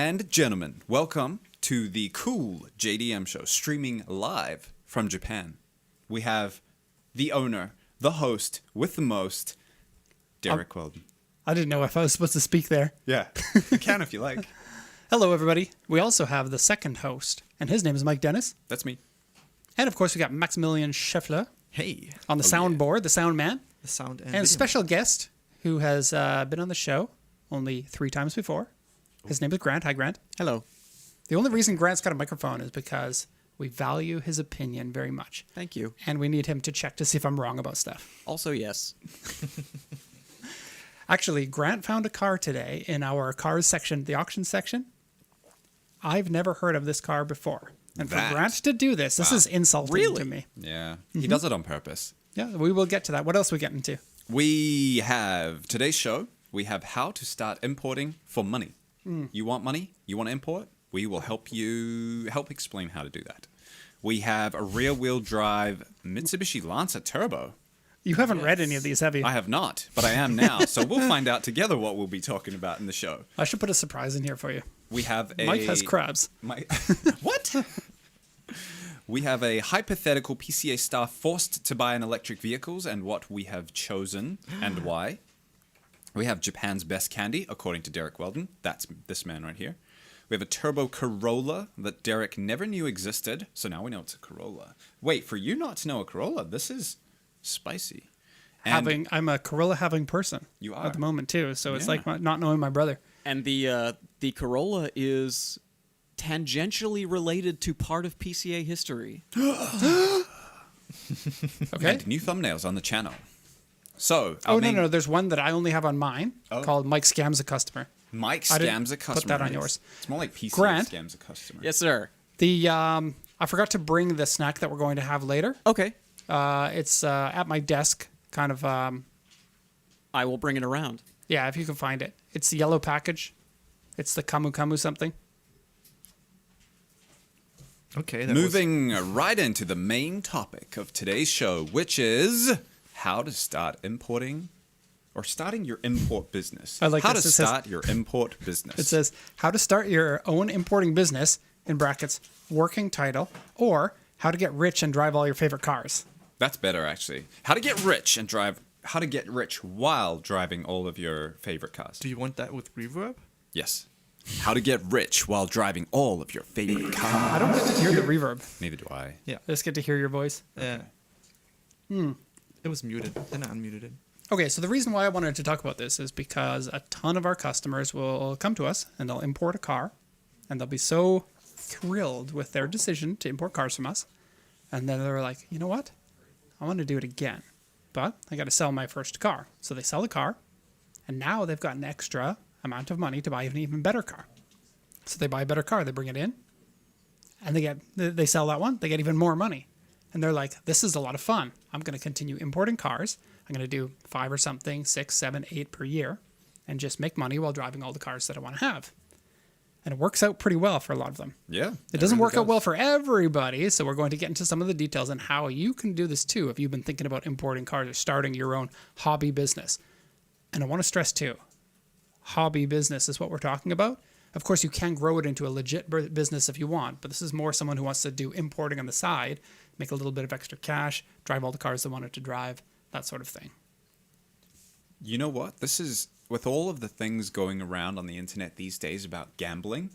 and gentlemen, welcome to the cool JDM show, streaming live from Japan. We have the owner, the host with the most, Derek Weldon. I didn't know if I was supposed to speak there. Yeah, you can if you like. Hello, everybody. We also have the second host, and his name is Mike Dennis. That's me. And, of course, we got Maximilian Scheffler Hey. on the soundboard, the sound man. The sound And a special guest who has been on the show only 3 times before. His name is Grant. Hi, Grant. Hello. The only reason Grant's got a microphone is because we value his opinion very much. Thank you. And we need him to check to see if I'm wrong about stuff. Also, yes. Actually, Grant found a car today in our cars section, the auction section. I've never heard of this car before. And for Grant to do this is insulting to me. Yeah, he does it on purpose. Yeah, we will get to that. What else are we getting to? We have today's show. We have how to start importing for money. You want money? You want to import? We will help explain how to do that. We have a rear-wheel drive Mitsubishi Lancer Turbo. You haven't read any of these, have you? I have not, but I am now. So we'll find out together what we'll be talking about in the show. I should put a surprise in here for you. We have a... Mike has crabs. What? We have a hypothetical PCA staff forced to buy an electric vehicles and what we have chosen and why. We have Japan's best candy, according to Derek Weldon. That's this man right here. We have a turbo Corolla that Derek never knew existed, so now we know it's a Corolla. Wait, for you not to know a Corolla, this is spicy. And I'm a Corolla having person. You are. At the moment, too, so it's like not knowing my brother. And the Corolla is tangentially related to part of PCA history. Okay. And new thumbnails on the channel. So, No. There's one that I only have on mine called Mike Scams a Customer. Mike Scams a Customer. Put that on yours. It's more like PCA Grant, Scams a Customer. Yes, sir. I forgot to bring the snack that we're going to have later. Okay. It's at my desk, kind of. I will bring it around. Yeah, if you can find it. It's the yellow package. It's the Kamu Kamu something. Okay. Moving right into the main topic of today's show, which is how to start importing or starting your import business. I like how this. to start your import business. It says how to start your own importing business, in brackets, working title, or how to get rich and drive all your favorite cars. That's better, actually. How to get rich while driving all of your favorite cars. Do you want that with reverb? Yes. How to get rich while driving all of your favorite cars. I don't get to hear the reverb. Neither do I. Yeah. I just get to hear your voice. Yeah. It was muted. Then I unmuted it. Okay, so the reason why I wanted to talk about this is because a ton of our customers will come to us and they'll import a car and they'll be so thrilled with their decision to import cars from us. And then they're like, you know what? I want to do it again, but I got to sell my first car. So they sell the car and now they've got an extra amount of money to buy an even better car. So they buy a better car, they bring it in and they sell that one, they get even more money. And they're like, this is a lot of fun. I'm going to continue importing cars. I'm going to do 5 or something, 6, 7, 8 per year, and just make money while driving all the cars that I want to have. And it works out pretty well for a lot of them. Yeah. It doesn't work out well for everybody, so we're going to get into some of the details on how you can do this too if you've been thinking about importing cars or starting your own hobby business. And I want to stress too, hobby business is what we're talking about. Of course, you can grow it into a legit business if you want, but this is more someone who wants to do importing on the side, make a little bit of extra cash, drive all the cars they wanted to drive, that sort of thing. You know what? This is, with all of the things going around on the internet these days about gambling,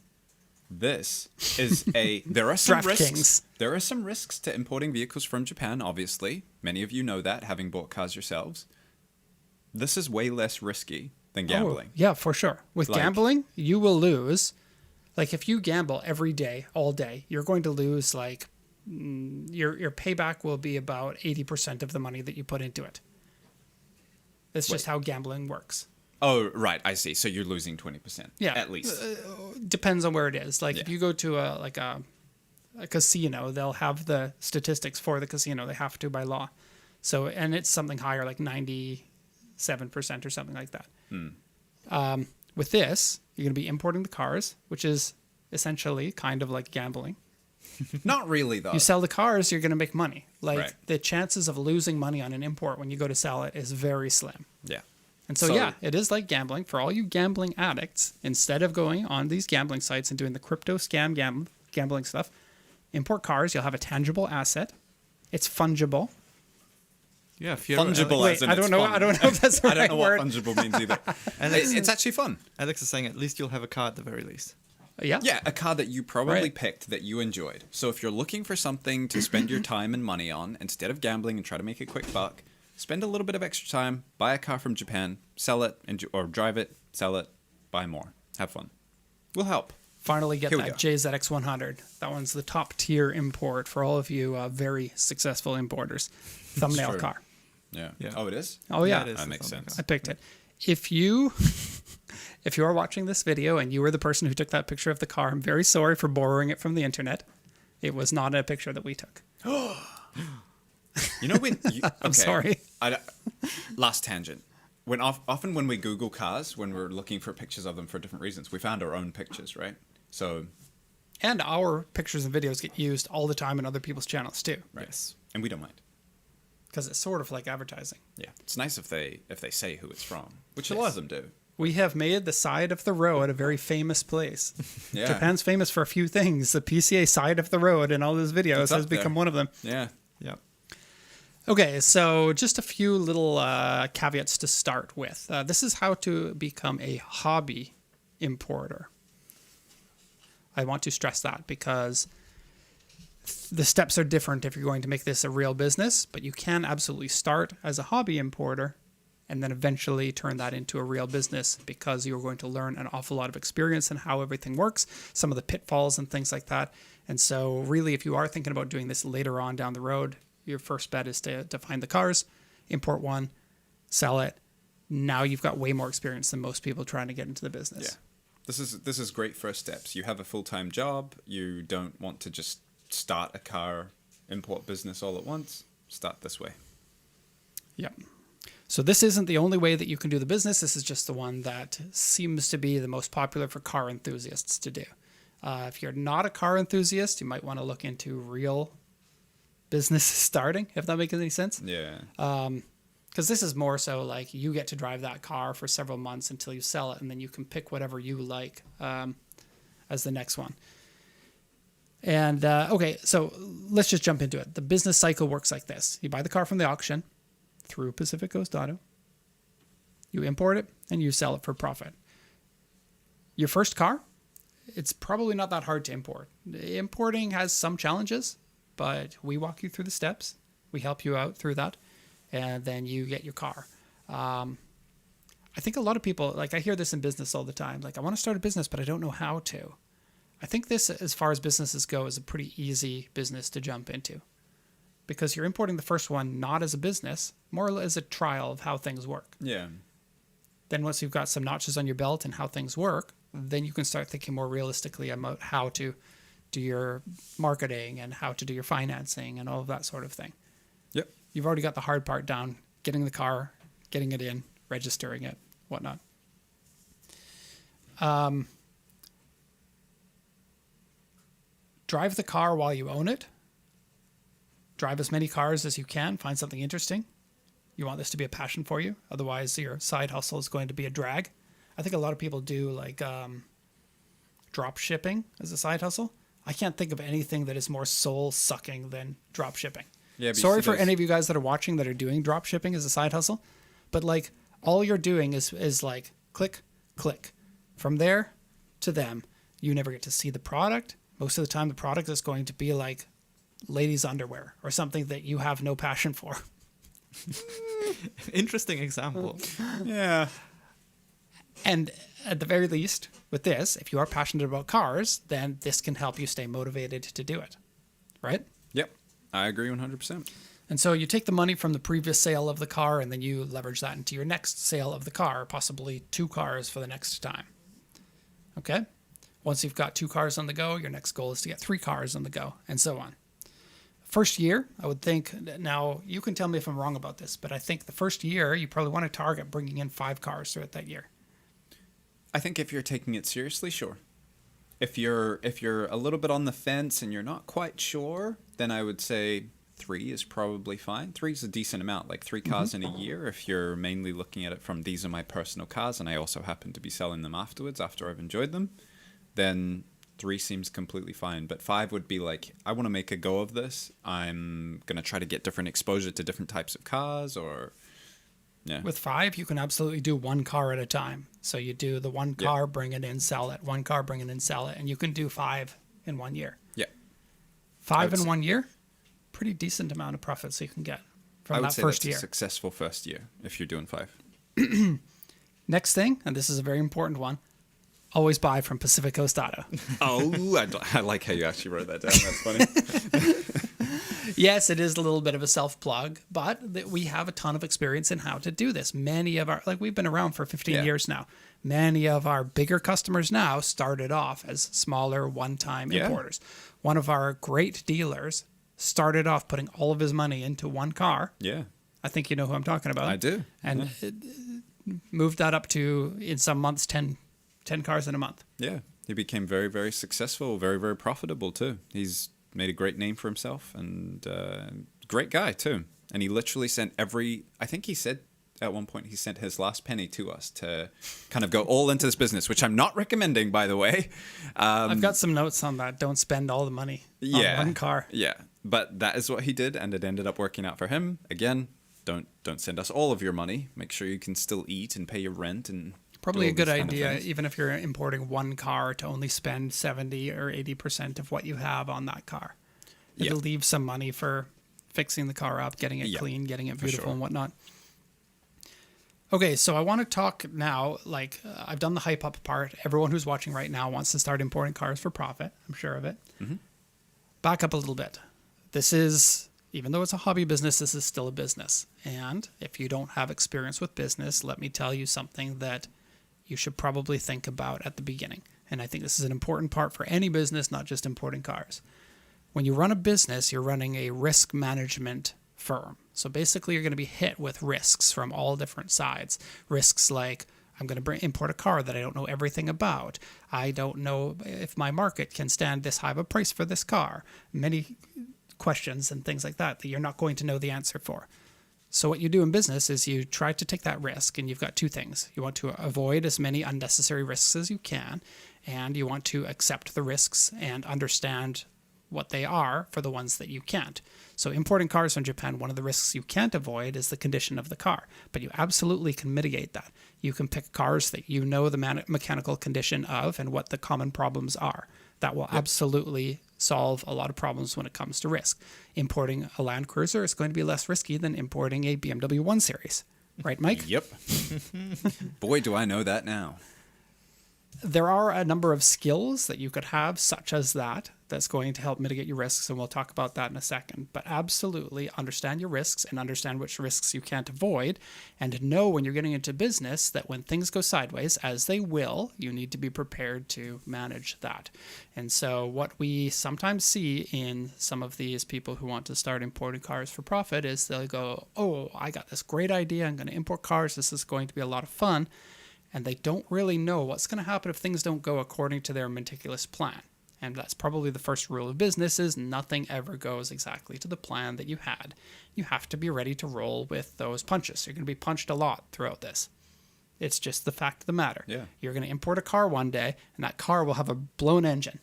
this is there are some risks. There are some risks to importing vehicles from Japan, obviously. Many of you know that, having bought cars yourselves. This is way less risky than gambling. Oh, yeah, for sure. With gambling, you will lose. Like if you gamble every day, all day, you're going to lose your payback will be about 80% of the money that you put into it. That's just how gambling works. Oh, right. I see. So you're losing 20%. Yeah. At least. Depends on where it is. Like if you go to a casino, they'll have the statistics for the casino. They have to by law. So, and it's something higher, like 97% or something like that. With this, you're going to be importing the cars, which is essentially kind of like gambling. Not really, though. You sell the cars, you're going to make money. The chances of losing money on an import when you go to sell it is very slim. Yeah. And so, yeah, it is like gambling. For all you gambling addicts, instead of going on these gambling sites and doing the crypto scam gambling stuff, import cars. You'll have a tangible asset. It's fungible. Yeah, if you're Fungible Wait, as in I don't it's know. fun. I don't know if that's the I don't right know word. what fungible means either. It's actually fun. Alex is saying at least you'll have a car at the very least. Yeah. Yeah, a car that you probably Right. picked that you enjoyed. So if you're looking for something to spend your time and money on, instead of gambling and try to make a quick buck, spend a little bit of extra time, buy a car from Japan, sell it, or drive it, sell it, buy more. Have fun. We'll help. Finally get Here we that go. JZX100. That one's the top tier import for all of you very successful importers. Thumbnail true. car. Yeah. Yeah. Oh, it is? Oh yeah, it is That the makes thumbnail sense. I picked it. If you are watching this video and you were the person who took that picture of the car, I'm very sorry for borrowing it from the internet. It was not a picture that we took. You know when... I'm sorry. Last tangent. Often when we Google cars, when we're looking for pictures of them for different reasons, we found our own pictures, right? So... And our pictures and videos get used all the time in other people's channels too, Right. Yes. And we don't mind. because it's sort of like advertising. Yeah. It's nice if they say who it's from, which a lot of them do. We have made the side of the road a very famous place. Yeah. Japan's famous for a few things. The PCA side of the road in all those videos It's up has become there. one of them. Yeah. Yeah. Okay, so just a few little caveats to start with. This is how to become a hobby importer. I want to stress that because the steps are different if you're going to make this a real business, but you can absolutely start as a hobby importer and then eventually turn that into a real business because you're going to learn an awful lot of experience in how everything works, some of the pitfalls and things like that. And so really, if you are thinking about doing this later on down the road, your first bet is to find the cars, import one, sell it. Now you've got way more experience than most people trying to get into the business. Yeah. This is great first steps. You have a full-time job. You don't want to just start a car import business all at once. Start this way. Yep. So this isn't the only way that you can do the business. This is just the one that seems to be the most popular for car enthusiasts to do. If you're not a car enthusiast, you might want to look into real business starting, if that makes any sense. Yeah. Because this is more so like you get to drive that car for several months until you sell it, and then you can pick whatever you like as the next one. And okay, so let's just jump into it. The business cycle works like this. You buy the car from the auction through Pacific Coast Auto. You import it, and you sell it for profit. Your first car, it's probably not that hard to import. Importing has some challenges, but we walk you through the steps. We help you out through that, and then you get your car. I think a lot of people, like I hear this in business all the time, like I want to start a business, but I don't know how to. I think this, as far as businesses go, is a pretty easy business to jump into because you're importing the first one not as a business, more as a trial of how things work. Yeah. Then once you've got some notches on your belt and how things work, then you can start thinking more realistically about how to do your marketing and how to do your financing and all of that sort of thing. Yep. You've already got the hard part down, getting the car, getting it in, registering it, whatnot. Drive the car while you own it. Drive as many cars as you can. Find something interesting. You want this to be a passion for you. Otherwise, your side hustle is going to be a drag. I think a lot of people do like drop shipping as a side hustle. I can't think of anything that is more soul sucking than drop shipping. Yeah, but you Sorry see for those- any of you guys that are watching that are doing drop shipping as a side hustle, but like all you're doing is like click, click. From there to them, you never get to see the product. Most of the time, the product is going to be like ladies' underwear or something that you have no passion for. Interesting example. Yeah. And at the very least, with this, if you are passionate about cars, then this can help you stay motivated to do it, right? Yep. I agree 100%. And so you take the money from the previous sale of the car and then you leverage that into your next sale of the car, possibly 2 cars for the next time. Okay? Once you've got 2 cars on the go, your next goal is to get 3 cars on the go, and so on. First year, I would think, now you can tell me if I'm wrong about this, but I think the first year you probably want to target bringing in 5 cars throughout that year. I think if you're taking it seriously, sure. If you're a little bit on the fence and you're not quite sure, then I would say 3 is probably fine. 3 is a decent amount, like 3 cars in a year. If you're mainly looking at it from these are my personal cars and I also happen to be selling them afterwards after I've enjoyed them, then 3 seems completely fine. But 5 would be like, I want to make a go of this. I'm going to try to get different exposure to different types of cars or... Yeah. With 5, you can absolutely do one car at a time. So you do the one car, bring it in, sell it. One car, bring it in, sell it. And you can do 5 in 1 year. Yeah. 5 in 1 year, pretty decent amount of profits you can get from I would that say first that's year. a successful first year if you're doing 5. Next thing, and this is a very important one, always buy from Pacific Coast Auto. Oh, I like how you actually wrote that down. That's funny. Yes, it is a little bit of a self-plug, but we have a ton of experience in how to do this. Many of our, like we've been around for 15 years now. Many of our bigger customers now started off as smaller one-time importers. One of our great dealers started off putting all of his money into one car. Yeah. I think you know who I'm talking about. I do. And it moved that up to, in some months, 10 cars in a month. Yeah. He became very, very successful, very, very profitable too. He's made a great name for himself and great guy too. And he literally sent I think he said at one point he sent his last penny to us to kind of go all into this business, which I'm not recommending, by the way. I've got some notes on that. Don't spend all the money on one car. Yeah. But that is what he did, and it ended up working out for him. Again, don't send us all of your money. Make sure you can still eat and pay your rent and probably do a all good these kind of idea, things. even if you're importing one car, to only spend 70 or 80% of what you have on that car. It'll leave some money for fixing the car up, getting it clean, getting it beautiful and whatnot. Okay, so I want to talk now, like I've done the hype up part. Everyone who's watching right now wants to start importing cars for profit. I'm sure of it. Mm-hmm. Back up a little bit. This is, even though it's a hobby business, this is still a business. And if you don't have experience with business, let me tell you something that you should probably think about at the beginning. And I think this is an important part for any business, not just importing cars. When you run a business, you're running a risk management firm. So basically, you're going to be hit with risks from all different sides. Risks like, I'm going to import a car that I don't know everything about. I don't know if my market can stand this high of a price for this car. Many questions and things like that you're not going to know the answer for. So what you do in business is you try to take that risk, and you've got two things. You want to avoid as many unnecessary risks as you can, and you want to accept the risks and understand what they are for the ones that you can't. So importing cars from Japan, one of the risks you can't avoid is the condition of the car, but you absolutely can mitigate that. You can pick cars that you know the mechanical condition of and what the common problems are. That will absolutely solve a lot of problems when it comes to risk. Importing a Land Cruiser is going to be less risky than importing a BMW 1 Series. Right, Mike? Yep. Boy, do I know that now. There are a number of skills that you could have, such as that's going to help mitigate your risks, and we'll talk about that in a second. But absolutely understand your risks and understand which risks you can't avoid, and know when you're getting into business that when things go sideways, as they will, you need to be prepared to manage that. And so what we sometimes see in some of these people who want to start importing cars for profit is they'll go, oh, I got this great idea. I'm going to import cars. This is going to be a lot of fun. And they don't really know what's going to happen if things don't go according to their meticulous plan. And that's probably the first rule of business is nothing ever goes exactly to the plan that you had. You have to be ready to roll with those punches. You're going to be punched a lot throughout this. It's just the fact of the matter. Yeah. You're going to import a car one day, and that car will have a blown engine.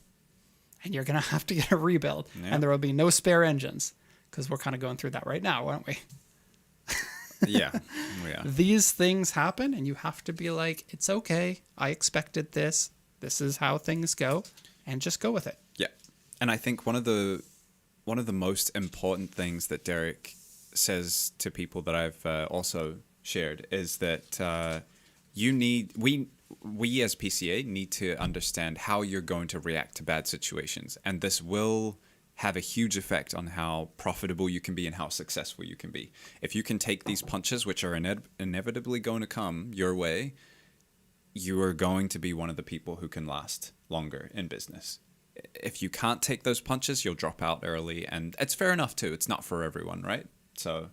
And you're going to have to get a rebuild. Yeah. And there will be no spare engines. Because we're kind of going through that right now, aren't we? Yeah. Yeah. These things happen, and you have to be like, it's okay. I expected this. This is how things go, and just go with it. Yeah. And I think one of the most important things that Derek says to people that I've also shared is that we as PCA need to understand how you're going to react to bad situations, and this will have a huge effect on how profitable you can be and how successful you can be. If you can take these punches, which are inevitably going to come your way, you are going to be one of the people who can last longer in business. If you can't take those punches, you'll drop out early, and it's fair enough too. It's not for everyone, right? So,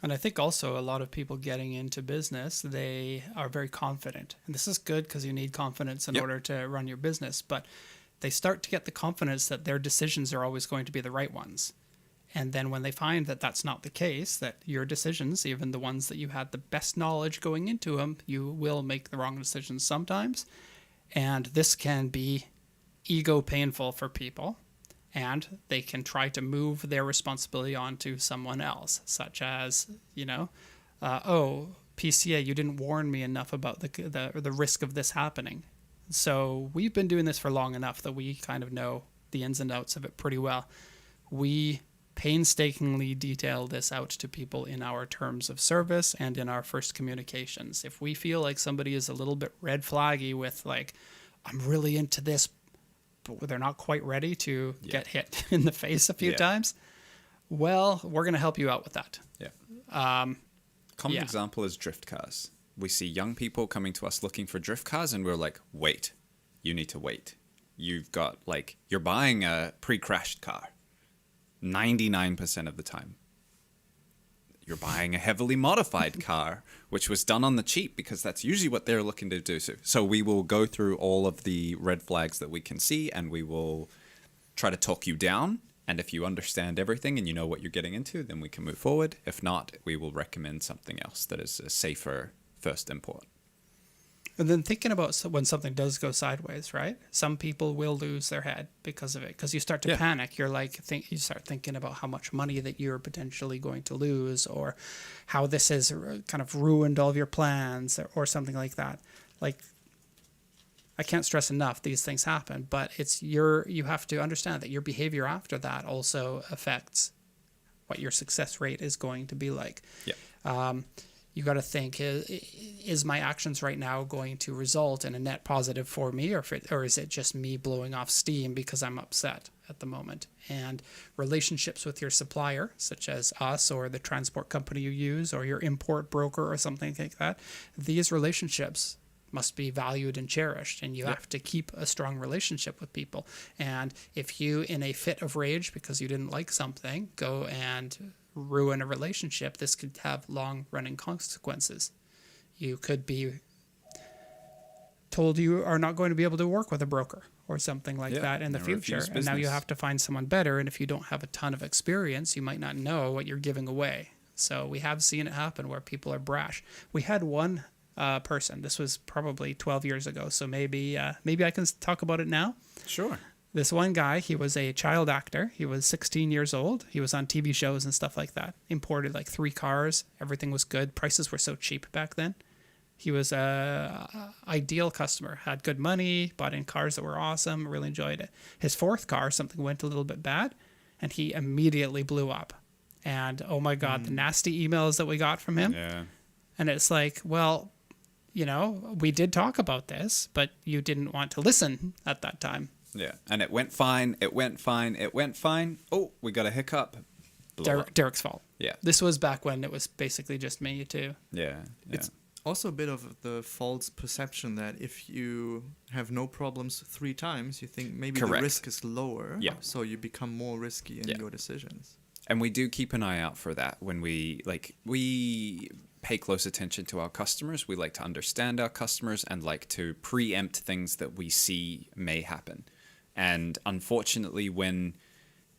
and I think also a lot of people getting into business, they are very confident. And this is good because you need confidence in order to run your business. But they start to get the confidence that their decisions are always going to be the right ones. And then when they find that that's not the case, that your decisions, even the ones that you had the best knowledge going into them, you will make the wrong decisions sometimes. And this can be ego painful for people. And they can try to move their responsibility onto someone else, such as, oh, PCA, you didn't warn me enough about the risk of this happening. So we've been doing this for long enough that we kind of know the ins and outs of it pretty well. We painstakingly detail this out to people in our terms of service and in our first communications. If we feel like somebody is a little bit red flaggy with like, I'm really into this, but they're not quite ready to get hit in the face a few times, well, we're going to help you out with that. Yeah. Common example is drift cars. We see young people coming to us looking for drift cars, and we're like, wait, you need to wait. You've got, you're buying a pre-crashed car 99% of the time. You're buying a heavily modified car, which was done on the cheap, because that's usually what they're looking to do. So we will go through all of the red flags that we can see, and we will try to talk you down. And if you understand everything and you know what you're getting into, then we can move forward. If not, we will recommend something else that is a safer first import. And then thinking about when something does go sideways, right? Some people will lose their head because of it, because you start to panic. You're you start thinking about how much money that you're potentially going to lose, or how this has kind of ruined all of your plans, or something like that. I can't stress enough, these things happen, but you have to understand that your behavior after that also affects what your success rate is going to be like. Yeah. You got to think, is my actions right now going to result in a net positive for me, or is it just me blowing off steam because I'm upset at the moment? And relationships with your supplier, such as us or the transport company you use, or your import broker or something like that, these relationships must be valued and cherished, and you have to keep a strong relationship with people. And if you, in a fit of rage because you didn't like something, go and ruin a relationship, this could have long-running consequences. You could be told you are not going to be able to work with a broker or something like that in the future, and now you have to find someone better, and if you don't have a ton of experience, you might not know what you're giving away. So we have seen it happen where people are brash. We had one person. This was probably 12 years ago, so maybe I can talk about it now. Sure. This one guy, he was a child actor. He was 16 years old. He was on TV shows and stuff like that. Imported 3 cars. Everything was good. Prices were so cheap back then. He was a ideal customer. Had good money. Bought in cars that were awesome. Really enjoyed it. His 4th car, something went a little bit bad, and he immediately blew up. And oh my God, the nasty emails that we got from him. Yeah. And it's like, well, we did talk about this, but you didn't want to listen at that time. Yeah, and it went fine. Oh, we got a hiccup. Derek's fault. Yeah. This was back when it was basically just me too. Yeah. It's also a bit of the false perception that if you have no problems 3 times, you think maybe Correct. the risk is lower. Yeah. So you become more risky in your decisions. And we do keep an eye out for that when we pay close attention to our customers. We like to understand our customers and like to preempt things that we see may happen. And unfortunately, when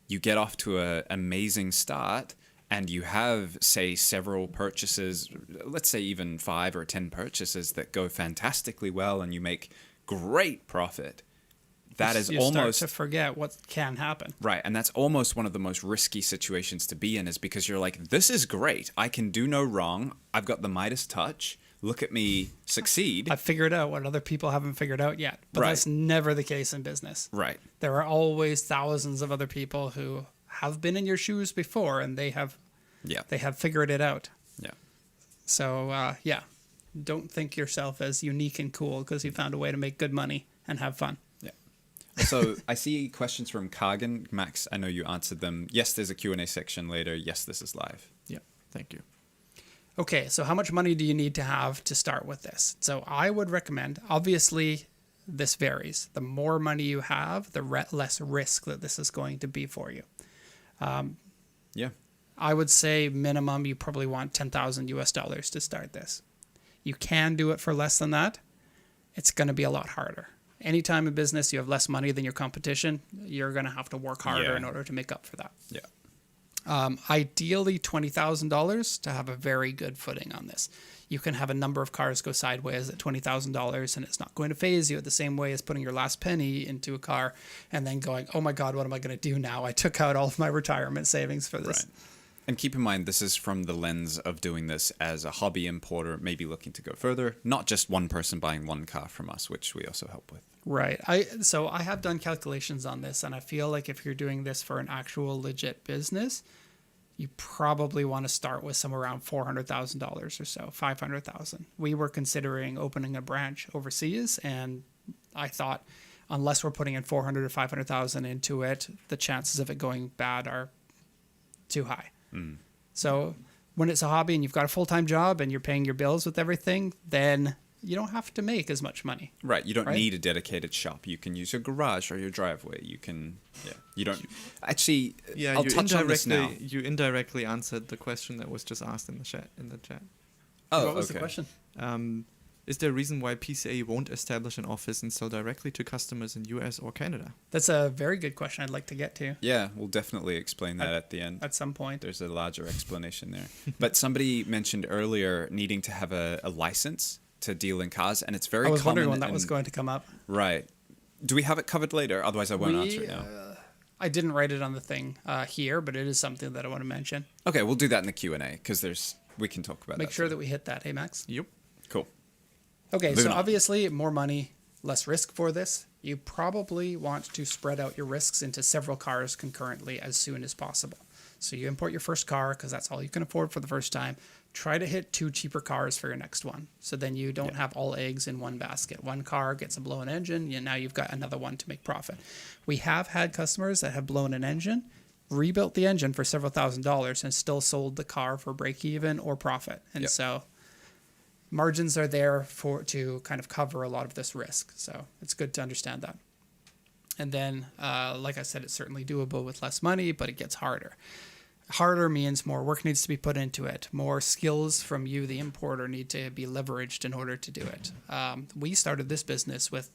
you get off to an amazing start and you have, say, several purchases, let's say even 5 or 10 purchases that go fantastically well and you make great profit, that is you almost start to forget what can happen. Right, and that's almost one of the most risky situations to be in, is because you're like, this is great. I can do no wrong. I've got the Midas touch. Look at me succeed. I've figured out what other people haven't figured out yet. But that's never the case in business. Right. There are always thousands of other people who have been in your shoes before, and they have figured it out. Yeah. So, don't think yourself as unique and cool because you found a way to make good money and have fun. So I see questions from Kagan. Max, I know you answered them. Yes, there's a Q&A section later. Yes, this is live. Yeah, thank you. Okay, so how much money do you need to have to start with this? So I would recommend, obviously, this varies. The more money you have, the less risk that this is going to be for you. I would say minimum you probably want $10,000 to start this. You can do it for less than that. It's going to be a lot harder. Anytime in business you have less money than your competition, you're going to have to work harder in order to make up for that. Yeah. Ideally, $20,000 to have a very good footing on this. You can have a number of cars go sideways at $20,000 and it's not going to phase you the same way as putting your last penny into a car and then going, oh my God, what am I going to do now? I took out all of my retirement savings for this. Right. And keep in mind, this is from the lens of doing this as a hobby importer, maybe looking to go further, not just one person buying one car from us, which we also help with. Right. So I have done calculations on this, and I feel like if you're doing this for an actual legit business, you probably want to start with somewhere around $400,000 or so, $500,000. We were considering opening a branch overseas, and I thought unless we're putting in $400,000 or $500,000 into it, the chances of it going bad are too high. So when it's a hobby and you've got a full-time job and you're paying your bills with everything, then you don't have to make as much money. Right. You don't need a dedicated shop. You can use your garage or your driveway. You can, you don't. Actually, Yeah, I'll touch on this now. You indirectly answered the question that was just asked in the chat. Oh, What was the okay. question? Is there a reason why PCA won't establish an office and sell directly to customers in US or Canada? That's a very good question I'd like to get to Yeah, we'll definitely explain that at the end. at some point. There's a larger explanation there. But somebody mentioned earlier needing to have a license to deal in cars, and it's very I was common. wondering when that was going to come up. Right. Do we have it covered later? Otherwise, I won't answer it now. I didn't write it on the thing here, but it is something that I want to mention. Okay, we'll do that in the Q&A because we can talk about that. Make sure that we hit that. Hey, Max? Yep. Cool. Okay, Moving so on. obviously more money, less risk for this. You probably want to spread out your risks into several cars concurrently as soon as possible. So you import your first car because that's all you can afford for the first time. Try to hit 2 cheaper cars for your next one. So then you don't have all eggs in one basket. One car gets a blown engine, and now you've got another one to make profit. We have had customers that have blown an engine, rebuilt the engine for several $1,000s, and still sold the car for break even or profit. And so margins are there to kind of cover a lot of this risk. So it's good to understand that. And then, like I said, it's certainly doable with less money, but it gets harder. Harder means more work needs to be put into it. More skills from you, the importer, need to be leveraged in order to do it. We started this business with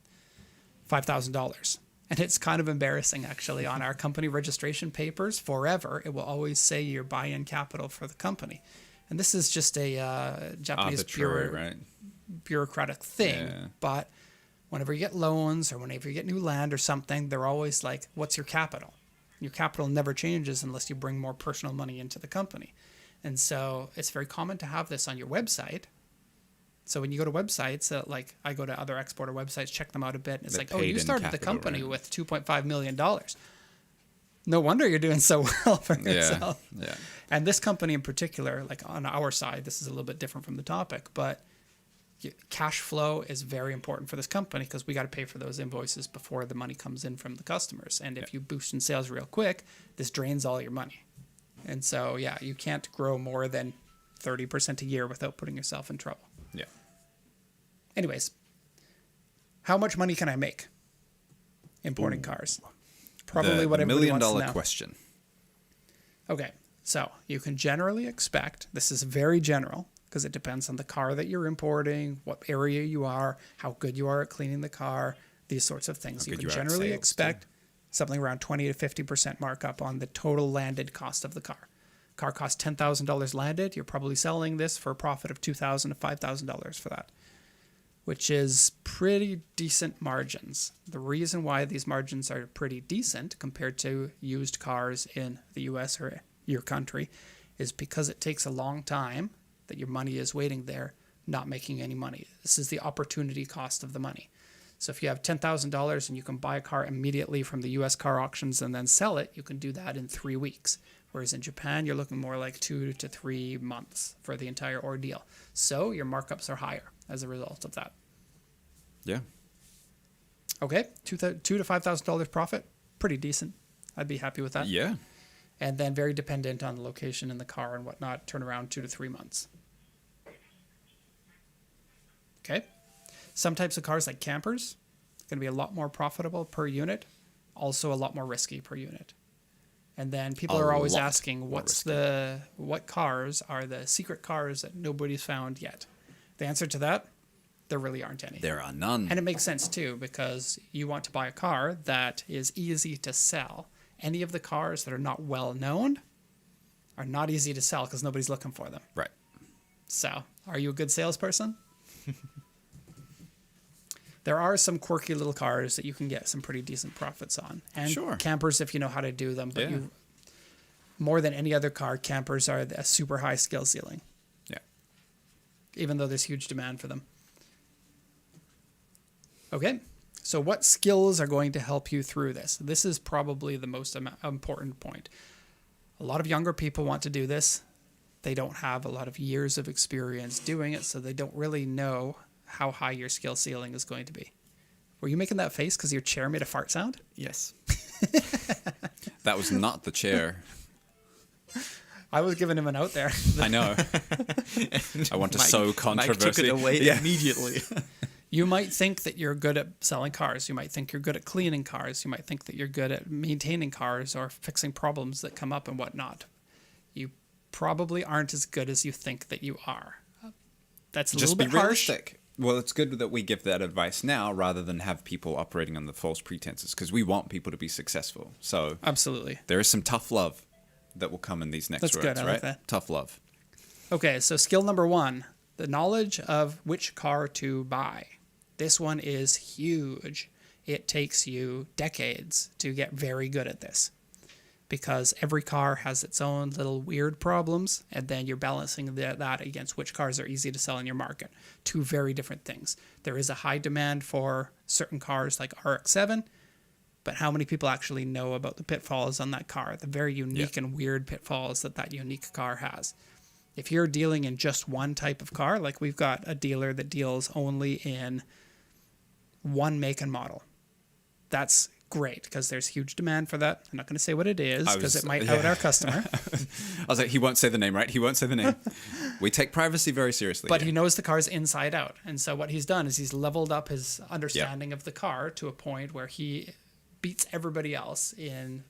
$5,000. And it's kind of embarrassing, actually. On our company registration papers, forever, it will always say your buy-in capital for the company. And this is just a Japanese Arbitrary, bureaucratic thing. Yeah. But whenever you get loans or whenever you get new land or something, they're always like, what's your capital? Your capital never changes unless you bring more personal money into the company. And so it's very common to have this on your website. So when you go to websites, like I go to other exporter websites, check them out a bit, and it's The like, oh, paid you in started the capital, company right? with $2.5 million. No wonder you're doing so well for yourself. Yeah. And this company in particular, like on our side, this is a little bit different from the topic, but cash flow is very important for this company because we got to pay for those invoices before the money comes in from the customers. And if you boost in sales real quick, this drains all your money. And so, yeah, you can't grow more than 30% a year without putting yourself in trouble. Yeah. Anyways, how much money can I make importing cars? Probably The what everybody $1 wants to million know. question. Okay, so you can generally expect, this is very general because it depends on the car that you're importing, what area you are, how good you are at cleaning the car, these sorts of things. How You good can you are at generally sales, expect something around 20 to 50% markup on the total landed cost of the car. Car costs $10,000 landed, you're probably selling this for a profit of $2,000 to $5,000 for that, which is pretty decent margins. The reason why these margins are pretty decent compared to used cars in the US or your country is because it takes a long time that your money is waiting there, not making any money. This is the opportunity cost of the money. So if you have $10,000 and you can buy a car immediately from the US car auctions and then sell it, you can do that in 3 weeks. Whereas in Japan, you're looking more like 2 to 3 months for the entire ordeal. So your markups are higher as a result of that. Yeah. Okay, $2,000 to $5,000 profit, pretty decent. I'd be happy with that. Yeah. And then very dependent on the location in the car and whatnot, turn around 2 to 3 months. Okay. Some types of cars like campers, going to be a lot more profitable per unit, also a lot more risky per unit. And then people are always asking, what cars are the secret cars that nobody's found yet? The answer to that, there really aren't any. There are none. And it makes sense too, because you want to buy a car that is easy to sell. Any of the cars that are not well known, are not easy to sell because nobody's looking for them. Right. So, are you a good salesperson? There are some quirky little cars that you can get some pretty decent profits on. And Sure. campers if you know how to do them. But Yeah. more than any other car, campers are a super high skill ceiling, Yeah. even though there's huge demand for them. Okay, so what skills are going to help you through this? This is probably the most important point. A lot of younger people want to do this. They don't have a lot of years of experience doing it, so they don't really know how high your skill ceiling is going to be. Were you making that face because your chair made a fart sound? Yes. That was not the chair. I was giving him an out there. I know. I want to sow controversy. Mike took it away Yeah. immediately. You might think that you're good at selling cars. You might think you're good at cleaning cars. You might think that you're good at maintaining cars or fixing problems that come up and whatnot. You probably aren't as good as you think that you are. That's a Just little be bit harsh. realistic. Well, it's good that we give that advice now rather than have people operating on the false pretenses because we want people to be successful. So Absolutely. there is some tough love that will come in these next That's words, good. I right? like that. Tough love. Okay, so skill number 1, the knowledge of which car to buy. This one is huge. It takes you decades to get very good at this because every car has its own little weird problems, and then you're balancing that against which cars are easy to sell in your market. Two very different things. There is a high demand for certain cars like RX-7, but how many people actually know about the pitfalls on that car, the very unique and weird pitfalls that unique car has. If you're dealing in just one type of car, like we've got a dealer that deals only in one make and model, that's great because there's huge demand for that. I'm not going to say what it is because it might out our customer. I was like, he won't say the name, right? He won't say the name. We take privacy very seriously. But here. he knows the car's inside out. And so what he's done is he's leveled up his understanding of the car to a point where he beats everybody else in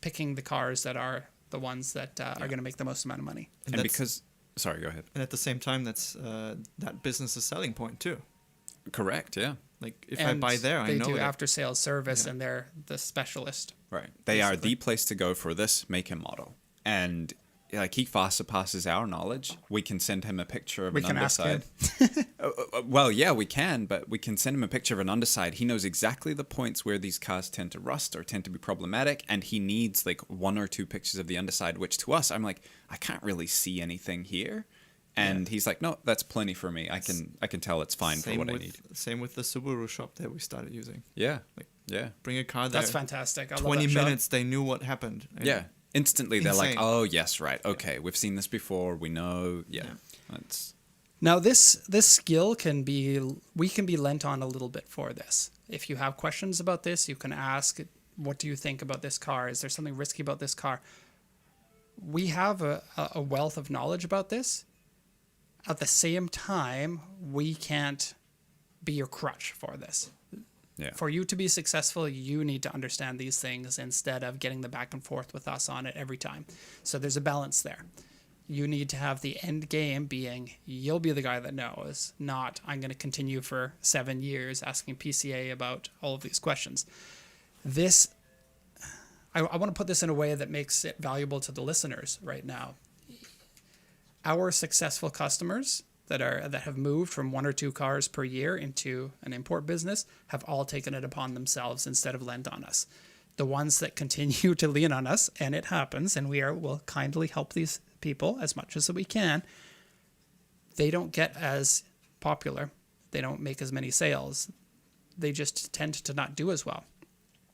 picking the cars that are the ones that are going to make the most amount of money. And because... Sorry, go ahead. And at the same time, that's that business's selling point too. Correct, yeah. Like if And I buy there, I they know do that. after sales service and they're the specialist. Right. They are Basically. the place to go for this make and model. And like he far surpasses our knowledge. We can send him a picture of We an can ask underside. Well, yeah, we can, but we can send him a picture of an underside. He knows exactly the points where these cars tend to rust or tend to be problematic, and he needs like 1 or 2 pictures of the underside, which to us, I'm like, I can't really see anything here. And he's like, no, that's plenty for me. I can tell it's fine for what I need. Same with the Subaru shop that we started using. Yeah. Like, Yeah. Bring a car there. That's fantastic. I love 20 that shop. minutes, they knew what happened. And Yeah. Instantly, they're like, Insane. oh, yes, right. Okay, we've seen this before. We know. Yeah. That's... Now this skill we can be lent on a little bit for this. If you have questions about this, you can ask, what do you think about this car? Is there something risky about this car? We have a wealth of knowledge about this. At the same time, we can't be your crutch for this. Yeah. For you to be successful, you need to understand these things instead of getting the back and forth with us on it every time. So there's a balance there. You need to have the end game being you'll be the guy that knows, not I'm going to continue for 7 years asking PCA about all of these questions. I want to put this in a way that makes it valuable to the listeners right now. Our successful customers that have moved from 1 or 2 cars per year into an import business have all taken it upon themselves instead of lent on us. The ones that continue to lean on us, and it happens, and will kindly help these people as much as we can, they don't get as popular. They don't make as many sales. They just tend to not do as well.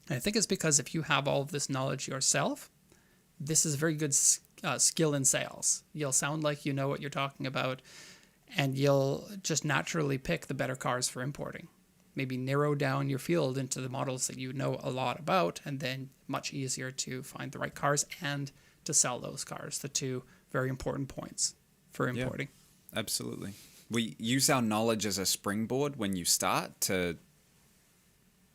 And I think it's because if you have all of this knowledge yourself, this is a very good skill in sales. You'll sound like you know what you're talking about, and you'll just naturally pick the better cars for importing. Maybe narrow down your field into the models that you know a lot about, and then much easier to find the right cars and to sell those cars. The 2 very important points for importing. Yeah, absolutely. We use our knowledge as a springboard when you start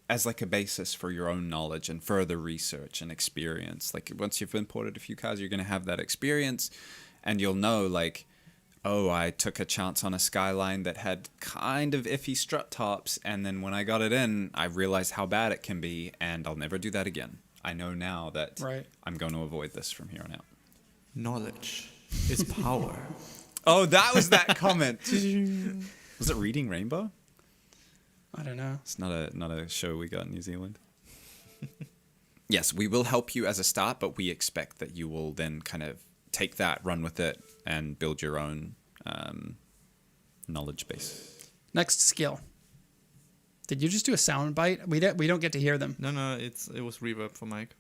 as like a basis for your own knowledge and further research and experience. Like once you've imported a few cars, you're going to have that experience, and you'll know like, oh, I took a chance on a Skyline that had kind of iffy strut tops, and then when I got it in, I realized how bad it can be, and I'll never do that again. I know now that Right. I'm going to avoid this from here on out. Knowledge is power. Oh, that was that comment. Was it Reading Rainbow? I don't know. It's not a show we got in New Zealand. Yes, we will help you as a start, but we expect that you will then kind of take that, run with it, and build your own knowledge base. Next skill. Did you just do a sound bite? We don't get to hear them. No, it was reverb for Mike.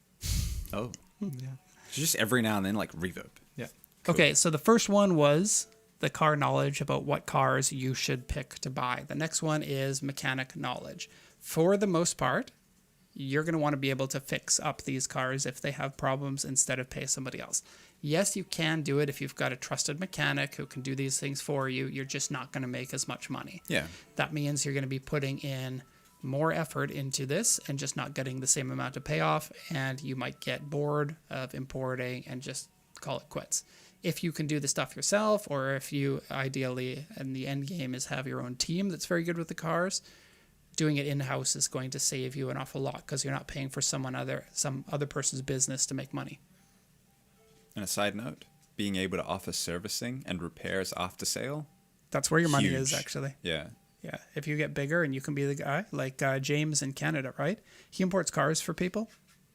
Oh. Yeah. Just every now and then, like reverb. Yeah. Cool. Okay, so the first one was the car knowledge about what cars you should pick to buy. The next one is mechanic knowledge. For the most part, you're going to want to be able to fix up these cars if they have problems instead of pay somebody else. Yes, you can do it if you've got a trusted mechanic who can do these things for you. You're just not going to make as much money. Yeah. That means you're going to be putting in more effort into this and just not getting the same amount of payoff, and you might get bored of importing and just call it quits. If you can do the stuff yourself, or if you ideally in the end game is have your own team that's very good with the cars, doing it in-house is going to save you an awful lot because you're not paying for some other person's business to make money. And a side note, being able to offer servicing and repairs after sale. That's where your money Huge. is, actually. Yeah. Yeah, if you get bigger and you can be the guy, like James in Canada, right? He imports cars for people,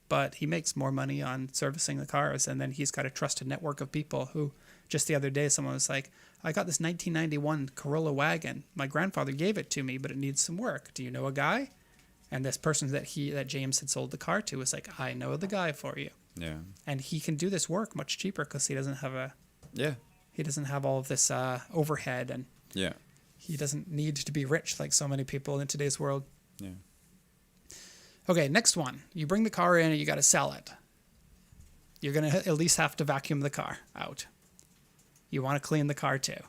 but he makes more money on servicing the cars, and then he's got a trusted network of people who, just the other day, someone was like, I got this 1991 Corolla wagon. My grandfather gave it to me, but it needs some work. Do you know a guy? And this person that James had sold the car to was like, I know the guy for you. Yeah. And he can do this work much cheaper because he doesn't have all of this overhead, and Yeah. he doesn't need to be rich like so many people in today's world. Yeah. Okay, next one. You bring the car in and you got to sell it. You're going to at least have to vacuum the car out. You want to clean the car too.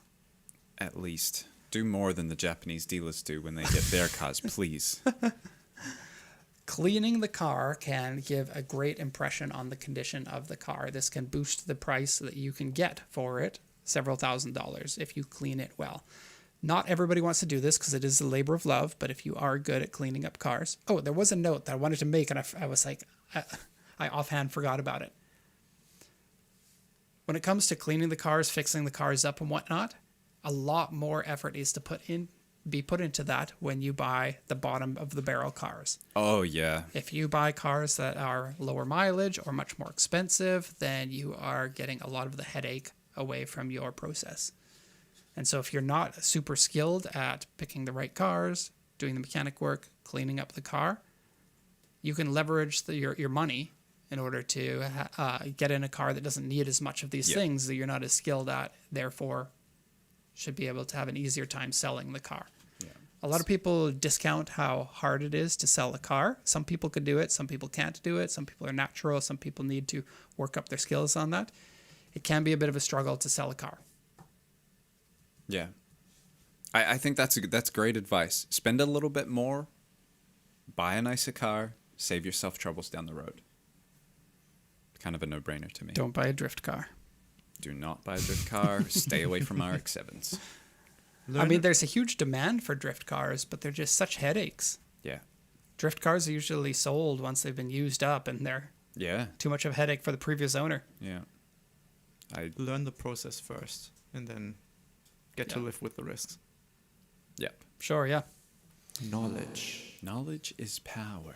At least. Do more than the Japanese dealers do when they get their cars, please. Cleaning the car can give a great impression on the condition of the car. This can boost the price that you can get for it several $1,000s if you clean it well. Not everybody wants to do this because it is a labor of love, but if you are good at cleaning up cars. Oh, there was a note that I wanted to make, and I was like, I offhand forgot about it. When it comes to cleaning the cars, fixing the cars up and whatnot, a lot more effort needs to be put into that when you buy the bottom of the barrel cars. Oh, yeah. If you buy cars that are lower mileage or much more expensive, then you are getting a lot of the headache away from your process. And so if you're not super skilled at picking the right cars, doing the mechanic work, cleaning up the car, you can leverage your money in order to get in a car that doesn't need as much of these things that you're not as skilled at, therefore should be able to have an easier time selling the car. Yeah. A lot of people discount how hard it is to sell a car. Some people could do it, some people can't do it, some people are natural, some people need to work up their skills on that. It can be a bit of a struggle to sell a car. Yeah. I think that's great advice. Spend a little bit more, buy a nicer car, save yourself troubles down the road. Kind of a no-brainer to me. Don't buy a drift car. Do not buy a drift car. Stay away from RX-7s. I mean, there's a huge demand for drift cars, but they're just such headaches. Yeah. Drift cars are usually sold once they've been used up, and they're too much of a headache for the previous owner. Yeah. Learn the process first, and then get to live with the risks. Yep. Sure, yeah. Knowledge is power.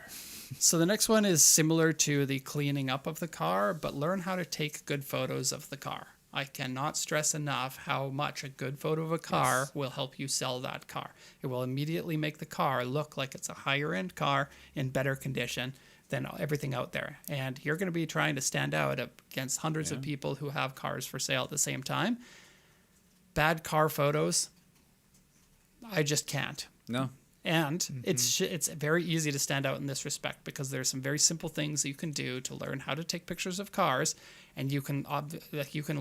So the next one is similar to the cleaning up of the car, but learn how to take good photos of the car. I cannot stress enough how much a good photo of a car will help you sell that car. It will immediately make the car look like it's a higher end car in better condition than everything out there. And you're going to be trying to stand out against hundreds of people who have cars for sale at the same time. Bad car photos, I just can't. No. And it's very easy to stand out in this respect because there's some very simple things that you can do to learn how to take pictures of cars, and you can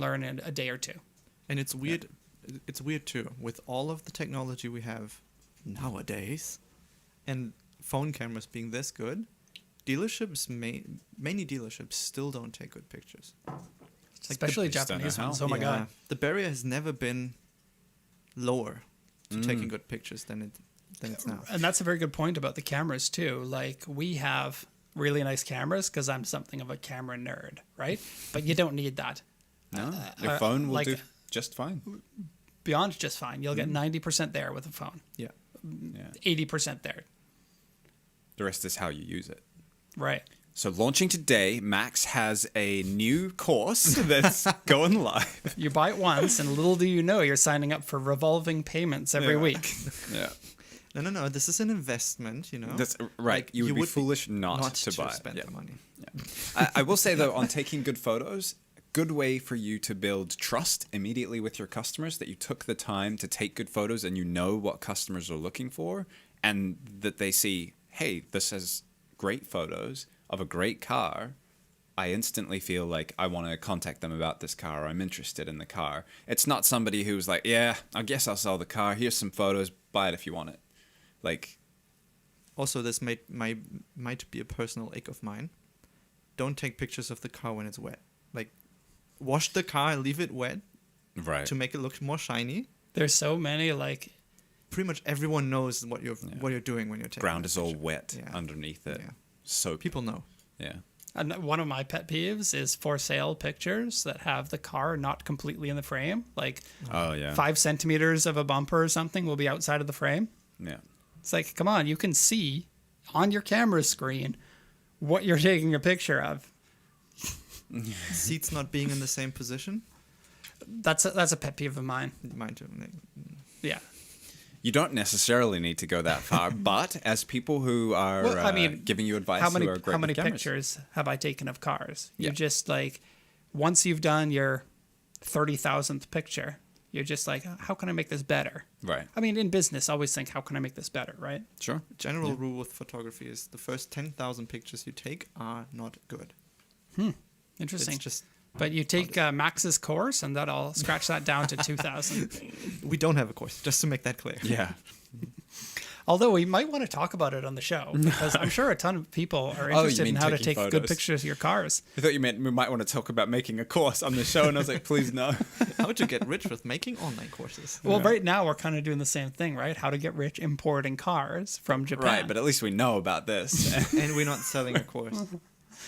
learn in a day or two. And it's weird. It's weird too with all of the technology we have nowadays, and phone cameras being this good. Many dealerships still don't take good pictures. Especially just don't Japanese know ones. how. Oh my god. The barrier has never been lower to taking good pictures than it's now. And that's a very good point about the cameras too. Like, we have really nice cameras because I'm something of a camera nerd, right? But you don't need that. No, your phone will like- do just fine. Beyond just fine. You'll get 90% there with a phone, Yeah. Yeah. 80% there. The rest is how you use it. Right. So launching today, Max has a new course that's going live. You buy it once, and little do you know, you're signing up for revolving payments every Yeah. week. Yeah. No. This is an investment, you know. That's right. Like, you would be foolish not to buy it. spend Yeah. the money. I will say though, on taking good photos, a good way for you to build trust immediately with your customers, that you took the time to take good photos and you know what customers are looking for, and that they see, hey, this has great photos of a great car. I instantly feel like I want to contact them about this car, or I'm interested in the car. It's not somebody who's like, yeah, I guess I'll sell the car. Here's some photos. Buy it if you want it. Like, Also, this might be a personal ache of mine. Don't take pictures of the car when it's wet. Like, wash the car and leave it wet right. to make it look more shiny. There's so many, like, Pretty much everyone knows what you're doing when you're taking. Ground that is all picture. wet Yeah. underneath it. Yeah. So People know. yeah. and one of my pet peeves is for sale pictures that have the car not completely in the frame. Like, Oh yeah. 5 centimeters of a bumper or something will be outside of the frame. Yeah. It's like, come on, you can see on your camera screen what you're taking a picture of. Seats not being in the same position. That's a pet peeve of mine. Mine too. Yeah. You don't necessarily need to go that far, but as people who are Well, I mean, giving you advice How many who are great how many with cameras. pictures have I taken of cars? Yeah. You just like, once you've done your 30,000th picture, you're just like, how can I make this better? Right. I mean, in business, always think, how can I make this better, right? Sure. General rule with photography is the first 10,000 pictures you take are not good. Interesting. It's just But you take Max's course, and that'll scratch that down to 2,000. we don't have a course, just to make that clear. Yeah. Although we might want to talk about it on the show, because I'm sure a ton of people are Oh, you interested in mean how to taking take good photos. pictures of your cars. I thought you meant we might want to talk about making a course on the show, and I was like, please no. How to get rich with making online courses. Well, right now we're kind of doing the same thing, right? How to get rich importing cars from Japan. Right, but at least we know about this. And we're not selling a course.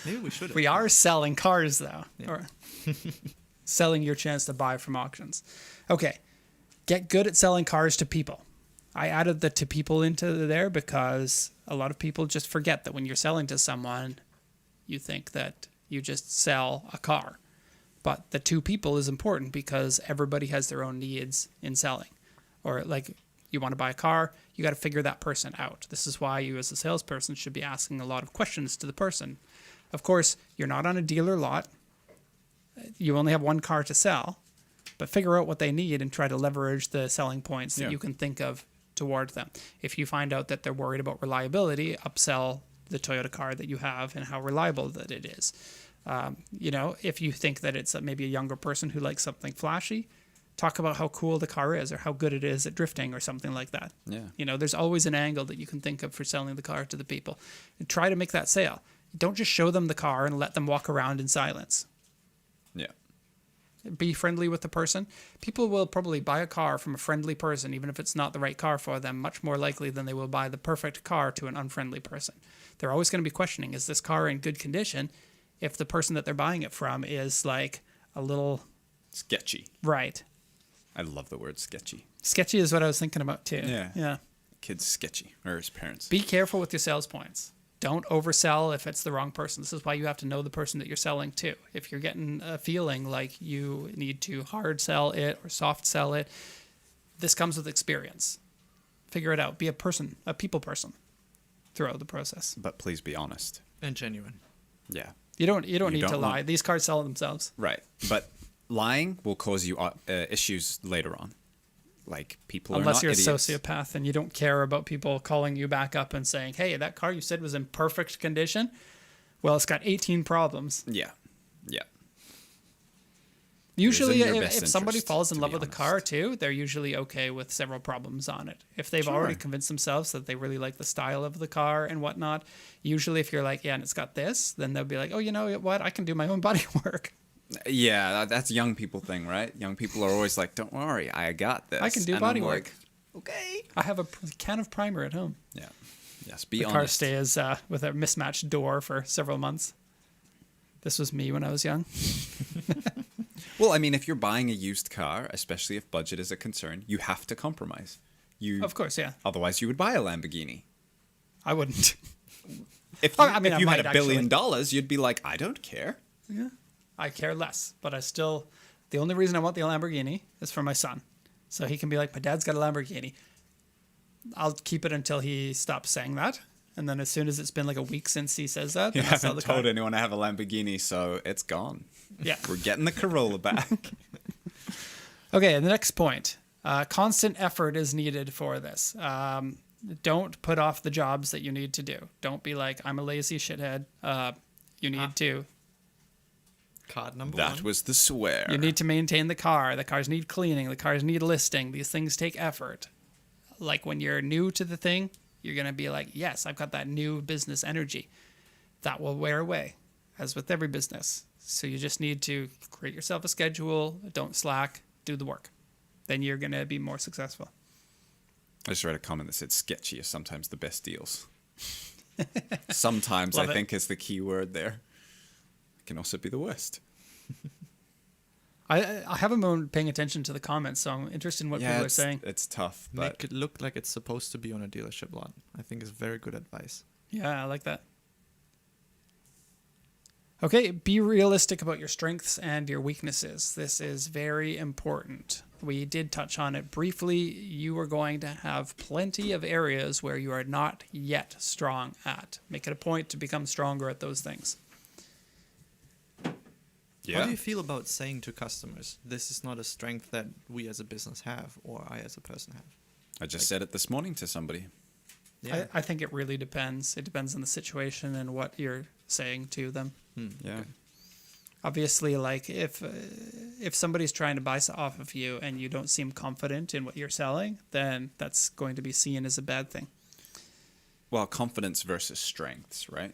Maybe we should. We are selling cars, though, Yeah. or selling your chance to buy from auctions. Okay, get good at selling cars to people. I added the to people into there because a lot of people just forget that when you're selling to someone, you think that you just sell a car. But the to people is important because everybody has their own needs in selling. Or like, you want to buy a car, you got to figure that person out. This is why you as a salesperson should be asking a lot of questions to the person. Of course, you're not on a dealer lot. You only have one car to sell, but figure out what they need and try to leverage the selling points that Yeah. you can think of towards them. If you find out that they're worried about reliability, upsell the Toyota car that you have and how reliable that it is. If you think that it's maybe a younger person who likes something flashy, talk about how cool the car is or how good it is at drifting or something like that. Yeah. There's always an angle that you can think of for selling the car to the people. And try to make that sale. Don't just show them the car and let them walk around in silence. Yeah. Be friendly with the person. People will probably buy a car from a friendly person, even if it's not the right car for them, much more likely than they will buy the perfect car to an unfriendly person. They're always going to be questioning, is this car in good condition? If the person that they're buying it from is like a little... Sketchy. Right. I love the word sketchy. Sketchy is what I was thinking about too. Yeah. Yeah. Kid's sketchy, or his parents. Be careful with your sales points. Don't oversell if it's the wrong person. This is why you have to know the person that you're selling to. If you're getting a feeling like you need to hard sell it or soft sell it, this comes with experience. Figure it out. Be a people person throughout the process. But please be honest. And genuine. Yeah. You don't need to don't lie. want- These cars sell themselves. Right. But lying will cause you issues later on. Like, people are Unless not you're idiots. a sociopath and you don't care about people calling you back up and saying, hey, that car you said was in perfect condition. Well, it's got 18 problems. Yeah. Yeah. Usually, in your if best somebody interest, falls in to love be with a car honest. too, they're usually okay with several problems on it. If they've Sure. already convinced themselves that they really like the style of the car and whatnot, usually if you're like, yeah, and it's got this, then they'll be like, oh, you know what? I can do my own body work. Yeah, that's a young people thing, right? Young people are always like, don't worry, I got this. I can do And I'm body like, work. Okay. I have a can of primer at home. Yeah. Yes, be The honest. car stays with a mismatched door for several months. This was me when I was young. Well, I mean, if you're buying a used car, especially if budget is a concern, you have to compromise. Of course, yeah. Otherwise, you would buy a Lamborghini. I wouldn't. If Oh, you, I mean, if I you had might $1 billion, you'd be like, I don't care. Yeah. I care less, but I still. The only reason I want the Lamborghini is for my son, so he can be like, my dad's got a Lamborghini. I'll keep it until he stops saying that, and then as soon as it's been like a week since he says that, You then I'll sell haven't the car. told anyone I have a Lamborghini, so it's gone. Yeah. We're getting the Corolla back. Okay, and the next point. Constant effort is needed for this. Don't put off the jobs that you need to do. Don't be like, I'm a lazy shithead. You need to. Card number That one. was the swear. You need to maintain the car. The cars need cleaning. The cars need listing. These things take effort. Like when you're new to the thing, you're going to be like, yes, I've got that new business energy. That will wear away, as with every business. So you just need to create yourself a schedule. Don't slack. Do the work. Then you're going to be more successful. I just read a comment that said sketchy is sometimes the best deals. Sometimes, Love I it. think, is the key word there. It can also be the worst. I haven't been paying attention to the comments, so I'm interested in what people are saying. It's tough, but Make it look like it's supposed to be on a dealership lot. I think is very good advice. Yeah, I like that. Okay, be realistic about your strengths and your weaknesses. This is very important. We did touch on it briefly. You are going to have plenty of areas where you are not yet strong at. Make it a point to become stronger at those things. How do you feel about saying to customers, this is not a strength that we as a business have or I as a person have? I just said it this morning to somebody. Yeah. I think it really depends. It depends on the situation and what you're saying to them. Yeah. Okay. Obviously, like if somebody's trying to buy off of you and you don't seem confident in what you're selling, then that's going to be seen as a bad thing. Well, confidence versus strengths, right?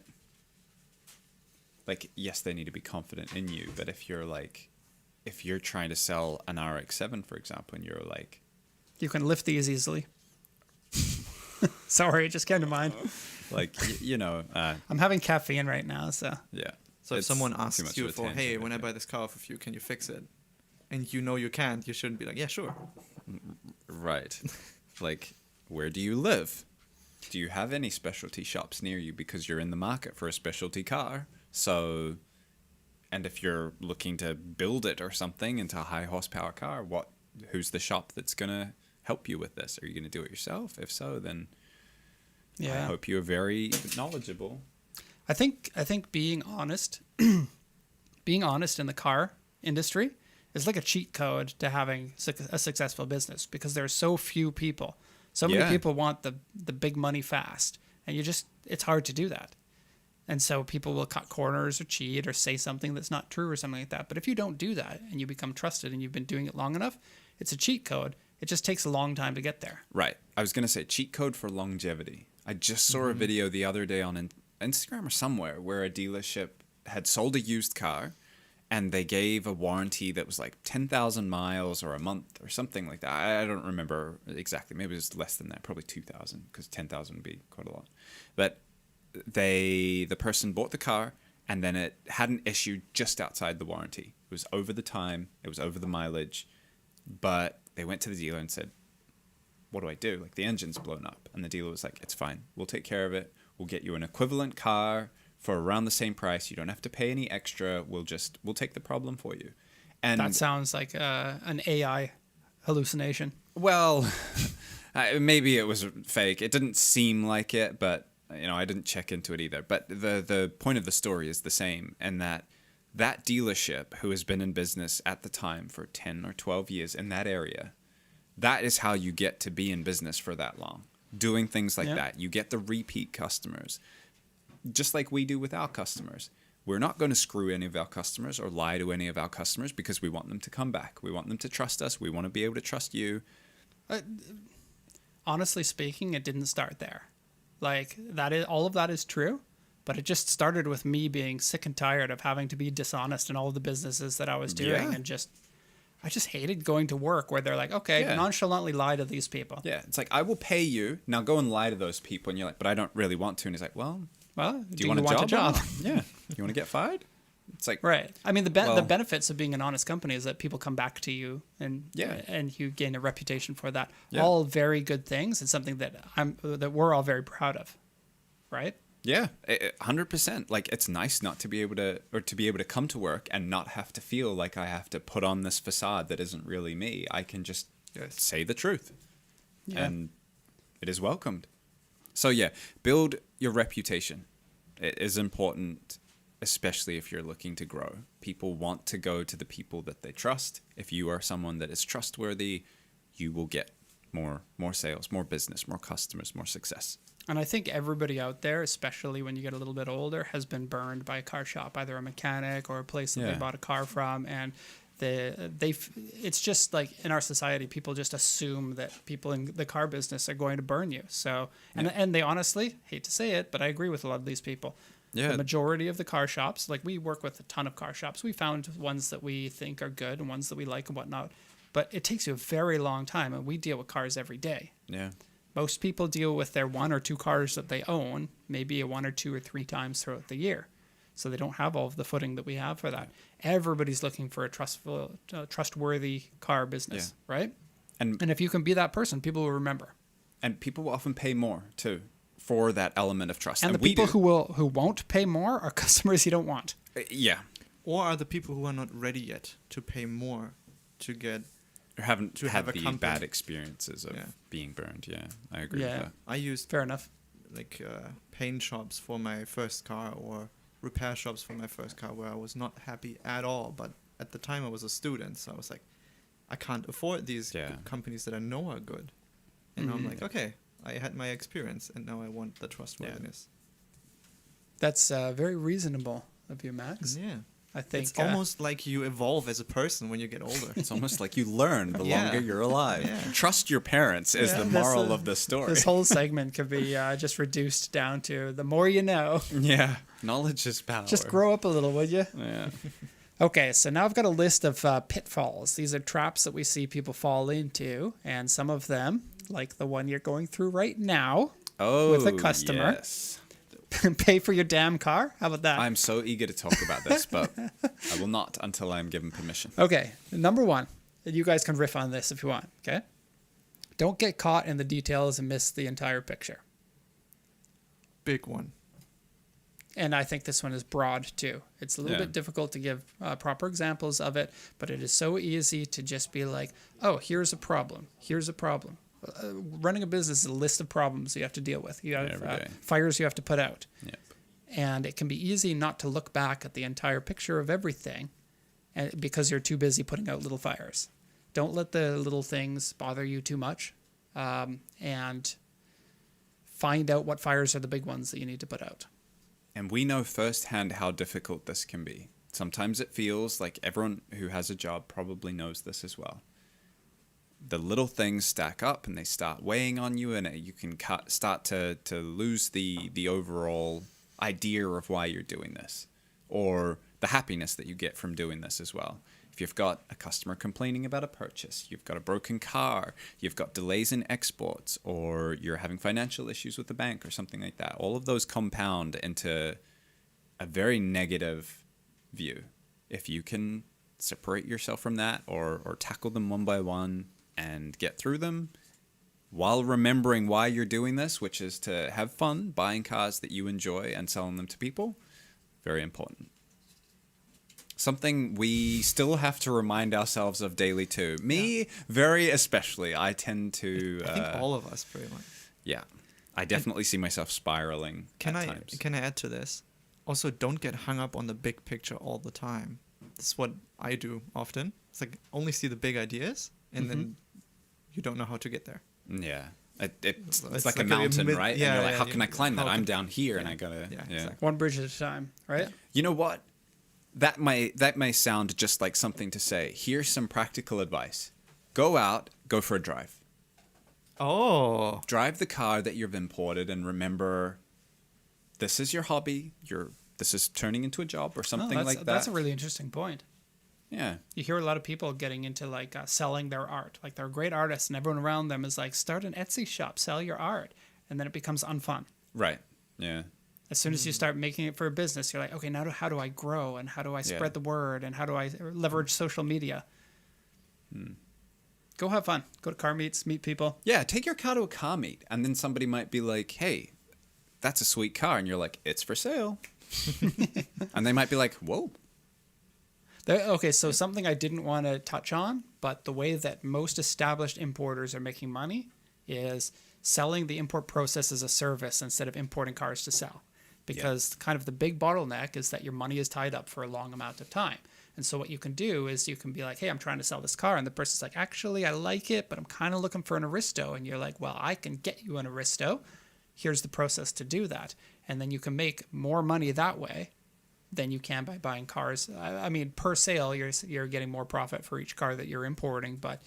Like, yes, they need to be confident in you, but if you're trying to sell an RX-7, for example, and you're like, You can lift these easily. Sorry, it just came to mind. I'm I'm having caffeine right now, so yeah. So if It's someone too much asks of you a for, tangent, hey, when I think. buy this car off of you, can you fix it? And you know you can't, you shouldn't be like, yeah, sure. Right. Like, where do you live? Do you have any specialty shops near you because you're in the market for a specialty car? So, and if you're looking to build it or something into a high horsepower car, who's the shop that's going to help you with this? Are you going to do it yourself? If so, then I yeah. hope you're very knowledgeable. I think being honest, being honest in the car industry is like a cheat code to having a successful business because there are so few people. So many Yeah. people want the big money fast, and it's hard to do that. And so people will cut corners or cheat or say something that's not true or something like that. But if you don't do that and you become trusted and you've been doing it long enough, it's a cheat code. It just takes a long time to get there. Right. I was going to say cheat code for longevity. I just saw a video the other day on Instagram or somewhere where a dealership had sold a used car and they gave a warranty that was like 10,000 miles or a month or something like that. I don't remember exactly. Maybe it was less than that, probably 2,000 because 10,000 would be quite a lot. But the person bought the car and then it hadn't issued just outside the warranty. It was over the time. It was over the mileage. But they went to the dealer and said, what do I do? Like the engine's blown up. And the dealer was like, it's fine. We'll take care of it. We'll get you an equivalent car for around the same price. You don't have to pay any extra. We'll take the problem for you. And That sounds like an AI hallucination. well, maybe it was fake. It didn't seem like it, but I didn't check into it either. But the point of the story is the same, and that dealership who has been in business at the time for 10 or 12 years in that area, that is how you get to be in business for that long. Doing things like Yeah. that. You get the repeat customers. Just like we do with our customers. We're not going to screw any of our customers or lie to any of our customers because we want them to come back. We want them to trust us. We want to be able to trust you. Honestly speaking, it didn't start there. Like all of that is true, but it just started with me being sick and tired of having to be dishonest in all of the businesses that I was doing, Yeah. and I just hated going to work where they're like, okay, Yeah. nonchalantly lie to these people. Yeah, it's like, I will pay you. Now go and lie to those people. And you're like, but I don't really want to. And he's like, well, Well, do you want a job? job? Yeah. You want to get fired? It's like, Right. I mean, the Well- benefits of being an honest company is that people come back to you and Yeah. and you gain a reputation for that. Yeah. All very good things. It's something that we're all very proud of, right? yeah, 100%. Like, it's nice not to be able to come to work and not have to feel like I have to put on this facade that isn't really me. I can just Yes. say the truth, Yeah. and it is welcomed. So yeah, build your reputation. It is important, especially if you're looking to grow. People want to go to the people that they trust. If you are someone that is trustworthy, you will get more sales, more business, more customers, more success. And I think everybody out there, especially when you get a little bit older, has been burned by a car shop, either a mechanic or a place that Yeah. they bought a car from. And it's just like in our society, people just assume that people in the car business are going to burn you. So, and they honestly, hate to say it, but I agree with a lot of these people. Yeah. The majority of the car shops, like we work with a ton of car shops. We found ones that we think are good and ones that we like and whatnot. But it takes you a very long time, and we deal with cars every day. Yeah. Most people deal with their 1 or 2 cars that they own, maybe 1 or 2 or 3 times throughout the year. So they don't have all of the footing that we have for that. Everybody's looking for a trustworthy car business, right? And And if you can be that person, people will remember. people will often pay more too for that element of trust. And the we people do. who won't pay more are customers you don't want. Yeah, Or are the people who are not ready yet to pay more to get? or haven't To had have a the company. bad experiences of Yeah. being burned. Yeah, I agree Yeah. with that. I used Fair enough. like paint shops for my first car or repair shops for my first car where I was not happy at all. But at the time I was a student, so I was like, I can't afford these Yeah. companies that I know are good. And now I'm Mhm. like, okay, I had my experience, and now I want the trustworthiness. That's very reasonable of you, Max. Yeah. I think It's almost like you evolve as a person when you get older. It's almost like you learn the Yeah. longer you're alive. Yeah. Trust your parents is Yeah, the that's moral a- of the story. this whole segment could be just reduced down to the more you know. Yeah, knowledge is power. Just grow up a little, would you? Yeah. Okay, so now I've got a list of pitfalls. These are traps that we see people fall into, and some of them, like the one you're going through right now, Oh, With a customer. Yes. pay for your damn car. How about that? I'm so eager to talk about this, but I will not until I'm given permission. Okay, number 1, and you guys can riff on this if you want, okay? Don't get caught in the details and miss the entire picture. Big one. And I think this one is broad too. It's a little Yeah. bit difficult to give proper examples of it, but it is so easy to just be like, oh, here's a problem. Here's a problem. Running a business is a list of problems you have to deal with. You have Every day. fires you have to put out. Yep. And it can be easy not to look back at the entire picture of everything because you're too busy putting out little fires. Don't let the little things bother you too much, and find out what fires are the big ones that you need to put out. And we know firsthand how difficult this can be. Sometimes it feels like everyone who has a job probably knows this as well. The little things stack up and they start weighing on you, and you can start to lose the overall idea of why you're doing this, or the happiness that you get from doing this as well. If you've got a customer complaining about a purchase, you've got a broken car, you've got delays in exports, or you're having financial issues with the bank or something like that, all of those compound into a very negative view. If you can separate yourself from that or tackle them one by one and get through them while remembering why you're doing this, which is to have fun buying cars that you enjoy and selling them to people, very important. Something we still have to remind ourselves of daily too. Me, very especially. I tend to... I think all of us pretty much. Yeah. I definitely see myself spiraling Can at I times. can I add to this? Also, don't get hung up on the big picture all the time. This is what I do often. It's like only see the big ideas, and then you don't know how to get there. Yeah. It's It's like a like a mountain, mid- right? yeah, and you're like, yeah, how can I climb that? how I'm can- down here and yeah. I gotta... Yeah, Yeah. exactly. One bridge at a time, right? You know what? That may sound just like something to say. Here's some practical advice. Go out, go for a drive. Oh, Drive the car that you've imported and remember this is your hobby. This is turning into a job or something that's, like that. That's a really interesting point. Yeah. You hear a lot of people getting into like selling their art. Like they're great artists, and everyone around them is like, start an Etsy shop, sell your art, and then it becomes unfun. Right. Yeah. As soon as you start making it for a business, you're like, okay, now how do I grow and how do I spread the word and how do I leverage social media? Go have fun. Go to car meets, meet people. Yeah, take your car to a car meet, and then somebody might be like, hey, that's a sweet car. And you're like, it's for sale. And they might be like, whoa. Okay, so something I didn't want to touch on, but the way that most established importers are making money is selling the import process as a service instead of importing cars to sell. Because kind of the big bottleneck is that your money is tied up for a long amount of time. And so what you can do is you can be like, hey, I'm trying to sell this car. And the person's like, actually, I like it, but I'm kind of looking for an Aristo. And you're like, well, I can get you an Aristo. Here's the process to do that. And then you can make more money that way than you can by buying cars. I mean, per sale, you're getting more profit for each car that you're importing, but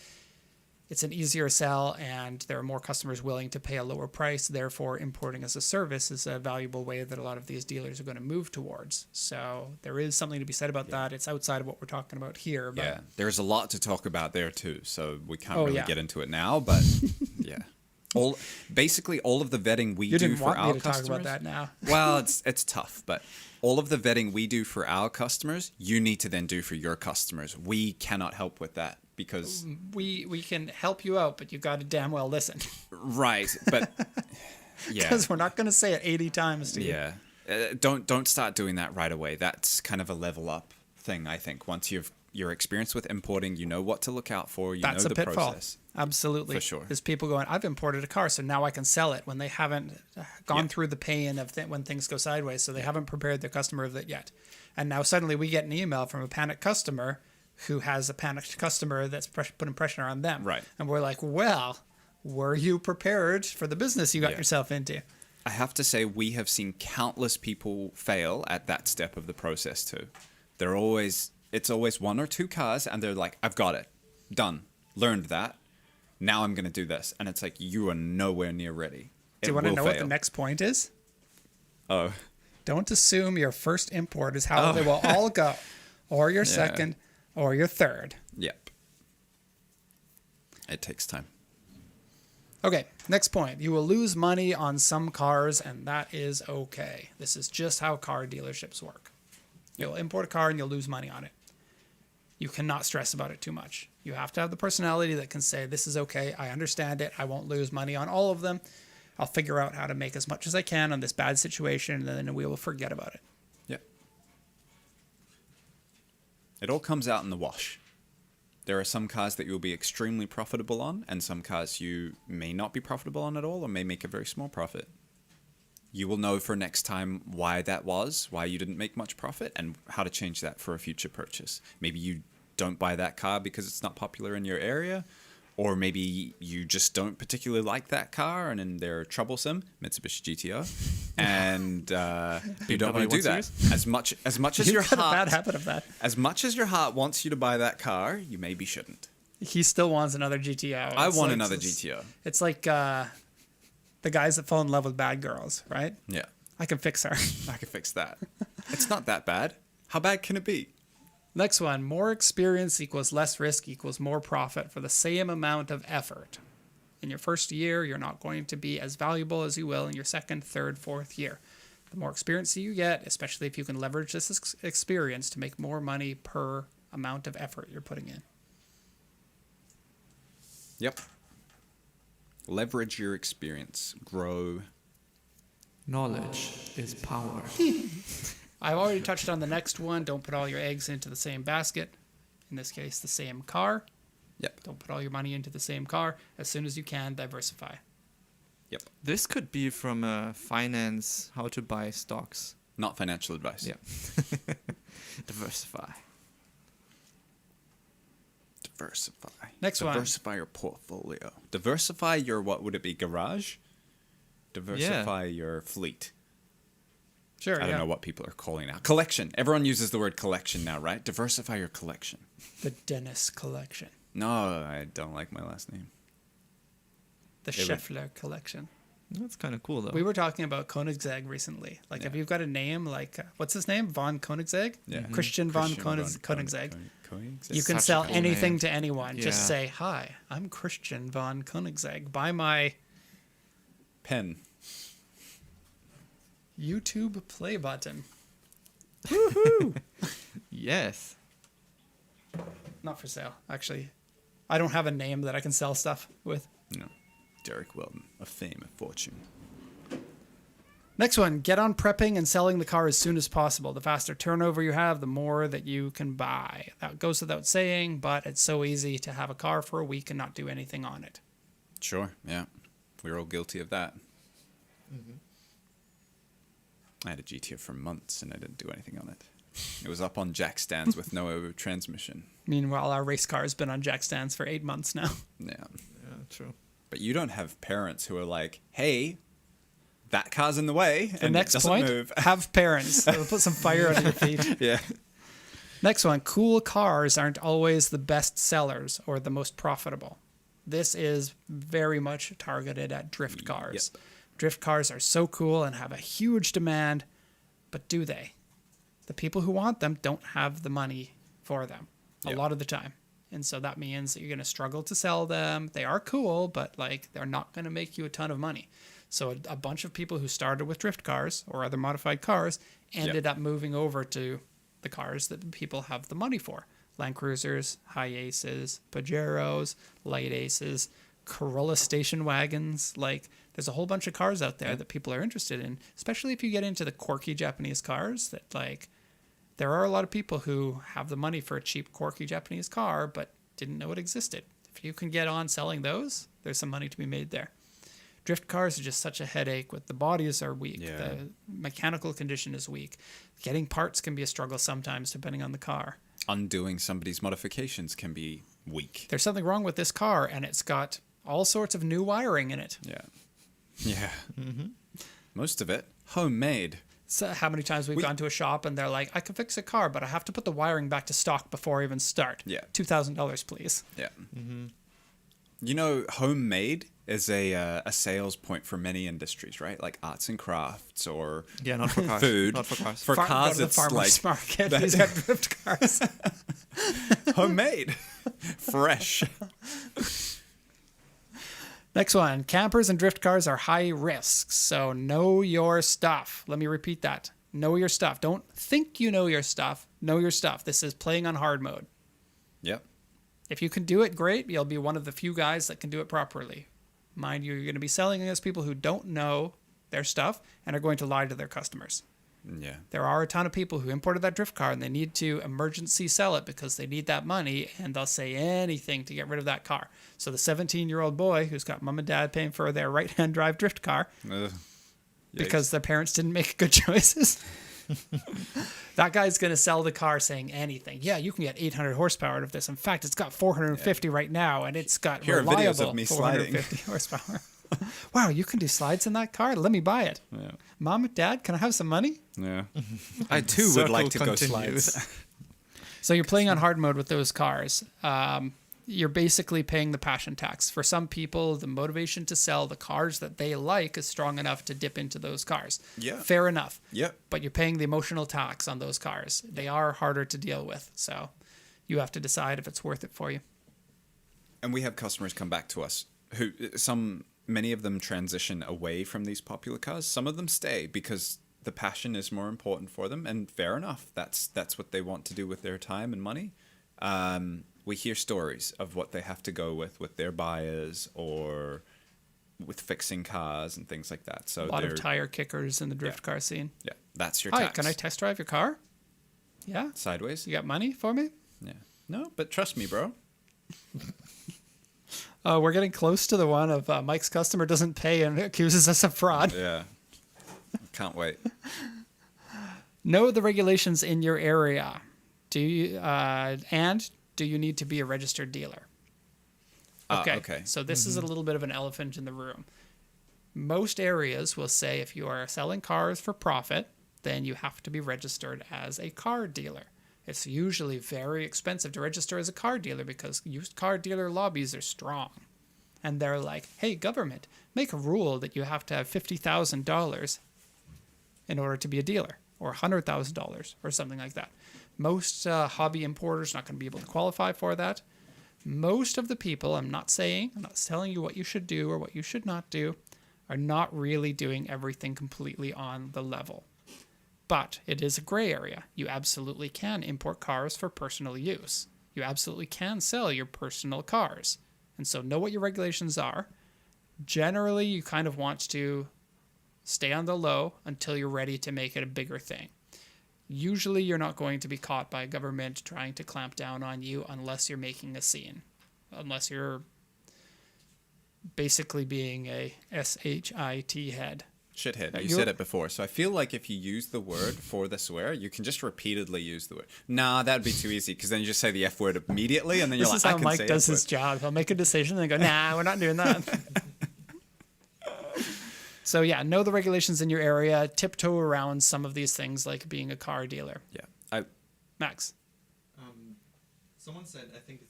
it's an easier sell and there are more customers willing to pay a lower price. Therefore, importing as a service is a valuable way that a lot of these dealers are going to move towards. So there is something to be said about that. It's outside of what we're talking about here. But Yeah, there's a lot to talk about there too, so we can't really get into it now, but yeah. Basically all of the vetting we you do didn't for want our me to customers. talk about that now. Well, it's tough, but all of the vetting we do for our customers, you need to then do for your customers. We cannot help with that because we can help you out, but you got to damn well listen. right, but yeah, Because we're not going to say it 80 times to you. yeah. Don't start doing that right away. That's kind of a level up thing, I think. Once you're experienced with importing, you know what to look out for. That's know a the pitfall. process. Absolutely. For sure. There's people going, I've imported a car, so now I can sell it when they haven't gone through the pain of when things go sideways. So they haven't prepared their customer of it yet. And now suddenly we get an email from a panicked customer who has a panicked customer that's putting pressure on them. Right. And we're like, well, were you prepared for the business you got yourself into? I have to say, we have seen countless people fail at that step of the process too. It's always one or two cars, and they're like, I've got it. Done. Learned that. Now I'm going to do this. And it's like, you are nowhere near ready. Do you want to know what the next point is? Oh. Don't assume your first import is how they will all go, or your second, or your third. Yep. It takes time. Okay, next point. You will lose money on some cars, and that is okay. This is just how car dealerships work. You'll import a car and you'll lose money on it. You cannot stress about it too much. You have to have the personality that can say, this is okay, I understand it, I won't lose money on all of them. I'll figure out how to make as much as I can on this bad situation, and then we will forget about it. Yep. It all comes out in the wash. There are some cars that you'll be extremely profitable on, and some cars you may not be profitable on at all, or may make a very small profit. You will know for next time why that was, why you didn't make much profit, and how to change that for a future purchase. Maybe you don't buy that car because it's not popular in your area, or maybe you just don't particularly like that car and then they're troublesome, Mitsubishi GTO, and you don't want to do that. As much as your You've got a bad heart, habit of that. as much as your heart wants you to buy that car, you maybe shouldn't. He still wants another GTO. I want another GTO. It's like the guys that fall in love with bad girls, right? Yeah, I can fix her. I can fix that. It's not that bad. How bad can it be? Next one, more experience equals less risk equals more profit for the same amount of effort. In your first year, you're not going to be as valuable as you will in your second, third, fourth year. The more experience you get, especially if you can leverage this experience to make more money per amount of effort you're putting in. Yep. Leverage your experience. Grow. Knowledge is power. I've already touched on the next one. Don't put all your eggs into the same basket. In this case, the same car. Yep. Don't put all your money into the same car. As soon as you can, diversify. Yep. This could be from finance, how to buy stocks. Not financial advice. Yeah. Diversify. Diversify. Next one. Diversify your portfolio. Diversify your, what would it be, garage? Diversify your fleet. Sure, I don't know what people are calling now. Collection. Everyone uses the word collection now, right? Diversify your collection. The Dennis collection. No, I don't like my last name. The Scheffler collection. That's kind of cool, though. We were talking about Koenigsegg recently. Like, Yeah. if you've got a name like, what's his name? Von Koenigsegg? Yeah. Christian von Koenigsegg. Koenigsegg. You can Such a sell cool anything name. to anyone. Just Yeah. say, hi, I'm Christian von Koenigsegg. Buy my... Pen. YouTube play button. Yes. Not for sale, actually. I don't have a name that I can sell stuff with. No. Derek Weldon of fame and fortune. Next one, get on prepping and selling the car as soon as possible. The faster turnover you have, the more that you can buy. That goes without saying, but it's so easy to have a car for a week and not do anything on it. Sure, yeah. We're all guilty of that. I had a GTO for months and I didn't do anything on it. It was up on jack stands with no transmission. Meanwhile, our race car has been on jack stands for 8 months now. Yeah. Yeah, true. But you don't have parents who are like, hey, that car's in the way The and next it doesn't point, move. have parents. It'll put some fire under your feet. Yeah. Next one, cool cars aren't always the best sellers or the most profitable. This is very much targeted at drift cars. Yep. Drift cars are so cool and have a huge demand, but do they? The people who want them don't have the money for them a Yep. lot of the time. And so that means that you're going to struggle to sell them. They are cool, but like they're not going to make you a ton of money. So a bunch of people who started with drift cars or other modified cars ended up moving over to the cars that people have the money for. Land Cruisers, High Aces, Pajeros, Light Aces, Corolla station wagons. Like there's a whole bunch of cars out there that people are interested in, especially if you get into the quirky Japanese cars that like there are a lot of people who have the money for a cheap quirky Japanese car but didn't know it existed. If you can get on selling those, there's some money to be made there. Drift cars are just such a headache with the bodies are weak. Yeah. The mechanical condition is weak. Getting parts can be a struggle sometimes depending on the car. Undoing somebody's modifications can be weak. There's something wrong with this car and it's got all sorts of new wiring in it. Yeah. Yeah. Most of it homemade. So how many times we've gone to a shop and they're like, I can fix a car, but I have to put the wiring back to stock before I even start. Yeah. $2,000, please. Yeah. You know, homemade is a sales point for many industries, right? Like arts and crafts or Yeah, not for cars. food. Not for cars. For Go cars, to the it's farmer's like market. He's got drift cars. homemade, fresh. Next one. Campers and drift cars are high risks. So know your stuff. Let me repeat that. Know your stuff. Don't think you know your stuff. Know your stuff. This is playing on hard mode. Yep. If you can do it, great. You'll be one of the few guys that can do it properly. Mind you, you're going to be selling against people who don't know their stuff and are going to lie to their customers. Yeah. There are a ton of people who imported that drift car and they need to emergency sell it because they need that money and they'll say anything to get rid of that car. So the 17-year-old boy who's got mom and dad paying for their right-hand drive drift car because their parents didn't make good choices. That guy's going to sell the car saying anything. Yeah, you can get 800 horsepower out of this. In fact, it's got 450 right now and it's got Here are reliable videos of me sliding. 450 horsepower. Wow, you can do slides in that car? Let me buy it. Yeah. Mom and dad, can I have some money? Yeah. I too would like to go continues. slides. So you're playing on hard mode with those cars. You're basically paying the passion tax. For some people, the motivation to sell the cars that they like is strong enough to dip into those cars. Yeah. Fair enough. Yep. But you're paying the emotional tax on those cars. They are harder to deal with. So you have to decide if it's worth it for you. And we have customers come back to us who many of them transition away from these popular cars. Some of them stay because the passion is more important for them, and fair enough. That's what they want to do with their time and money. We hear stories of what they have to go with their buyers or with fixing cars and things like that. So A lot of tire kickers in the drift car scene. Yeah, that's your Hi, tax. can I test drive your car? Yeah. Sideways? You got money for me? Yeah. No, but trust me, bro. We're getting close to the one of Mike's customer doesn't pay and accuses us of fraud. Yeah. Can't wait. Know the regulations in your area. Do you need to be a registered dealer? Okay. So this is a little bit of an elephant in the room. Most areas will say if you are selling cars for profit, then you have to be registered as a car dealer. It's usually very expensive to register as a car dealer because used car dealer lobbies are strong. And they're like, hey, government, make a rule that you have to have $50,000 in order to be a dealer, or $100,000 or something like that. Most hobby importers are not going to be able to qualify for that. Most of the people, I'm not telling you what you should do or what you should not do, are not really doing everything completely on the level. But it is a gray area. You absolutely can import cars for personal use. You absolutely can sell your personal cars. And so know what your regulations are. Generally, you kind of want to stay on the low until you're ready to make it a bigger thing. Usually, you're not going to be caught by a government trying to clamp down on you unless you're making a scene. Unless you're basically being a SHIT head. Shithead. You you're- said it before. So I feel like if you use the word for the swear, you can just repeatedly use the word. Nah, that'd be too easy because then you just say the F word immediately and then you're This like, is how I can Mike say does F his word. job. He'll make a decision and then go, nah, we're not doing that. So yeah, know the regulations in your area. Tiptoe around some of these things like being a car dealer. Yeah. Max. Someone said, I think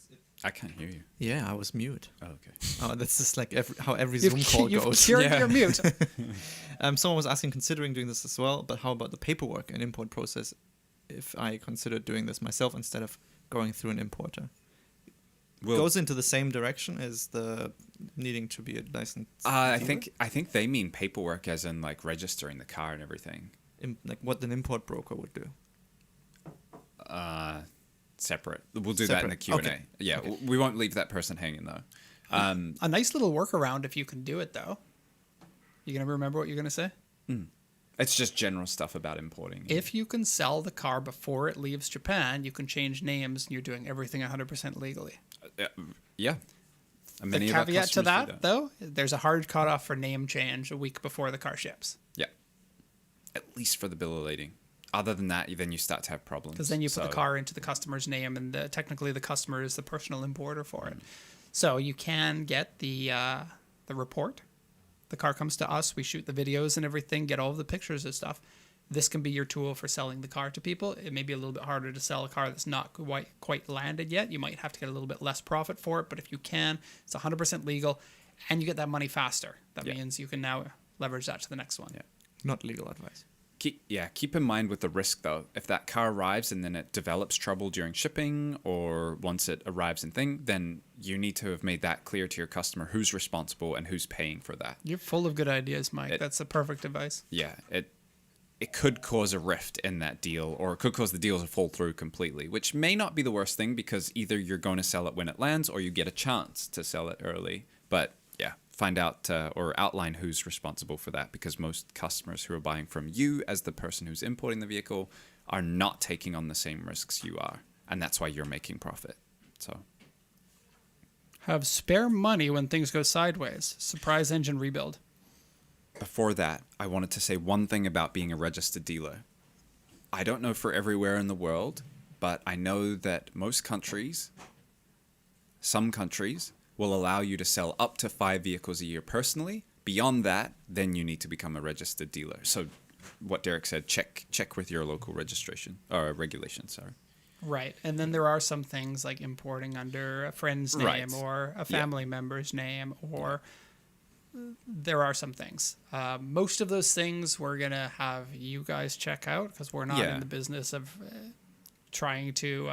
I can't hear you. Yeah, I was mute. Oh, okay. Oh, that's just like how every Zoom call You've goes. cured Yeah. your mute. Someone was asking, considering doing this as well, but how about the paperwork and import process if I consider doing this myself instead of going through an importer? Well, Goes into the same direction as the needing to be a licensed I dealer? think they mean paperwork as in like registering the car and everything. Like what an import broker would do. Separate. We'll do that in the Q&A. Okay. Yeah, Okay. we won't leave that person hanging though. A nice little workaround if you can do it, though. You gonna remember what you're gonna say? It's just general stuff about importing. If you can sell the car before it leaves Japan, you can change names and you're doing everything 100% legally. Yeah. And The many of our caveat to customers do that, though, there's a hard cutoff for name change a week before the car ships. Yeah. At least for the bill of lading. Other than that, then you start to have problems. Because then you put the So- car into the customer's name, and technically the customer is the personal importer for it. So you can get the report. The car comes to us. We shoot the videos and everything, get all of the pictures and stuff. This can be your tool for selling the car to people. It may be a little bit harder to sell a car that's not quite landed yet. You might have to get a little bit less profit for it, but if you can, it's 100% legal, and you get that money faster. That Yeah. means you can now leverage that to the next one. Yeah. Not legal advice. Keep in mind with the risk though. If that car arrives and then it develops trouble during shipping or once it arrives and then you need to have made that clear to your customer who's responsible and who's paying for that. You're full of good ideas, Mike. That's the perfect advice. Yeah, it could cause a rift in that deal or it could cause the deal to fall through completely, which may not be the worst thing because either you're going to sell it when it lands or you get a chance to sell it early. But yeah, find out or outline who's responsible for that because most customers who are buying from you as the person who's importing the vehicle are not taking on the same risks you are. And that's why you're making profit. So Have spare money when things go sideways. Surprise engine rebuild. before that, I wanted to say one thing about being a registered dealer. I don't know for everywhere in the world, but I know that some countries, will allow you to sell up to 5 vehicles a year personally. Beyond that, then you need to become a registered dealer. So what Derek said, check with your local registration or regulation, sorry. Right. And then there are some things like importing under a friend's name Right. or a family member's name, or there are some things. Most of those things we're going to have you guys check out because we're not Yeah. in the business of trying to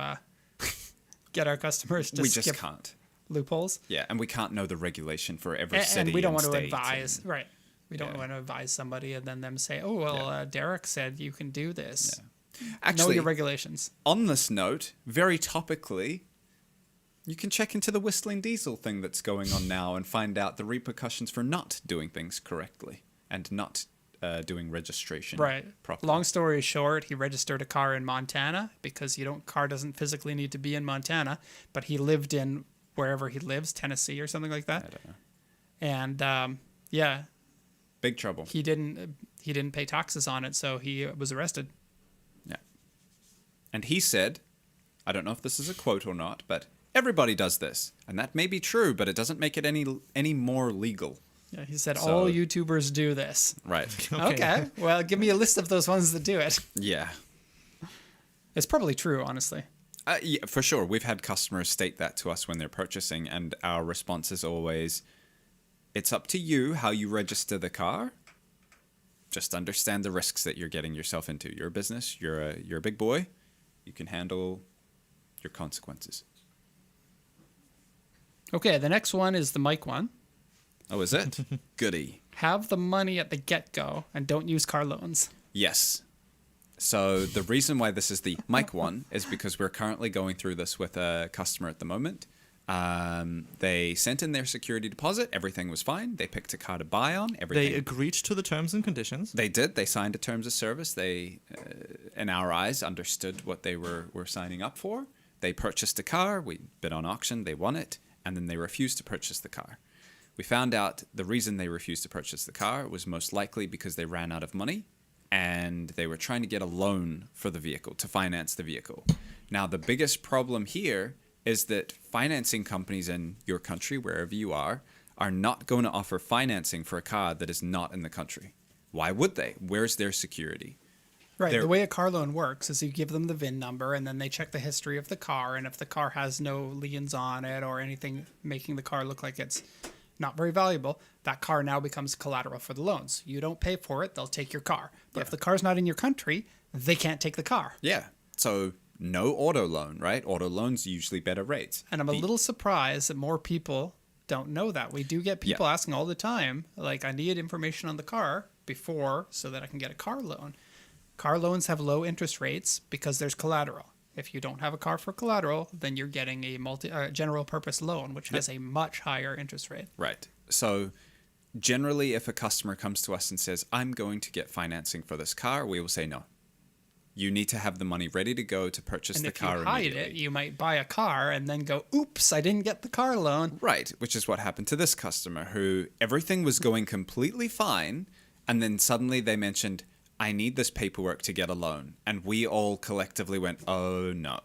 get our customers to We skip just can't. loopholes. Yeah, and we can't know the regulation for every city And we don't want to state advise, and- right. We don't Yeah. want to advise somebody and then them say, oh, well, Derek said you can do this. Yeah. Know Actually, your regulations. on this note, very topically, you can check into the Whistling Diesel thing that's going on now and find out the repercussions for not doing things correctly and not doing registration Right. properly. Long story short, he registered a car in Montana because car doesn't physically need to be in Montana, but he lived in wherever he lives, Tennessee or something like I that. don't know. And yeah, Big trouble. he didn't pay taxes on it, so he was arrested. Yeah. And he said, I don't know if this is a quote or not, but everybody does this. And that may be true, but it doesn't make it any more legal. Yeah, he said So- all YouTubers do this. Right. Okay. Well, give me a list of those ones that do it. Yeah. It's probably true, honestly. Yeah, for sure. We've had customers state that to us when they're purchasing, and our response is always, it's up to you how you register the car. Just understand the risks that you're getting yourself into. You're a business. You're a big boy. You can handle your consequences. Okay, the next one is the Mike one. Oh, is it? Goody. have the money at the get-go and don't use car loans. Yes. So the reason why this is the mic one is because we're currently going through this with a customer at the moment. They sent in their security deposit. Everything was fine. They picked a car to buy on. Everything. They agreed to the terms and conditions. They did. They signed a terms of service. They, in our eyes, understood what they were signing up for. They purchased a car. We bid on auction. They won it. And then they refused to purchase the car. We found out the reason they refused to purchase the car was most likely because they ran out of money and they were trying to get a loan for the vehicle, to finance the vehicle. Now, the biggest problem here is that financing companies in your country, wherever you are not going to offer financing for a car that is not in the country. Why would they? Where's their security? Right. They're- The way a car loan works is you give them the VIN number and then they check the history of the car. And if the car has no liens on it or anything making the car look like it's not very valuable, that car now becomes collateral for the loans. You don't pay for it, they'll take your car. But if the car's not in your country, they can't take the car. Yeah. So no auto loan, right? Auto loans usually better rates. And I'm a little surprised that more people don't know that. We do get people Yeah. asking all the time, like, I need information on the car before so that I can get a car loan. Car loans have low interest rates because there's collateral. If you don't have a car for collateral, then you're getting a general purpose loan, which has a much higher interest rate. Right. So generally, if a customer comes to us and says, I'm going to get financing for this car, we will say no. You need to have the money ready to go to purchase And the if you car hide immediately. it, you might buy a car and then go, oops, I didn't get the car loan. Right, which is what happened to this customer who everything was going completely fine, and then suddenly they mentioned, I need this paperwork to get a loan. And we all collectively went, oh no,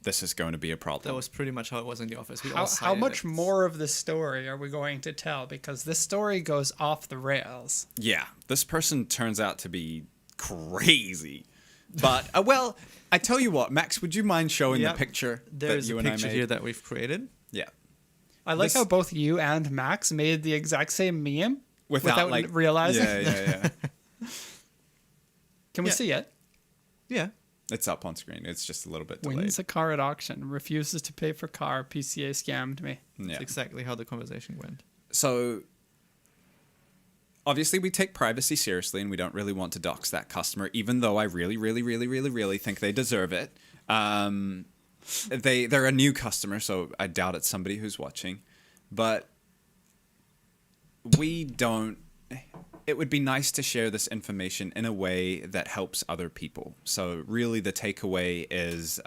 this is going to be a problem. That was pretty much how it was in the office. We all How cited much it. more of the story are we going to tell? Because this story goes off the rails. Yeah, this person turns out to be crazy. But, well, I tell you what, Max, would you mind showing Yeah, the picture There's that you a and I picture made? here that we've created. Yeah. I like This- how both you and Max made the exact same meme Without like realizing. Yeah. Can we Yeah. see it? Yeah. It's up on screen. It's just a little bit delayed. Wins a car at auction, refuses to pay for car, PCA scammed me. Yeah. That's exactly how the conversation went. So obviously we take privacy seriously and we don't really want to dox that customer, even though I really think they deserve it. They're a new customer, so I doubt it's somebody who's watching. But it would be nice to share this information in a way that helps other people. So really the takeaway is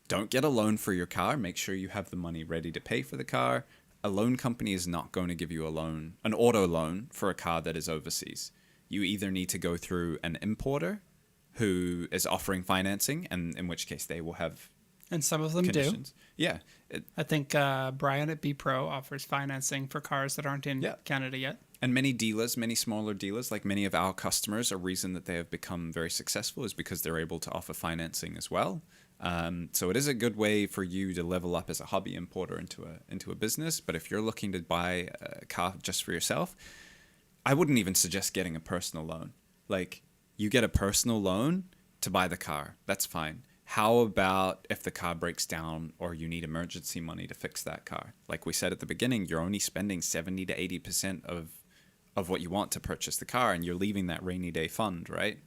don't get a loan for your car. Make sure you have the money ready to pay for the car. A loan company is not going to give you an auto loan for a car that is overseas. You either need to go through an importer who is offering financing, and in which case they will have And some of them conditions. Yeah. I think Brian at B Pro offers financing for cars that aren't in Yeah. Canada yet. And many dealers, many smaller dealers, like many of our customers, a reason that they have become very successful is because they're able to offer financing as well. So it is a good way for you to level up as a hobby importer into a business. But if you're looking to buy a car just for yourself, I wouldn't even suggest getting a personal loan. Like, you get a personal loan to buy the car. That's fine. How about if the car breaks down or you need emergency money to fix that car? Like we said at the beginning, you're only spending 70 to 80% of what you want to purchase the car, and you're leaving that rainy day fund, right?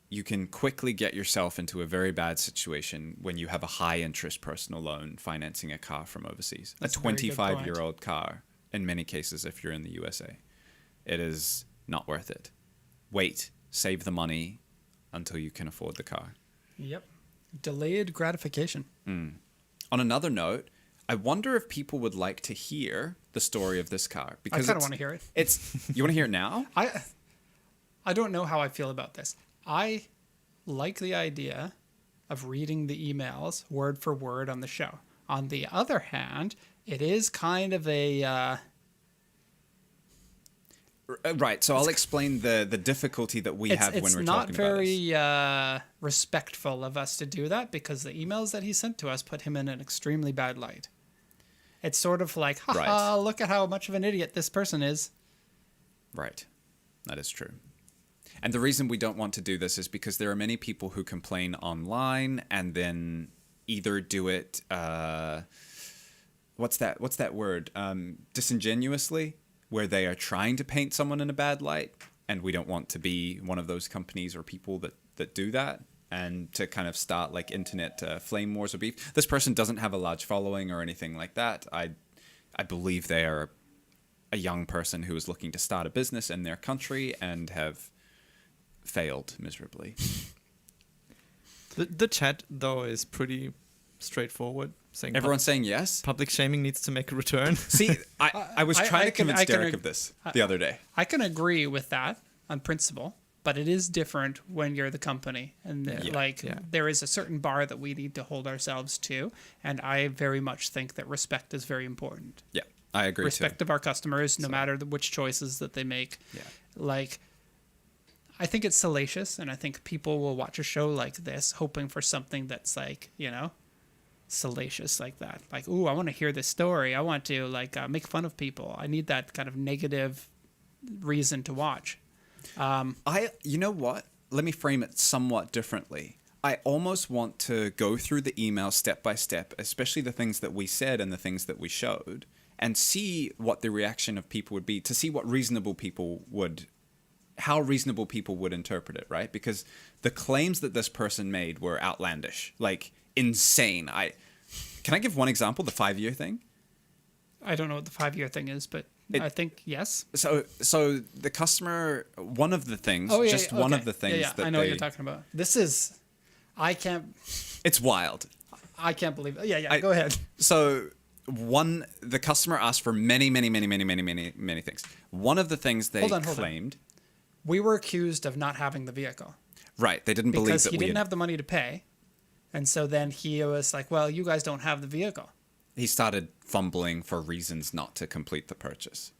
You can quickly get yourself into a very bad situation when you have a high interest personal loan financing a car from overseas. That's a a very good point. 25-year-old car, in many cases, if you're in the USA. It is not worth it. Wait, save the money until you can afford the car. Yep. Delayed gratification. On another note, I wonder if people would like to hear the story of this car. I kind of want to hear it. You want to hear it now? I don't know how I feel about this. I like the idea of reading the emails word for word on the show. On the other hand, it is kind of a Right, so I'll explain the difficulty that we have when we're talking about It's this. not very respectful of us to do that because the emails that he sent to us put him in an extremely bad light. It's sort of like, haha, Right. look at how much of an idiot this person is. Right. That is true. And the reason we don't want to do this is because there are many people who complain online and then either do it what's that word? Disingenuously, where they are trying to paint someone in a bad light, and we don't want to be one of those companies or people that do that, and to kind of start like internet flame wars or beef. This person doesn't have a large following or anything like that. I believe they are a young person who is looking to start a business in their country and have failed miserably. The chat though is pretty straightforward. Saying Everyone's saying yes. public shaming needs to make a return. See, I was trying to convince Derek of this the other day. I can agree with that on principle, but it is different when you're the company, and there is a certain bar that we need to hold ourselves to, and I very much think that respect is very important. Yeah, I agree. Respect too. of our customers, no matter which choices that they make. Yeah. Like, I think it's salacious, and I think people will watch a show like this hoping for something that's like, salacious like that. Like, ooh, I want to hear this story. I want to make fun of people. I need that kind of negative reason to watch. You know what? Let me frame it somewhat differently. I almost want to go through the email step by step, especially the things that we said and the things that we showed, and see what the reaction of people would be, to see what how reasonable people would interpret it, right? Because the claims that this person made were outlandish, like insane. Can I give one example? The 5-year thing. I don't know what the 5-year thing is, but I think yes. So the customer, one of the things, one of the things that I know what you're talking about. It's wild. I can't believe it. Go ahead. So the customer asked for many things. One of the things they claimed. We were accused of not having the vehicle. Right. They didn't believe that because he didn't have the money to pay. And so then he was like, well, you guys don't have the vehicle. He started fumbling for reasons not to complete the purchase.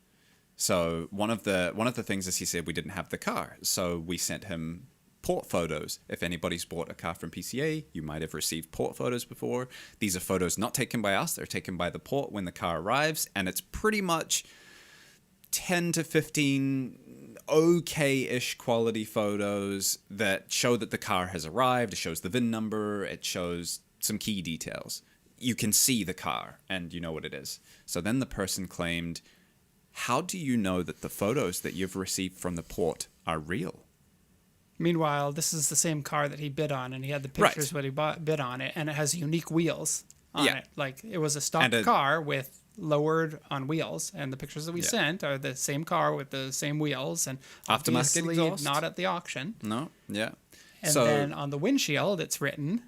So one of the things is he said we didn't have the car. So we sent him port photos. If anybody's bought a car from PCA, you might have received port photos before. These are photos not taken by us. They're taken by the port when the car arrives. And it's pretty much 10 to 15 okay-ish quality photos that show that the car has arrived. It shows the VIN number. It shows some key details. You can see the car and you know what it is. So then the person claimed, how do you know that the photos that you've received from the port are real? Meanwhile, this is the same car that he bid on, and he had the pictures what he bid on it, and it has unique wheels on it. Like, it was a stock car with lowered on wheels, and the pictures that we sent are the same car with the same wheels, and obviously not at the auction. No, yeah. And then on the windshield, it's written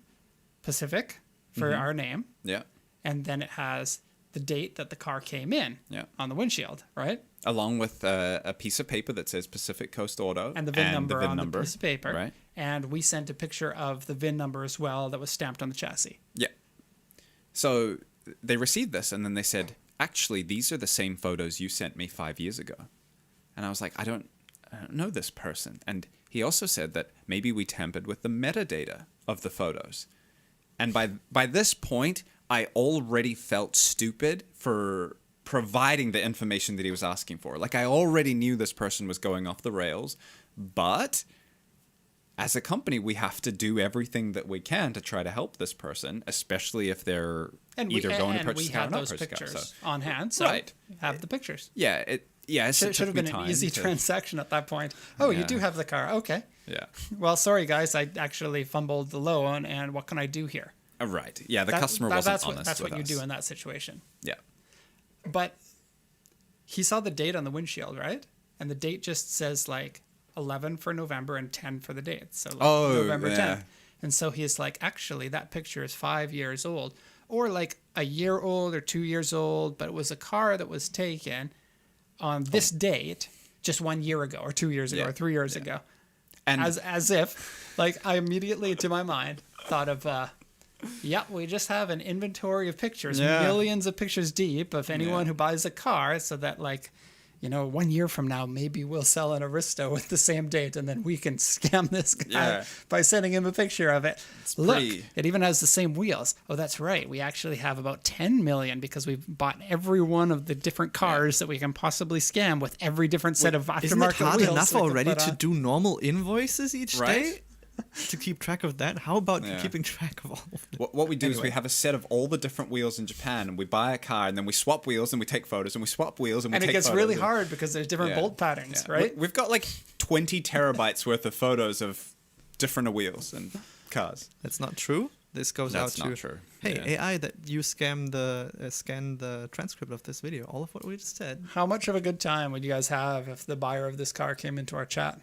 Pacific for our name. Yeah. And then it has the date that the car came in on the windshield, right? Along with a piece of paper that says Pacific Coast Auto. And the VIN number on the piece of paper. Right. And we sent a picture of the VIN number as well that was stamped on the chassis. Yeah. So they received this, and then they said, actually, these are the same photos you sent me 5 years ago. And I was like, I don't know this person. And he also said that maybe we tampered with the metadata of the photos. And by this point, I already felt stupid for providing the information that he was asking for. Like, I already knew this person was going off the rails, but as a company, we have to do everything that we can to try to help this person, especially if they're either going to purchase a car or not purchase a car. We have those pictures on hand, so have the pictures. Yeah, it should have been an easy transaction at that point. Oh, you do have the car. Okay. Yeah. Well, sorry, guys. I actually fumbled the loan, and what can I do here? Right. Yeah, the customer wasn't honest with us. That's what you do in that situation. Yeah. But he saw the date on the windshield, right? And the date just says, 11 for November and 10 for the date. So November 10th. And so he's like, actually, that picture is 5 years old. Or a year old or 2 years old, but it was a car that was taken on this date just 1 year ago or 2 years ago or 3 years ago. And as if, I immediately, to my mind, thought of... we just have an inventory of pictures, millions of pictures deep of anyone who buys a car, so that 1 year from now, maybe we'll sell an Aristo with the same date, and then we can scam this guy by sending him a picture of it. Look, it even has the same wheels. Oh, that's right. We actually have about 10 million because we've bought every one of the different cars that we can possibly scam with every different set of aftermarket wheels. Isn't it hard enough already to do normal invoices each day? to keep track of that. How about Yeah. keeping track of all of it? What we do is we Anyway. have a set of all the different wheels in Japan, and we buy a car, and then we swap wheels, and we take photos, and we swap wheels, and we And take it gets photos. really and- hard because there's different Yeah. bolt patterns, Yeah. right? We've got like 20 terabytes worth of photos of different wheels and cars. That's not true. This goes That's out to not true. Hey, Yeah. AI, that you scan the transcript of this video. All of what we just said. How much of a good time would you guys have if the buyer of this car came into our chat?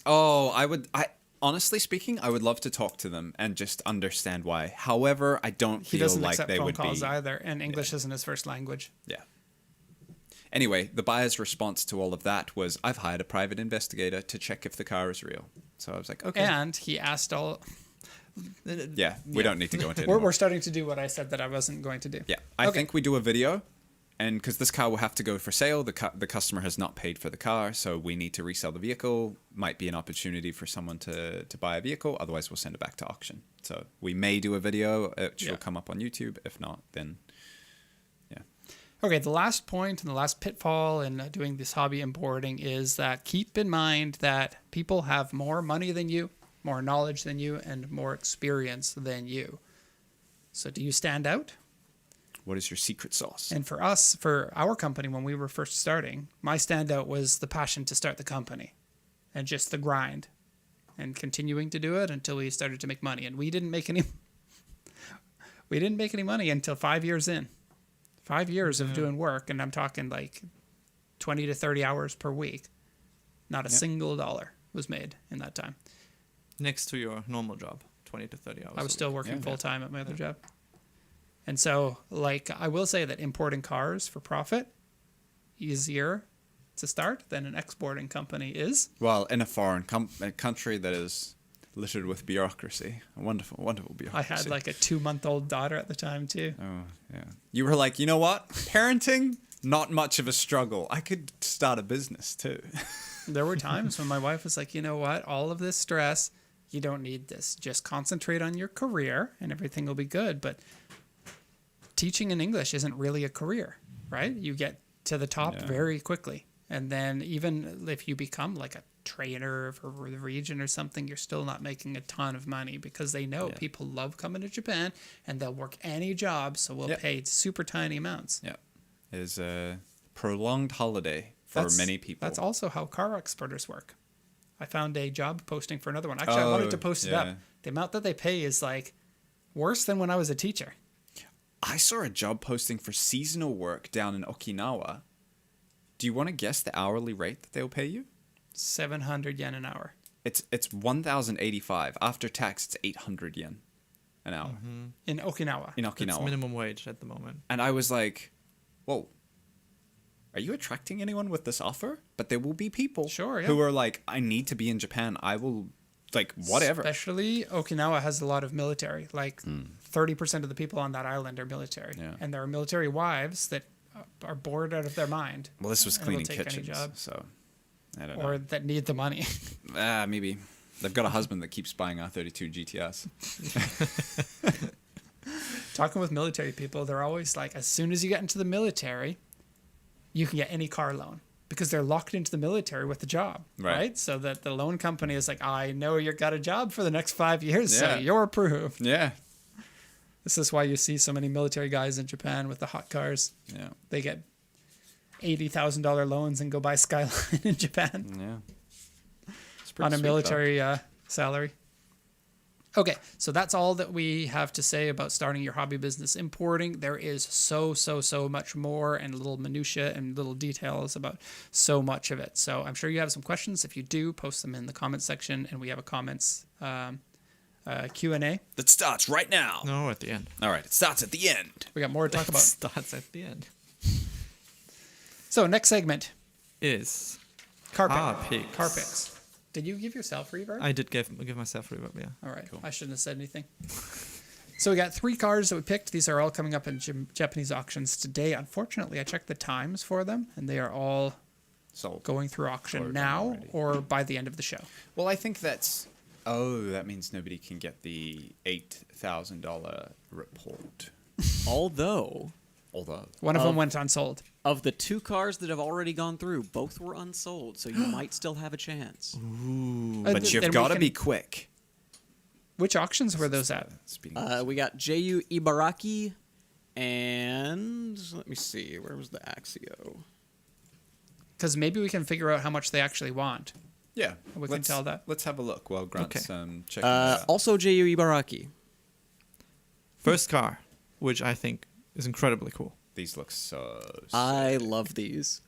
Oh, I honestly speaking, I would love to talk to them and just understand why. However, I don't He feel doesn't like accept they phone would calls be. either, and English isn't his first language. Yeah. Anyway, the buyer's response to all of that was, "I've hired a private investigator to check if the car is real." So I was like, "Okay." And he asked all. Yeah, we don't need to go into it. We're starting to do what I said that I wasn't going to do. Yeah, I Okay. think we do a video, and because this car will have to go for sale, the customer has not paid for the car, so we need to resell the vehicle. Might be an opportunity for someone to buy a vehicle. Otherwise, we'll send it back to auction. So we may do a video. Which Yeah. will come up on YouTube. If not, then yeah. Okay, the last point and the last pitfall in doing this hobby importing is that keep in mind that people have more money than you, more knowledge than you, and more experience than you. So do you stand out? What is your secret sauce? And for us, for our company, when we were first starting, my standout was the passion to start the company and just the grind and continuing to do it until we started to make money. And we didn't make any money until 5 years in. 5 years of doing work, and I'm talking like 20 to 30 hours per week. Not a single dollar was made in that time. Next to your normal job, 20 to 30 hours. I was a still week. working Yeah. full time at my other job. And so, like, I will say that importing cars for profit easier to start than an exporting company is. Well, in a foreign a country that is littered with bureaucracy, a wonderful, wonderful I bureaucracy. had like a 2-month-old daughter at the time too. Oh, yeah. You were like, you know what? Parenting, not much of a struggle. I could start a business too. There were times when my wife was like, you know what? All of this stress, you don't need this. Just concentrate on your career and everything will be good. But teaching in English isn't really a career, right? You get to the top Yeah. very quickly. And then even if you become like a trainer for the region or something, you're still not making a ton of money because they know people love coming to Japan and they'll work any job. So we'll Yep. pay super tiny amounts. Yeah. It is a prolonged holiday for many people. That's also how car exporters work. I found a job posting for another one. Actually, I wanted to post it yeah. up. The amount that they pay is like worse than when I was a teacher. I saw a job posting for seasonal work down in Okinawa. Do you want to guess the hourly rate that they'll pay you? 700 yen an hour. It's 1,085. After tax, it's 800 yen an hour In Okinawa. in It's Okinawa. minimum wage at the moment. And I was like, whoa, are you attracting anyone with this offer? But there will be people Sure, yeah. who are like, I need to be in Japan. I will, like, whatever. Especially Okinawa has a lot of military. Like 30% of the people on that island are military. Yeah. And there are military wives that are bored out of their mind. Well, this was and will cleaning take any kitchens, job. so I don't Or know. that need the money. Maybe. They've got a husband that keeps buying R32 GTS. Talking with military people, they're always like, as soon as you get into the military, you can get any car loan because they're locked into the military with the job, Right. right? So that the loan company is like, I know you got a job for the next 5 years, so Yeah. you're approved. Yeah. This is why you see so many military guys in Japan with the hot cars. Yeah. They get $80,000 loans and go buy Skyline in Japan Yeah. It's pretty on a sweet, though. military salary. Okay, so that's all that we have to say about starting your hobby business importing. There is so much more and little minutia and little details about so much of it. So I'm sure you have some questions. If you do, post them in the comment section, and we have a comments Q&A. That starts right now. No, at the end. All right, it starts at the end. We got more to talk about. Starts at the end. So next segment, Is car Car pick. picks. Car picks. Did you give yourself reverb? I did give myself reverb, yeah. All right. I shouldn't have said anything. So we got 3 cars that we picked. These are all coming up in Japanese auctions today. Unfortunately, I checked the times for them, and they are all Sold. going through auction Or now already. or by the end of the show. Well, I think that's... Oh, that means nobody can get the $8,000 report. Although, One of them went unsold. of the 2 cars that have already gone through, both were unsold, so you might still have a chance. But Then you've we got to can- be quick. Which auctions were those at? Speeding We got Ju Ibaraki, and let me see, where was the Axio? Because maybe we can figure out how much they actually want. yeah, We can tell that. Let's have a look while Grant's Okay. checking that out. Also Ju Ibaraki. First car, which I think is incredibly cool. These look so sick. I love these.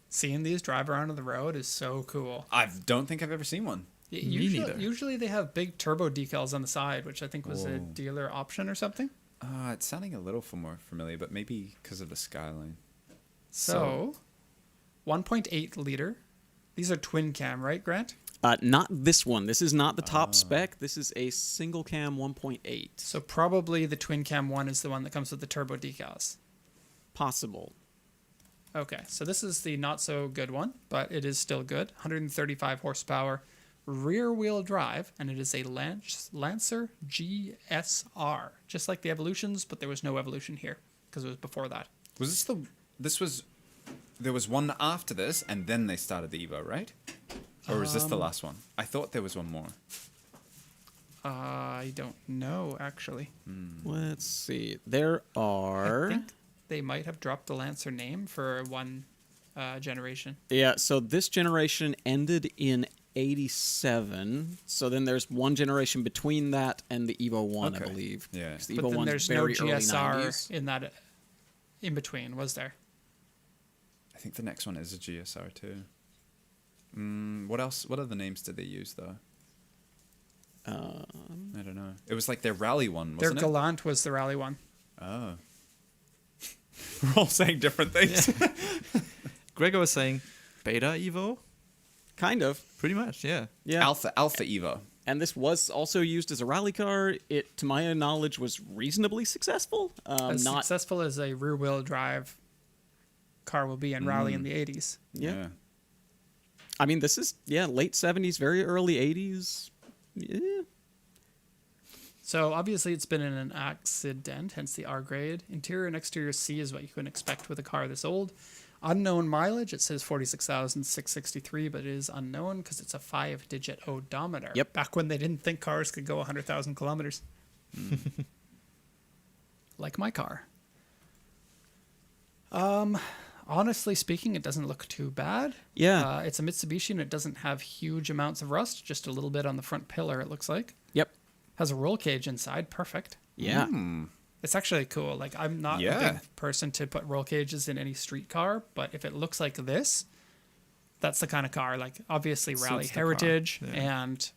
Seeing these drive around on the road is so cool. I don't think I've ever seen one. neither. Usually they have big turbo decals on the side, which I think was a Whoa. dealer option or something. It's sounding a little more familiar, but maybe because of the skyline. So 1.8 liter. These are twin cam, right, Grant? Not this one. This is not the top spec. This is a single cam 1.8. So probably the twin cam one is the one that comes with the turbo decals. Possible. Okay, so this is the not so good one, but it is still good. 135 horsepower, rear wheel drive, and it is a Lancer GSR, just like the Evolutions, but there was no Evolution here because it was before that. Was this the? This was. There was one after this, and then they started the Evo, right? Or was this the last one? I thought there was one more. I don't know actually. Let's see. There are. I think they might have dropped the Lancer name for one generation. Yeah, so this generation ended in 87. So then there's one generation between that and the Evo 1, I Okay. believe. Yeah. 'Cause the But Evo then 1's there's no very early GSR 90s. in that in between, was there? I think the next one is a GSR too. What else? What other names did they use though? I don't know. It was like their rally one, Their wasn't it? Galant was the rally one. Oh. We're all saying different things. Gregor was saying beta Evo? Kind of. Pretty much, yeah. Yeah. Alpha Evo. And this was also used as a rally car. It, to my knowledge, was reasonably successful. As Not. successful as a rear wheel drive car will be in rally in the 80s. Yeah. I mean, this is, late 70s, very early 80s. Yeah. So obviously it's been in an accident, hence the R grade. Interior and exterior C is what you can expect with a car this old. Unknown mileage, it says 46,663, but it is unknown because it's a 5-digit odometer. Yep. Back when they didn't think cars could go 100,000 kilometers. Like my car. Honestly speaking, it doesn't look too bad. Yeah. It's a Mitsubishi and it doesn't have huge amounts of rust, just a little bit on the front pillar, it looks like. Yep. Has a roll cage inside, perfect. Yeah. It's actually cool. Like, I'm not a Yeah. big person to put roll cages in any street car, but if it looks like this, that's the kind of car. Like, obviously, rally Suits the car, heritage, yeah. and,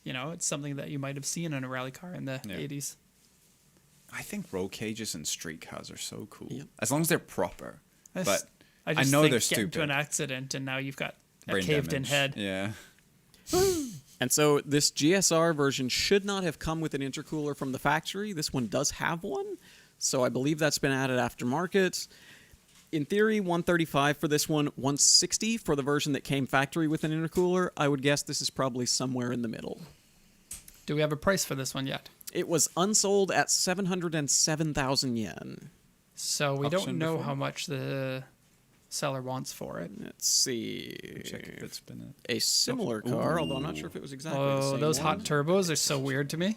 it's something that you might have seen in a rally car in the Yeah. 80s. I think roll cages and street cars are so cool. Yep. As long as they're proper. I But just I think know they're get into stupid. an accident, and now you've got a Brain caved-in damage. head. Yeah. And so this GSR version should not have come with an intercooler from the factory. This one does have one. So I believe that's been added aftermarket. In theory, 135 for this one, 160 for the version that came factory with an intercooler. I would guess this is probably somewhere in the middle. Do we have a price for this one yet? It was unsold at 707,000 yen. So we don't Option know before? how much the seller wants for it. Let's see. Check if it's been A similar car, although I'm not sure if it was exactly the Oh, same those one. hot turbos are so weird to me.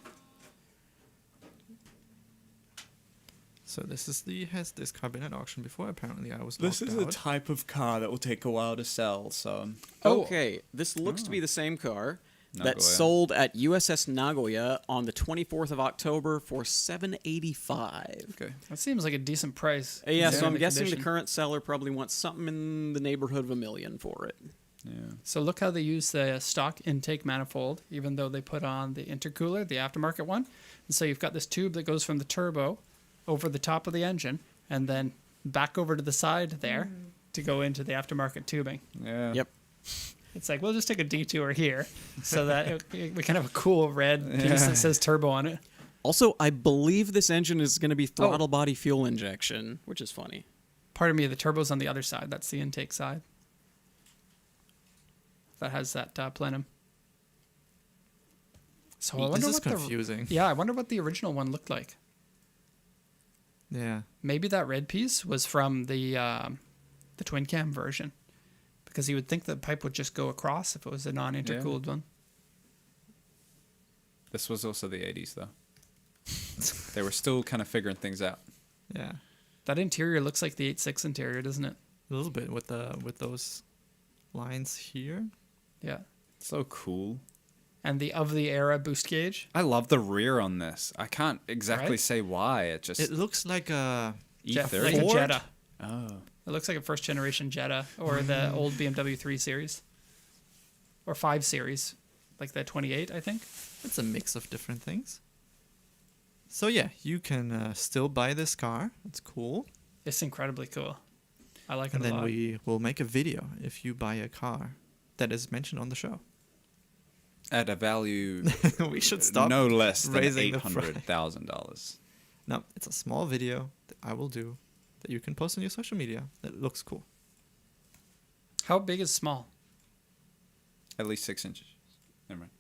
So has this car been at auction before? Apparently I was This locked is a out. type of car that will take a while to sell, so Oh. Okay, this looks to be the same car that Nagoya. sold at USS Nagoya on the 24th of October for $785. okay. That seems like a decent price. Yeah, so considering I'm the guessing the condition. current seller probably wants something in the neighborhood of $1 million for it. Yeah. So look how they use the stock intake manifold, even though they put on the intercooler, the aftermarket one. And so you've got this tube that goes from the turbo over the top of the engine and then back over to the side there to go into the aftermarket tubing. Yeah. Yep. It's like, we'll just take a detour here so that we can have a cool red piece Yeah. that says turbo on it. Also, I believe this engine is going to be throttle body fuel injection, which is funny. Pardon me, the turbo's on the other side. That's the intake side. That has that plenum. So I wonder This is what the confusing. I wonder what the original one looked like. Yeah. Maybe that red piece was from the twin cam version, because you would think the pipe would just go across if it was a non-intercooled one. This was also the 80s, though. They were still kind of figuring things out. Yeah, That interior looks like the 8.6 interior, doesn't it? a little bit with those lines here. Yeah. So cool. And the of the era boost gauge. I love the rear on this. I can't exactly Right? say why. It just It looks like a E30. Like a Ford? Jetta. Oh. It looks like a first generation Jetta or the old BMW 3 Series. Or 5 Series. Like the 28, I think. It's a mix of different things. So yeah, you can still buy this car. It's cool. It's incredibly cool. I like And it a then lot. we will make a video if you buy a car that is mentioned on the show. At a value We should stop no less than raising the price. $800,000. No, it's a small video that I will do that you can post on your social media that looks cool. How big is small? At least 6 inches. Never mind.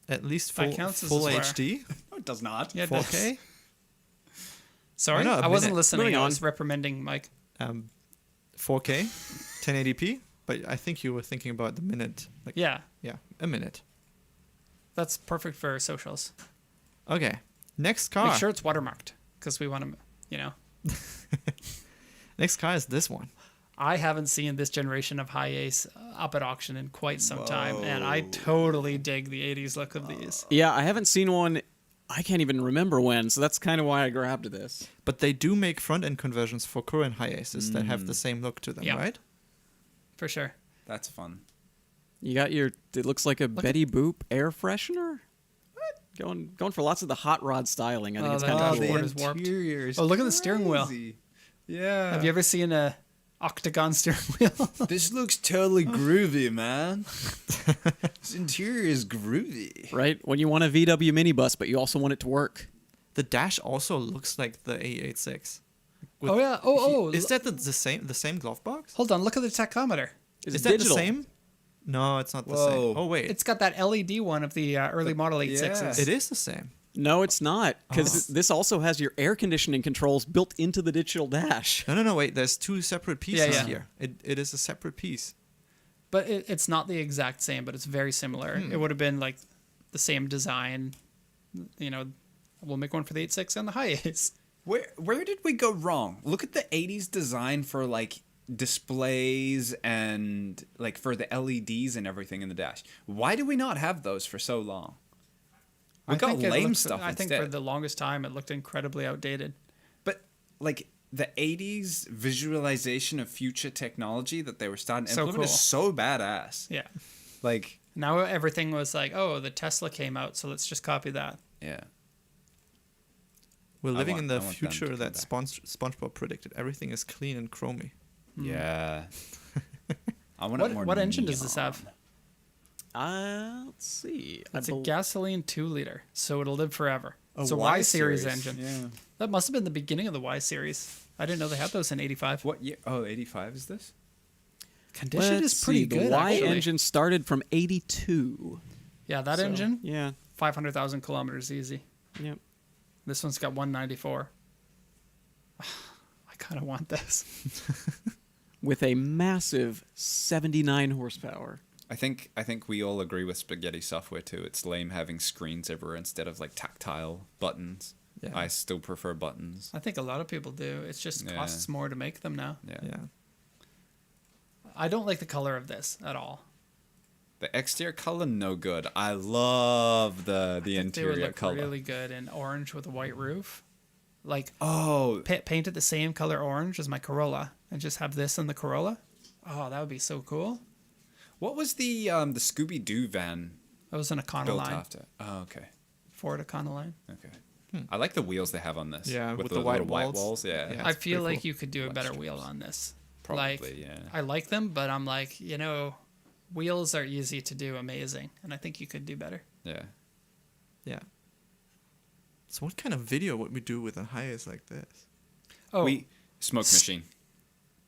At least That full, counts as a full square. HD, No, it does not. Yeah, it does. 4K, Sorry, I know, a I wasn't minute. listening. Moving I on. was reprimanding Mike. 4K, 1080p. But I think you were thinking about the minute. Like, Yeah, yeah, a minute. that's perfect for socials. Okay, next car. Make sure it's watermarked because we want to, Next car is this one. I haven't seen this generation of high ace up at auction in quite some time, and I totally dig the 80s look of these. Yeah, I haven't seen one. I can't even remember when, so that's kind of why I grabbed this. But they do make front end conversions for current high aces that have the same look to them, Yeah. right? For sure. That's fun. You got your. It looks like a Betty Boop air freshener. Going for lots of the hot rod styling. I think Oh, it's that kind of dashboard cool. is warped. interior's Oh, look at the steering wheel. crazy. Yeah. Have you ever seen a octagon steering wheel? This looks totally groovy, man. This interior is groovy. Right when you want a VW minibus, but you also want it to work. The dash also looks like the A86. Oh, yeah. Oh. Is that the same glove box? Hold on. Look at the tachometer. It's Is that digital. the same? No, it's not the Whoa. same. Oh wait, It's got that LED one of the early model 8.6s. it is the same. No, it's not, because this also has your air conditioning controls built into the digital dash. No, wait. There's two separate pieces yeah. here. It is a separate piece. But it's not the exact same, but it's very similar. It would have been like the same design. We'll make one for the 8.6 and the high ace. Where did we go wrong? Look at the 80s design for like displays and like for the LEDs and everything in the dash. Why do we not have those for so long? We got lame stuff I think instead. for the longest time it looked incredibly outdated. But like the 80s visualization of future technology that they were starting to So implement is cool. so badass. Yeah. Like, Now everything was like, oh, the Tesla came out, so let's just copy that. yeah. We're I living want- in the I want them to future come that back. SpongeBob predicted. Everything is clean and chromy. Yeah. I want it more What engine does this have? Let's see. It's a gasoline 2-liter, so it'll live forever. A It's a Y Y series series, engine. yeah. That must have been the beginning of the Y series. I didn't know they had those in 85. What year? Oh, 85 is this? Condition is pretty The good, Y actually. engine started from 82. Yeah, that So, engine, Yeah. 500,000 kilometers easy. Yep. This one's got 194. I kind of want this. With a massive 79 horsepower. I think we all agree with Spaghetti software too. It's lame having screens everywhere instead of like tactile buttons. Yeah. I still prefer buttons. I think a lot of people do. It just Yeah. costs more to make them now. Yeah. Yeah. I don't like the color of this at all. The exterior color no good. I love the They would interior look color. really good in orange with a white roof. Like Oh, paint it the same color orange as my Corolla and just have this in the Corolla. Oh, that would be so cool. what was the Scooby Doo van That was an Econoline. built after? Oh, okay. Ford Econoline. Okay. I like the wheels they have on this. Yeah, with the little white white walls. walls. Yeah. Yeah. I it's feel pretty like cool. you could do a White better strips. wheel on this. Probably, Like, yeah. I like them, but I'm like, wheels are easy to do amazing, and I think you could do better. Yeah. Yeah. So what kind of video would we do with a highest like this? Oh, Smoke machine.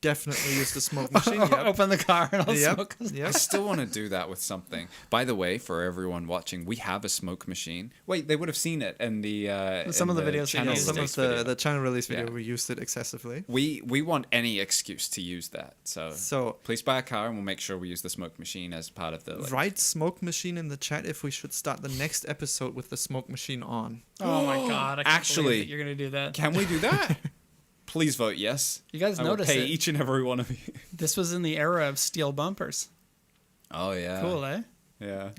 definitely use the smoke machine. Yep. Open the car and all Yep. smoke. I Yep. still want to do that with something. By the way, for everyone watching, we have a smoke machine. Wait, they would have seen it in the Some in of the videos we channel used. Some of release video. the channel release video, Yeah. we used it excessively. We want any excuse to use that. So So please buy a car, and we'll make sure we use the smoke machine as part of the. write smoke machine in the chat if we should start the next episode with the smoke machine on. Oh my god! I can't Actually, believe that you're gonna do that. Can we do that? Please vote yes. You guys I will notice pay it. each and every one of you. This was in the era of steel bumpers. Oh yeah. Cool, eh? Yeah.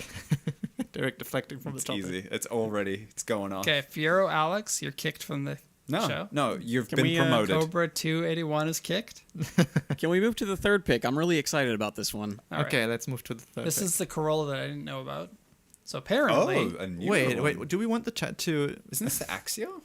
Direct deflecting from It's the topic. easy. It's already. It's going on. Okay, Fiero Alex, you're kicked from the No, show. no, you've Can been we, promoted. Cobra 281 is kicked. Can we move to the third pick? I'm really excited about this one. All right. Okay, let's move to the third. This pick. is the Corolla that I didn't know about. So apparently, Oh, a new Wait, one. wait. Do we want the chat to? Isn't this the Axio?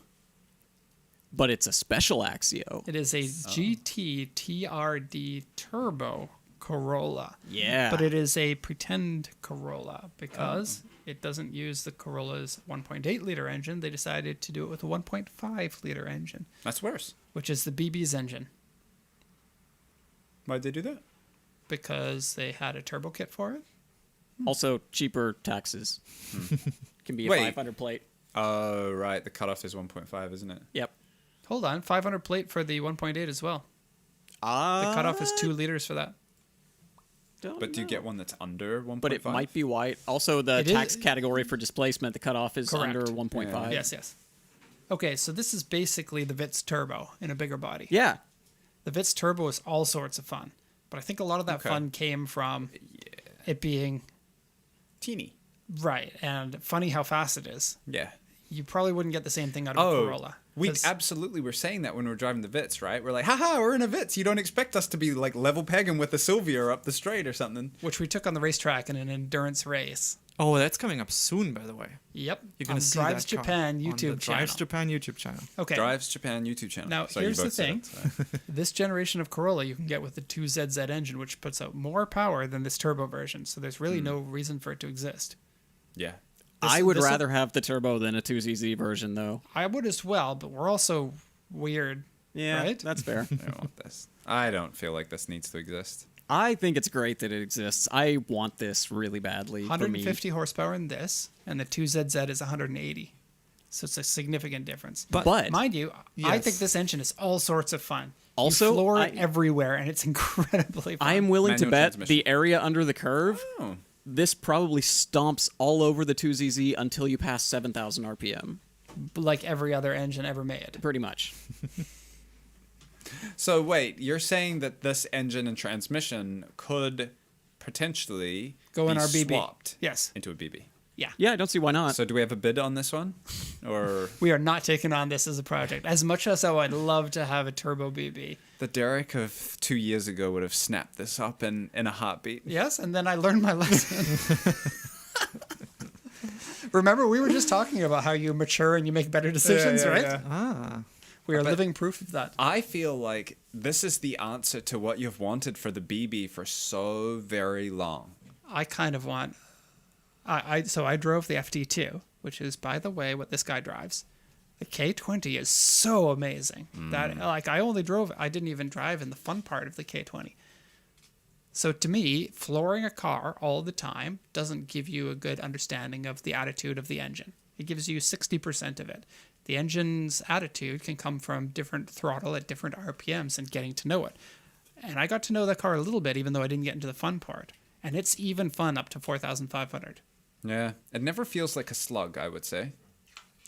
But it's a special Axio. it is a GT TRD Turbo Corolla. Yeah. But it is a pretend Corolla because it doesn't use the Corolla's 1.8 liter engine. They decided to do it with a 1.5 liter engine, That's worse. which is the BB's engine, Why'd they do that? because they had a turbo kit for it. Also, cheaper taxes. Can be a Wait. 500 plate. Oh, right. The cutoff is 1.5, isn't it? Yep. Hold on, 500 plate for the 1.8 as well. The cutoff is 2 liters for that. But do you get one that's under 1.5? But it might be white. Also, the It is- tax category for displacement, the cutoff is Correct. under 1.5. Yes, yes. Okay, so this is basically the Vitz Turbo in a bigger body. Yeah. The Vitz Turbo is all sorts of fun, but I think a lot of that Okay. fun came from it being teeny. right and funny how fast it is. Yeah. You probably wouldn't get the same thing out of a Corolla. We 'cause- absolutely were saying that when we were driving the Vitz, right? We're like, haha, we're in a Vitz. You don't expect us to be like level pegging with a Sylvia up the straight or something. which we took on the racetrack in an endurance race. Oh, that's coming up soon, by the way. Yep. You're gonna on see Drives that car Japan on the YouTube channel. Drives Japan YouTube channel. Okay. Drives Japan YouTube channel. Now, Sorry, you here's the both said thing. it, so. This generation of Corolla you can get with the 2ZZ engine, which puts out more power than this turbo version. So there's really no reason for it to exist. Yeah. I would this- rather have the turbo than a 2ZZ version, though. I would as well, but we're also weird. Yeah, Right? that's fair. I don't want this. I don't feel like this needs to exist. I think it's great that it exists. I want this really badly. 150 horsepower in this, and the 2ZZ is 180. So it's a significant difference. But Mind you, I Yes. think this engine is all sorts of fun. Also, you floor I- it everywhere, and it's incredibly fun. I am willing to Manual bet transmission. the area under the curve, Oh. this probably stomps all over the 2ZZ until you pass 7,000 RPM. like every other engine ever made. Pretty much. So wait, you're saying that this engine and transmission could potentially Go in be our BB. swapped Yes. into a BB. Yeah. Yeah, I don't see why not. So do we have a bid on this one? Or We are not taking on this as a project. As much as I would love to have a turbo BB. the Derek of 2 years ago would have snapped this up in a heartbeat. Yes, and then I learned my lesson. Remember, we were just talking about how you mature and you make better decisions, right? Ah. We are But- living proof of that. I feel like this is the answer to what you've wanted for the BB for so very long. I kind of want. So I drove the FD2, which is, by the way, what this guy drives. The K20 is so amazing that like I didn't even drive in the fun part of the K20. So to me, flooring a car all the time doesn't give you a good understanding of the attitude of the engine. It gives you 60% of it. The engine's attitude can come from different throttle at different RPMs and getting to know it. And I got to know that car a little bit, even though I didn't get into the fun part. And it's even fun up to 4,500, Yeah, it never feels like a slug, I would say.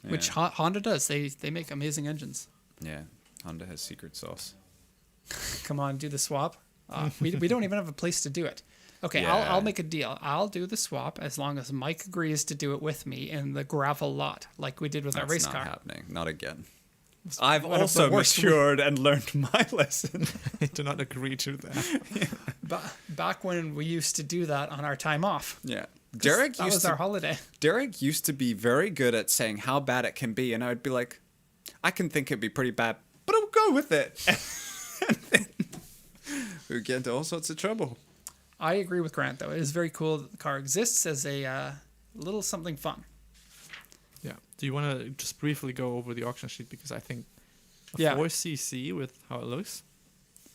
which Yeah. Honda does. They make amazing engines. Yeah, Honda has secret sauce. Come on, do the swap. We don't even have a place to do it. Okay, Yeah. I'll make a deal. I'll do the swap as long as Mike agrees to do it with me in the gravel lot, like we did with our That's race not car. happening. Not again. I've one of also the worst matured and learned my lesson. I do not agree to that. Back when we used to do that on our time off. Yeah. Derek That was used our to holiday. Derek used to be very good at saying how bad it can be, and I would be like, I can think it'd be pretty bad, but I'll go with it. And then we would get into all sorts of trouble. I agree with Grant, though. It is very cool that the car exists as a little something fun. Yeah. Do you want to just briefly go over the auction sheet, because I think a Yeah. 4cc with how it looks.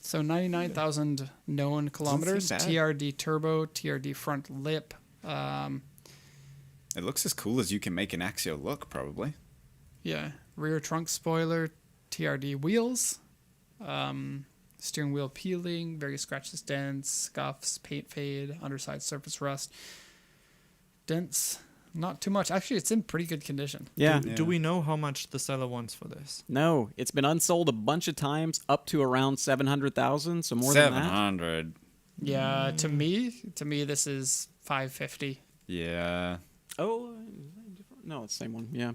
So 99,000 known kilometers. bad. TRD turbo, TRD front lip. It looks as cool as you can make an Axio look, probably. Yeah, rear trunk spoiler, TRD wheels, steering wheel peeling, various scratches, dents, scuffs, paint fade, underside surface rust, dents. Not too much. Actually, it's in pretty good condition. Yeah. Do we know how much the seller wants for this? No, it's been unsold a bunch of times, up to around 700,000. So more than that. 700. Yeah, to me, this is 550. Yeah. Oh, no, it's the same one. Yeah.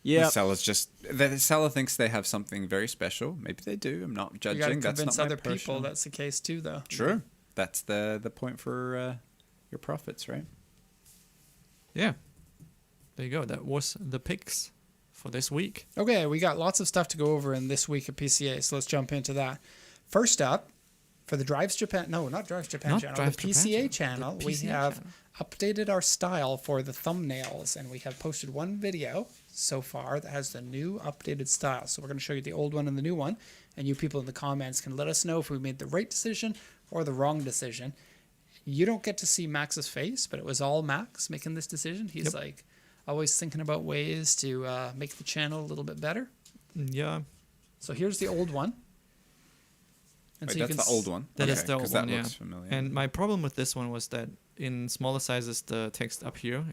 The Yeah. the seller thinks they have something very special. Maybe they do. I'm not You judging. got to That's convince not my other people personal- that's the case too, though. Sure. That's the point for your profits, right? Yeah. There you go. That was the picks for this week. Okay, we got lots of stuff to go over in this week of PCA, so let's jump into that. First up, for the Drives Japan, no, not Drives Japan Not channel, Drives the Japan PCA channel, channel, the we PCA have channel. updated our style for the thumbnails, and we have posted one video so far that has the new updated style. So we're going to show you the old one and the new one, and you people in the comments can let us know if we made the right decision or the wrong decision. You don't get to see Max's face, but it was all Max making this decision. He's Yep. like always thinking about ways to make the channel a little bit better. Yeah. So here's the old one. And Wait, so you that's can the old one. That is the 'cause old that one, yeah. looks familiar. And my problem with this one was that in smaller sizes, the text up here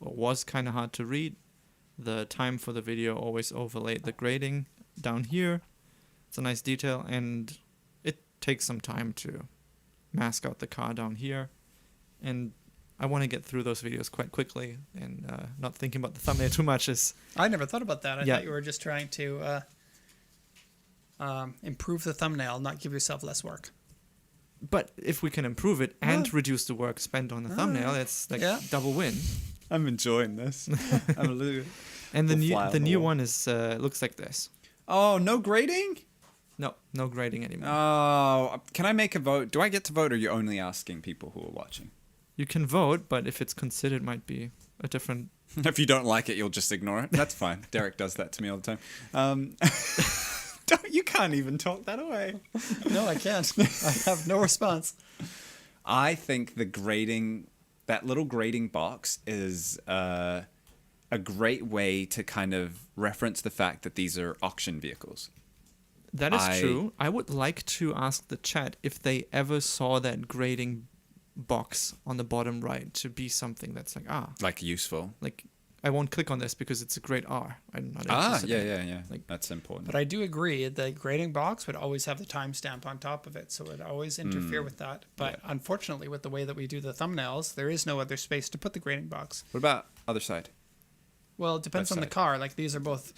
was kind of hard to read. The time for the video always overlaid the grading down here. It's a nice detail, and it takes some time to mask out the car down here. And I want to get through those videos quite quickly, and not thinking about the thumbnail too much is I never thought about that. I Yeah. thought you were just trying to improve the thumbnail, not give yourself less work. But if we can improve it and reduce the work spent on the thumbnail, it's like Yeah. double win. I'm enjoying this. I'm a little... And the We'll fly new on the the new wall. one is looks like this. Oh, no grading? No grading anymore. Oh, can I make a vote? Do I get to vote, or are you only asking people who are watching? You can vote, but if it's considered, might be a different. If you don't like it, you'll just ignore it. That's fine. Derek does that to me all the time. You can't even talk that away. No, I can't. I have no response. I think the grading, that little grading box is a great way to kind of reference the fact that these are auction vehicles. That is true. I would like to ask the chat if they ever saw that grading box on the bottom right to be something that's Like useful. like I won't click on this because it's a grade R. I'm not Ah, interested in it. yeah. Like- That's important. But I do agree the grading box would always have the timestamp on top of it, so it would always interfere with that. But unfortunately, with the way that we do the thumbnails, there is no other space to put the grading box. What about other side? Well, it depends That on the side. car. Like these are both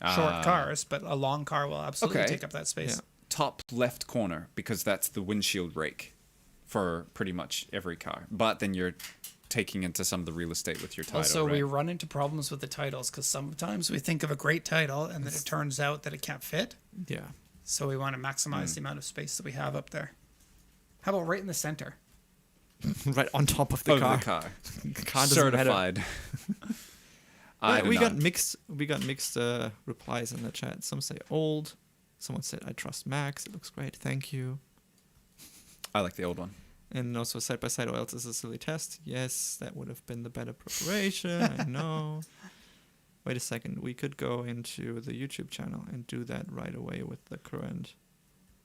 short cars, but a long car will absolutely Okay. take up that space. Yeah. Top left corner, because that's the windshield rake for pretty much every car. But then you're taking into some of the real estate with your title. Also, right? we run into problems with the titles because sometimes we think of a great title and then it turns out that it can't fit. Yeah. So we want to maximize the amount of space that we have up there. How about right in the center? Right on top of the Of car. the car. Car doesn't matter. Certified. I do we got not. mixed replies in the chat. Some say old. Someone said I trust Max. It looks great. Thank you. I like the old one. And also side by side, or else it's a silly test. Yes, that would have been the better preparation. I know. Wait a second. We could go into the YouTube channel and do that right away with the current.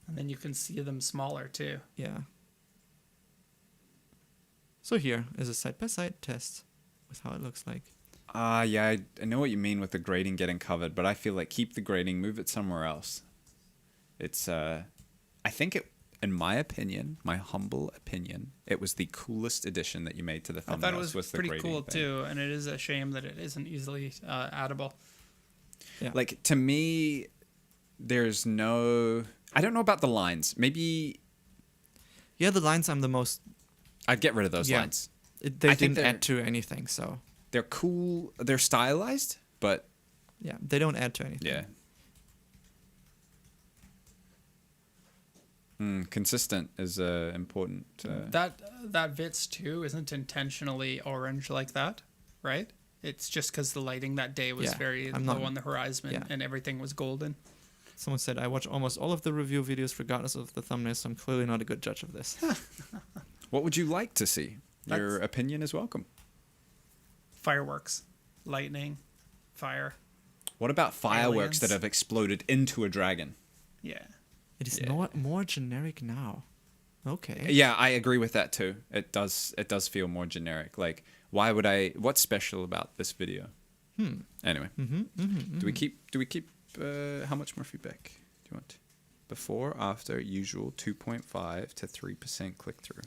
And then you can see them smaller too. Yeah. So here is a side by side test with how it looks like. Yeah, I know what you mean with the grading getting covered, but I feel like keep the grading, move it somewhere else. It's, I think it, in my opinion, my humble opinion, it was the coolest addition that you made to the thumbnails. I thought it was the pretty grading cool thing. too, and it is a shame that it isn't easily addable. Yeah. Like, to me, there's no... I don't know about the lines. Maybe Yeah, the lines I'm the most. I'd get rid of those Yeah. lines. They I think didn't add to anything, so They're cool. They're stylized, but yeah, they don't add to anything. yeah. Consistent is important. That Vitz too isn't intentionally orange like that, right? It's just because the lighting that day was Yeah, very I'm low not- on the horizon yeah. and everything was golden. Someone said, I watch almost all of the review videos regardless of the thumbnail, so I'm clearly not a good judge of this. What would you like to see? Your opinion is welcome. Fireworks, lightning, fire. What about fireworks Aliens. that have exploded into a dragon? Yeah. It is Yeah. not more generic now. Okay. Yeah, I agree with that too. It does feel more generic. Like, what's special about this video? Anyway, do we keep how much more feedback do you want? Before, after, usual, 2.5 to 3% click through.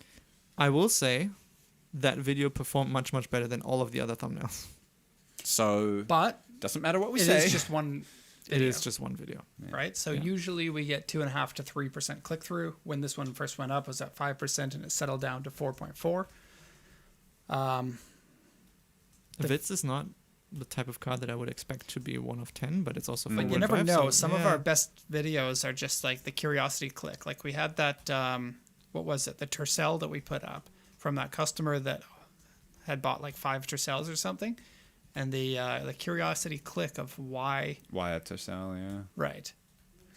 I will say that video performed much, much better than all of the other thumbnails. So, But doesn't matter what we it say. is just one. It is just one video. Right. So Yeah. usually we get 2.5 to 3% click through. When this one first went up, it was at 5%, and it settled down to 4.4. Vitz is not the type of car that I would expect to be 1 of 10, but it's also But four-wheel you never drive, know. so, Some of yeah. our best videos are just like the curiosity click. Like we had that, what was it? The Tercel that we put up from that customer that had bought like 5 Tercels or something. And the curiosity click of why, Why to sell, yeah. right,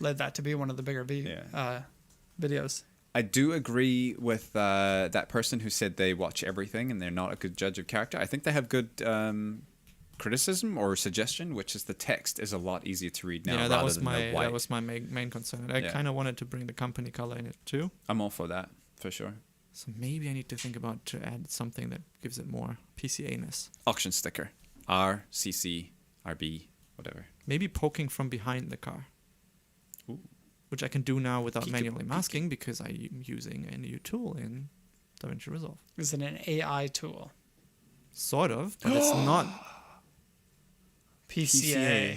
led that to be one of the bigger videos. I do agree with that person who said they watch everything and they're not a good judge of character. I think they have good criticism or suggestion, which is the text is a lot easier to read now. Yeah, rather that was than my the white. that was my main concern. I Yeah. kind of wanted to bring the company color in it too. I'm all for that for sure. So maybe I need to think about to add something that gives it more PCA-ness. Auction sticker, R, CC, RB, whatever. Maybe poking from behind the car. Ooh. Which I can do now without Peek- manually masking because I'm using a new tool in DaVinci Resolve. Is it an AI tool? Sort of, but it's not. PCA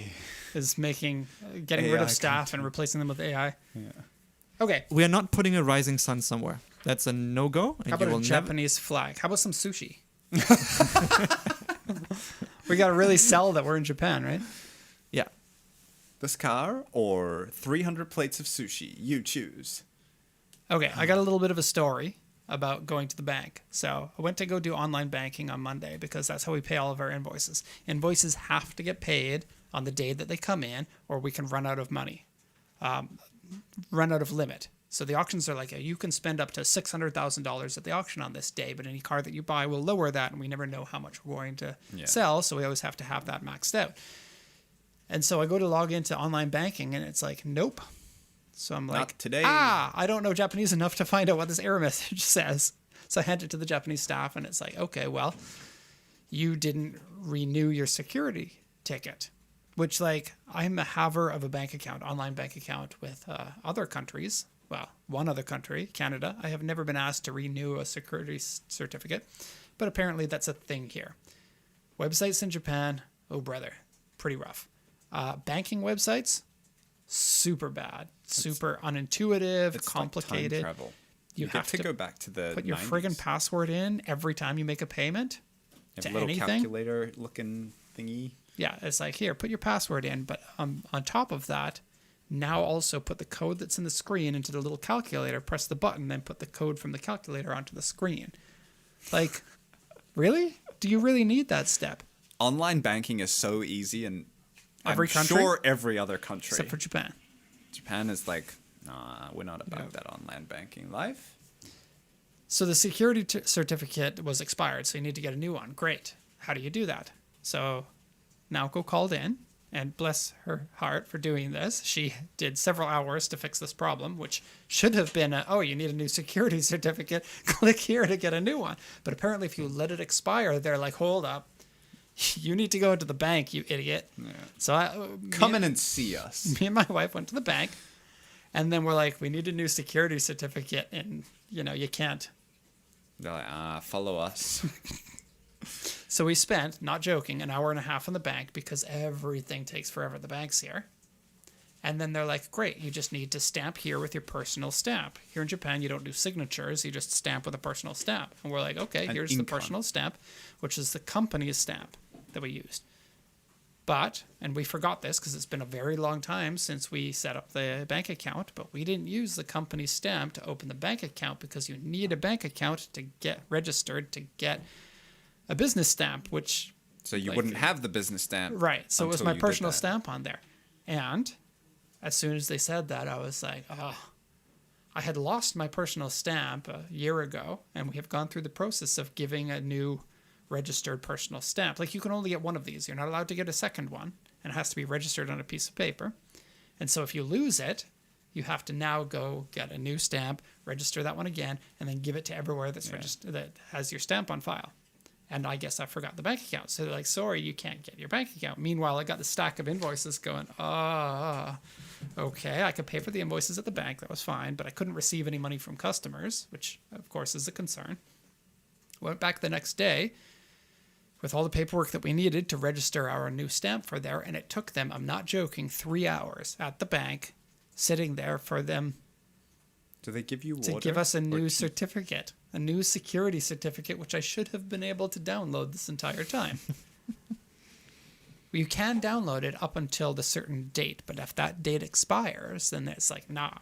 is getting rid AI of staff content. and replacing them with AI. Yeah. Okay. We are not putting a rising sun somewhere. That's a no-go. And How about you a will never. Japanese flag? How about some sushi? We got to really sell that we're in Japan, right? Yeah. This car or 300 plates of sushi, you choose. Okay, I got a little bit of a story about going to the bank. So I went to go do online banking on Monday because that's how we pay all of our invoices. Invoices have to get paid on the day that they come in, or we can run out of money, run out of limit. So the auctions are like, you can spend up to $600,000 at the auction on this day, but any car that you buy will lower that, and we never know how much we're going to sell, so we always have to have that maxed out. And so I go to log into online banking, and it's like, nope. So I'm like, Not today. I don't know Japanese enough to find out what this error message says. So I hand it to the Japanese staff, and it's like, okay, well, you didn't renew your security ticket, which, like, I'm a haver of a bank account, online bank account with other countries. Well, one other country, Canada. I have never been asked to renew a security certificate, but apparently that's a thing here. Websites in Japan, oh brother, pretty rough. Banking websites, super bad, super unintuitive, It's complicated. Like time travel. You get have to go back to the Put your 90s. friggin' password in every time you make a payment You have to a little anything. calculator looking thingy. Yeah, it's like, here, put your password in. But on top of that, now also put the code that's in the screen into the little calculator, press the button, then put the code from the calculator onto the screen. Like, really? Do you really need that step? Online banking is so easy, and Every I'm country? sure every other country. Except for Japan. Japan is like, nah, we're not about that online banking life. So the security certificate was expired, so you need to get a new one. Great. How do you do that? So Naoko called in, and bless her heart for doing this. She did several hours to fix this problem, which should have been you need a new security certificate. Click here to get a new one. But apparently if you let it expire, they're like, hold up. You need to go to the bank, you idiot. Yeah. So Come in and see us. me and my wife went to the bank, and then we're like, we need a new security certificate, and you can't. They're like, follow us. So we spent, not joking, an hour and a half in the bank because everything takes forever at the banks here. And then they're like, great, you just need to stamp here with your personal stamp. Here in Japan, you don't do signatures, you just stamp with a personal stamp. And we're like, okay, An here's the ink on. personal stamp, which is the company's stamp that we used. But, and we forgot this because it's been a very long time since we set up the bank account, but we didn't use the company's stamp to open the bank account because you need a bank account to get registered, to get a business stamp, which... So you Like- wouldn't have the business stamp. Right. So it was until my you did personal that. stamp on there. And as soon as they said that, I was like, oh, I had lost my personal stamp a year ago, and we have gone through the process of giving a new registered personal stamp. Like, you can only get one of these. You're not allowed to get a second one, and it has to be registered on a piece of paper. And so if you lose it, you have to now go get a new stamp, register that one again, and then give it to everywhere that's registered, that has your stamp on file. And I guess I forgot the bank account. So they're like, sorry, you can't get your bank account. Meanwhile, I got the stack of invoices going, okay, I could pay for the invoices at the bank. That was fine. But I couldn't receive any money from customers, which, of course, is a concern. Went back the next day with all the paperwork that we needed to register our new stamp for there. And it took them, I'm not joking, 3 hours at the bank sitting there for them Do they give you water? to give us a new certificate, a new security certificate, which I should have been able to download this entire time. You can download it up until the certain date, but if that date expires, then it's like, nah,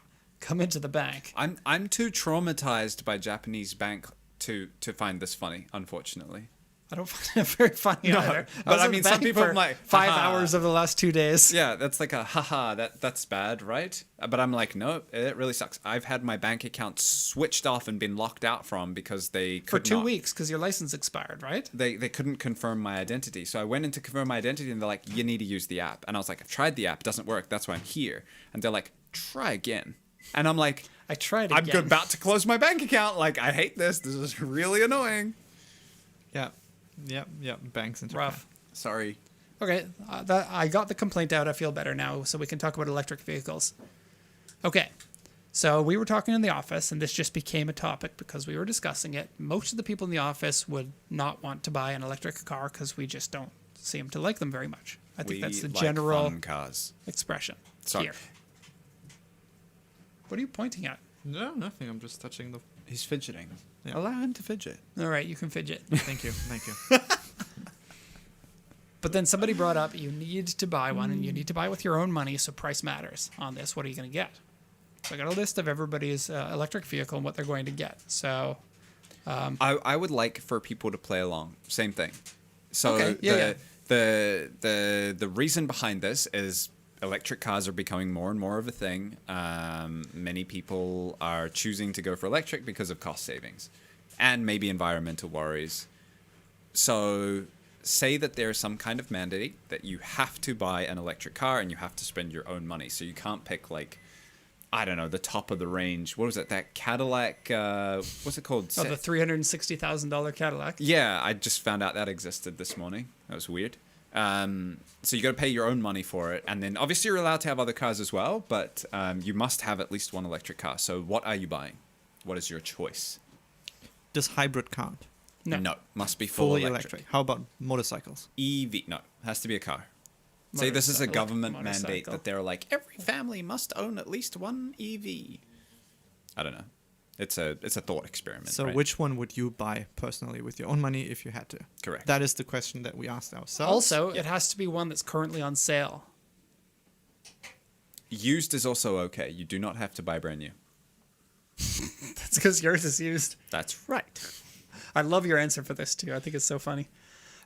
come into the bank. I'm too traumatized by Japanese bank to find this funny, unfortunately. I don't find it very funny either. but was I at mean, the some bank people for are like, 5 haha. hours of the last 2 days. Yeah, that's like a haha, that's bad, right? But I'm like, no, it really sucks. I've had my bank account switched off and been locked out from because they For could 2 not. weeks, because your license expired, right? They couldn't confirm my identity. So I went in to confirm my identity and they're like, you need to use the app. And I was like, I've tried the app, it doesn't work. That's why I'm here. And they're like, try again. And I'm like, I tried I'm again. about to close my bank account. Like, I hate this. This is really annoying. Yeah. Banks in Japan. Rough. Sorry. Okay, I got the complaint out. I feel better now, so we can talk about electric vehicles. Okay, so we were talking in the office, and this just became a topic because we were discussing it. Most of the people in the office would not want to buy an electric car because we just don't seem to like them very much. I think that's the like general fun cars. expression Sorry. here. What are you pointing at? No, nothing. I'm just touching the. He's fidgeting. Yeah. Allow him to fidget. All right, you can fidget. Thank you. Thank you. But then somebody brought up you need to buy one, and you need to buy with your own money, so price matters on this. What are you going to get? So I got a list of everybody's electric vehicle and what they're going to get. So I would like for people to play along. Same thing. So Okay, yeah, the reason behind this is electric cars are becoming more and more of a thing. Many people are choosing to go for electric because of cost savings and maybe environmental worries. So say that there's some kind of mandate that you have to buy an electric car and you have to spend your own money. So you can't pick like, I don't know, the top of the range. What was it? That Cadillac, what's it called? the $360,000 Cadillac. Yeah, I just found out that existed this morning. That was weird. So you got to pay your own money for it, and then obviously you're allowed to have other cars as well, but you must have at least one electric car. So what are you buying? What is your choice? Does hybrid count? No. Must be full Fully electric. electric. How about motorcycles? EV, no, has to be a car. Say this is a Motorcycle. government mandate Motorcycle. that they're like every family must own at least one EV. I don't know. It's a thought experiment. So right? which one would you buy personally with your own money if you had to? Correct. That is the question that we asked ourselves. Also, it has to be one that's currently on sale. Used is also okay. You do not have to buy brand new. That's because yours is used. That's right. I love your answer for this too. I think it's so funny.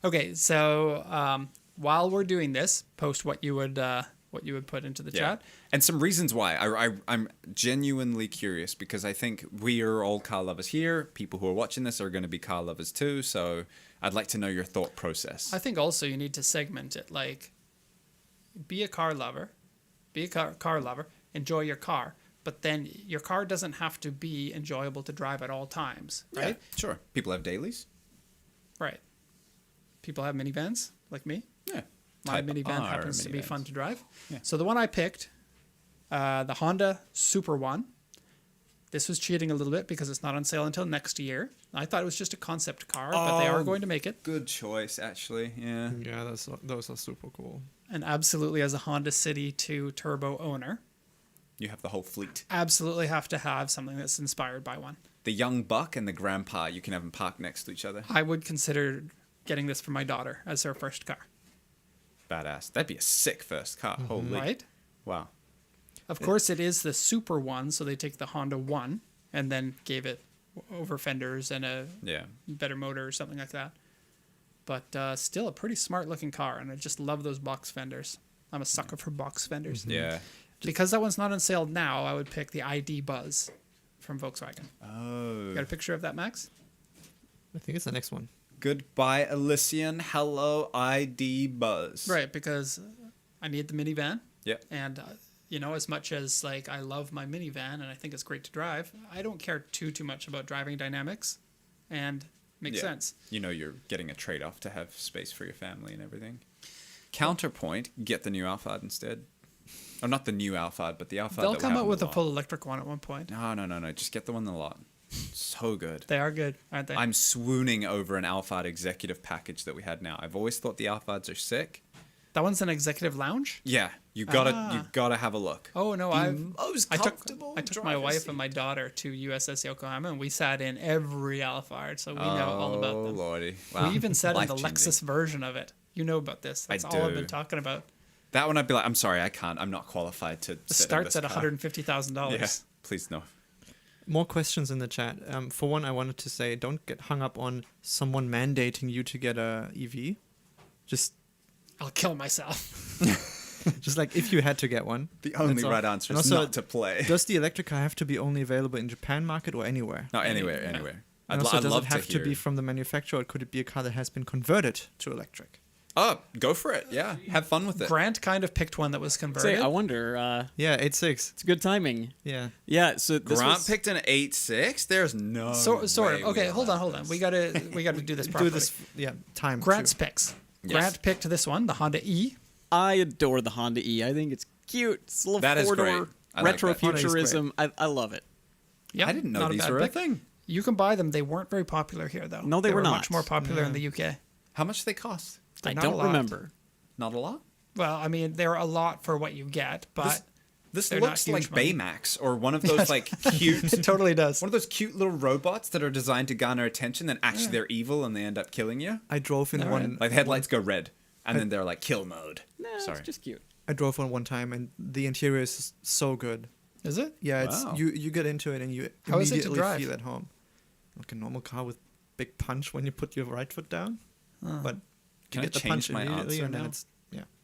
Okay, so while we're doing this, post what you would put into the chat. And some reasons why. I'm genuinely curious because I think we are all car lovers here. People who are watching this are going to be car lovers too. So I'd like to know your thought process. I think also you need to segment it. Like, be a car lover, enjoy your car, but then your car doesn't have to be enjoyable to drive at all times, right? Yeah, sure. People have dailies. Right. People have minivans, like me. Yeah. My Type minivan R happens to be minivans. fun to drive. Yeah. So the one I picked, the Honda Super One. This was cheating a little bit because it's not on sale until next year. I thought it was just a concept car, but they are Oh. going to make it. Good choice, actually. Yeah. Yeah, those are super cool. And absolutely, as a Honda City 2 Turbo owner, You have the whole fleet. absolutely have to have something that's inspired by one. The young buck and the grandpa, you can have them parked next to each other. I would consider getting this for my daughter as her first car. Badass. That'd be a sick first car. Holy. Right? Wow. Of course, it is the Super One, so they take the Honda One and then gave it over fenders and a Yeah. better motor or something like that. But still a pretty smart looking car, and I just love those box fenders. I'm a sucker for box fenders. Yeah. Because that one's not on sale now, I would pick the ID Buzz from Volkswagen. Oh. You got a picture of that, Max? I think it's the next one. Goodbye, Elysian. Hello, ID Buzz. Right, because I need the minivan. Yep. And, you know, as much as, like, I love my minivan and I think it's great to drive, I don't care too much about driving dynamics. And makes sense. You know you're getting a trade-off to have space for your family and everything. Counterpoint, get the new Alphard instead. Or not the new Alphard, but the Alphard They'll that we come have out in with the a lot. full electric one at one point. No. Just get the one in the lot. So good. They are good, aren't they? I'm swooning over an Alphard executive package that we had now. I've always thought the Alphards are sick. That one's an executive lounge? Yeah, you gotta have a look. Oh, no, Most I comfortable took my driver's wife seat. and my daughter to USS Yokohama, and we sat in every Alphard, so we know all about Oh them. lordy! We even sat in the Life-changing. Lexus version of it. You know about this. That's I all I've do. been talking about. That one I'd be like, I'm sorry, I can't. I'm not qualified to. It sit in starts this at car. $150,000. Yeah, please no. More questions in the chat. For one, I wanted to say, don't get hung up on someone mandating you to get a EV. Just I'll kill myself. like if you had to get one. The only That's all. right answer And is also, not to play. Does the electric car have to be only available in Japan market or anywhere? No, anywhere. And also, does love it have to hear. be from the manufacturer, or could it be a car that has been converted to electric? Oh, go for it. Yeah, have fun with it. Grant kind of picked one that was converted. Say, I wonder. Yeah, 8.6. It's good timing. Yeah. Yeah. So this Grant was, picked an 8.6. There's no. Sort way of. Okay, we hold allow on. this. We gotta do this properly. Do this. Yeah, time. Grant's too. picks. Yes. Grant picked this one, the Honda E. I adore the Honda E. I think it's cute. It's a little That is four-door great. I like retro that. Honda is great. futurism. I love it. Yep, I didn't know not these bad were a pick. thing. You can buy them. They weren't very popular here, though. No, they were not. much more popular in the UK. How much do they cost? They're I not a don't lot. remember. Not a lot. Well, I mean, they're a lot for what you get, but This They're not looks huge like money. Baymax or one of those like cute. it totally does. One of those cute little robots that are designed to garner attention, then actually they're evil and they end up killing you. I drove in All one. right. Like the headlights go red, and then they're like kill mode. Nah, Sorry. it's just cute. I drove one time, and the interior is so good. Is it? Yeah, it's Wow. you get into it and you How is it to immediately drive? feel at home. Like a normal car with big punch when you put your right foot down, but Can you I get the change punch my immediately, answer and then now? it's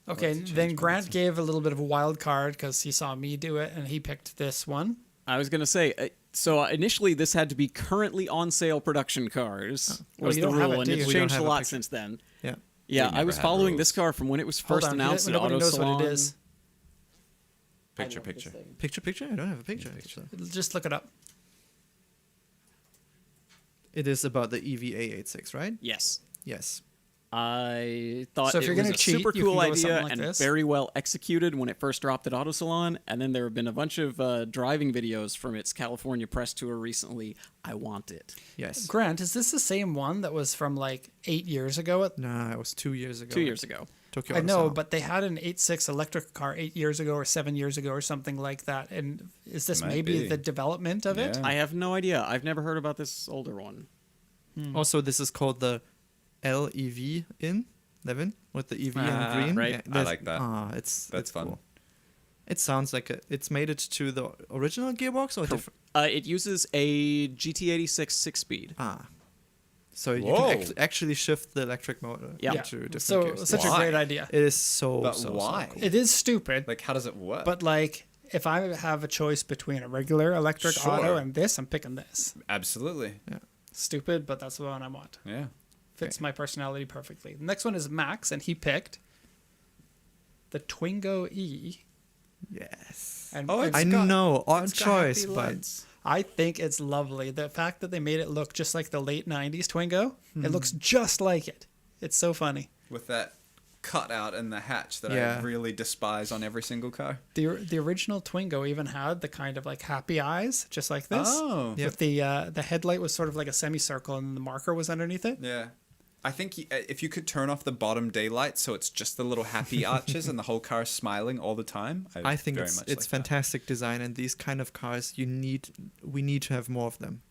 Okay, Let's then change my Grant answer. gave a little bit of a wild card because he saw me do it, and he picked this one. I was gonna say. So initially, this had to be currently on sale production cars. Well, Was you the don't have rule, it, and do it's you? We don't changed a have a lot picture. since then. yeah. Yeah, We I was never had following rules. this car from when it was Hold first on, announced at nobody Auto knows Salon. what it is. Picture. Picture? I don't have a picture. actually. Just look it up. It is about the EVA 86, right? Yes. Yes. I thought So if it you're was gonna a cheat, super you cool can go with idea something like and this. very well executed when it first dropped at Auto Salon, and then there have been a bunch of driving videos from its California press tour recently. I want it. Yes. Grant, is this the same one that was from like 8 years ago? Nah, it was 2 years ago. 2 years ago. Tokyo I Auto know, Salon. but they had an 8.6 electric car 8 years ago or 7 years ago or something like that. And is this Might maybe be. the development of it? Yeah. I have no idea. I've never heard about this older one. Also, this is called the LEV in 11 with the EV Ah, in green. right. I there's- like that. It's That's fun. Cool. It sounds like it's made it to the original gearbox or different. It uses a GT86 six-speed. So you Whoa. can actually shift the electric motor Yeah. Yeah. to different So gears. such a Why? great idea. It is so. But so, why? So cool. It is stupid, Like, how does it work? but like if I have a choice between a regular electric Sure. auto and this, I'm picking this. Absolutely. Stupid, but that's the one I want. Yeah. Fits my personality perfectly. The next one is Max, and he picked the Twingo E. Yes. And Oh, and I got- know, odd It's got choice, happy but lights. I think it's lovely. The fact that they made it look just like the late 90s Twingo, it looks just like it. It's so funny. With that cutout in the hatch that I Yeah. really despise on every single car. The original Twingo even had the kind of like happy eyes, just like this. Oh. Yeah. With the headlight was sort of like a semicircle, and the marker was underneath it. Yeah. I think if you could turn off the bottom daylight so it's just the little happy arches and the whole car is smiling all the time, I think very it's much it's like that. fantastic design, and these kind of cars we need to have more of them.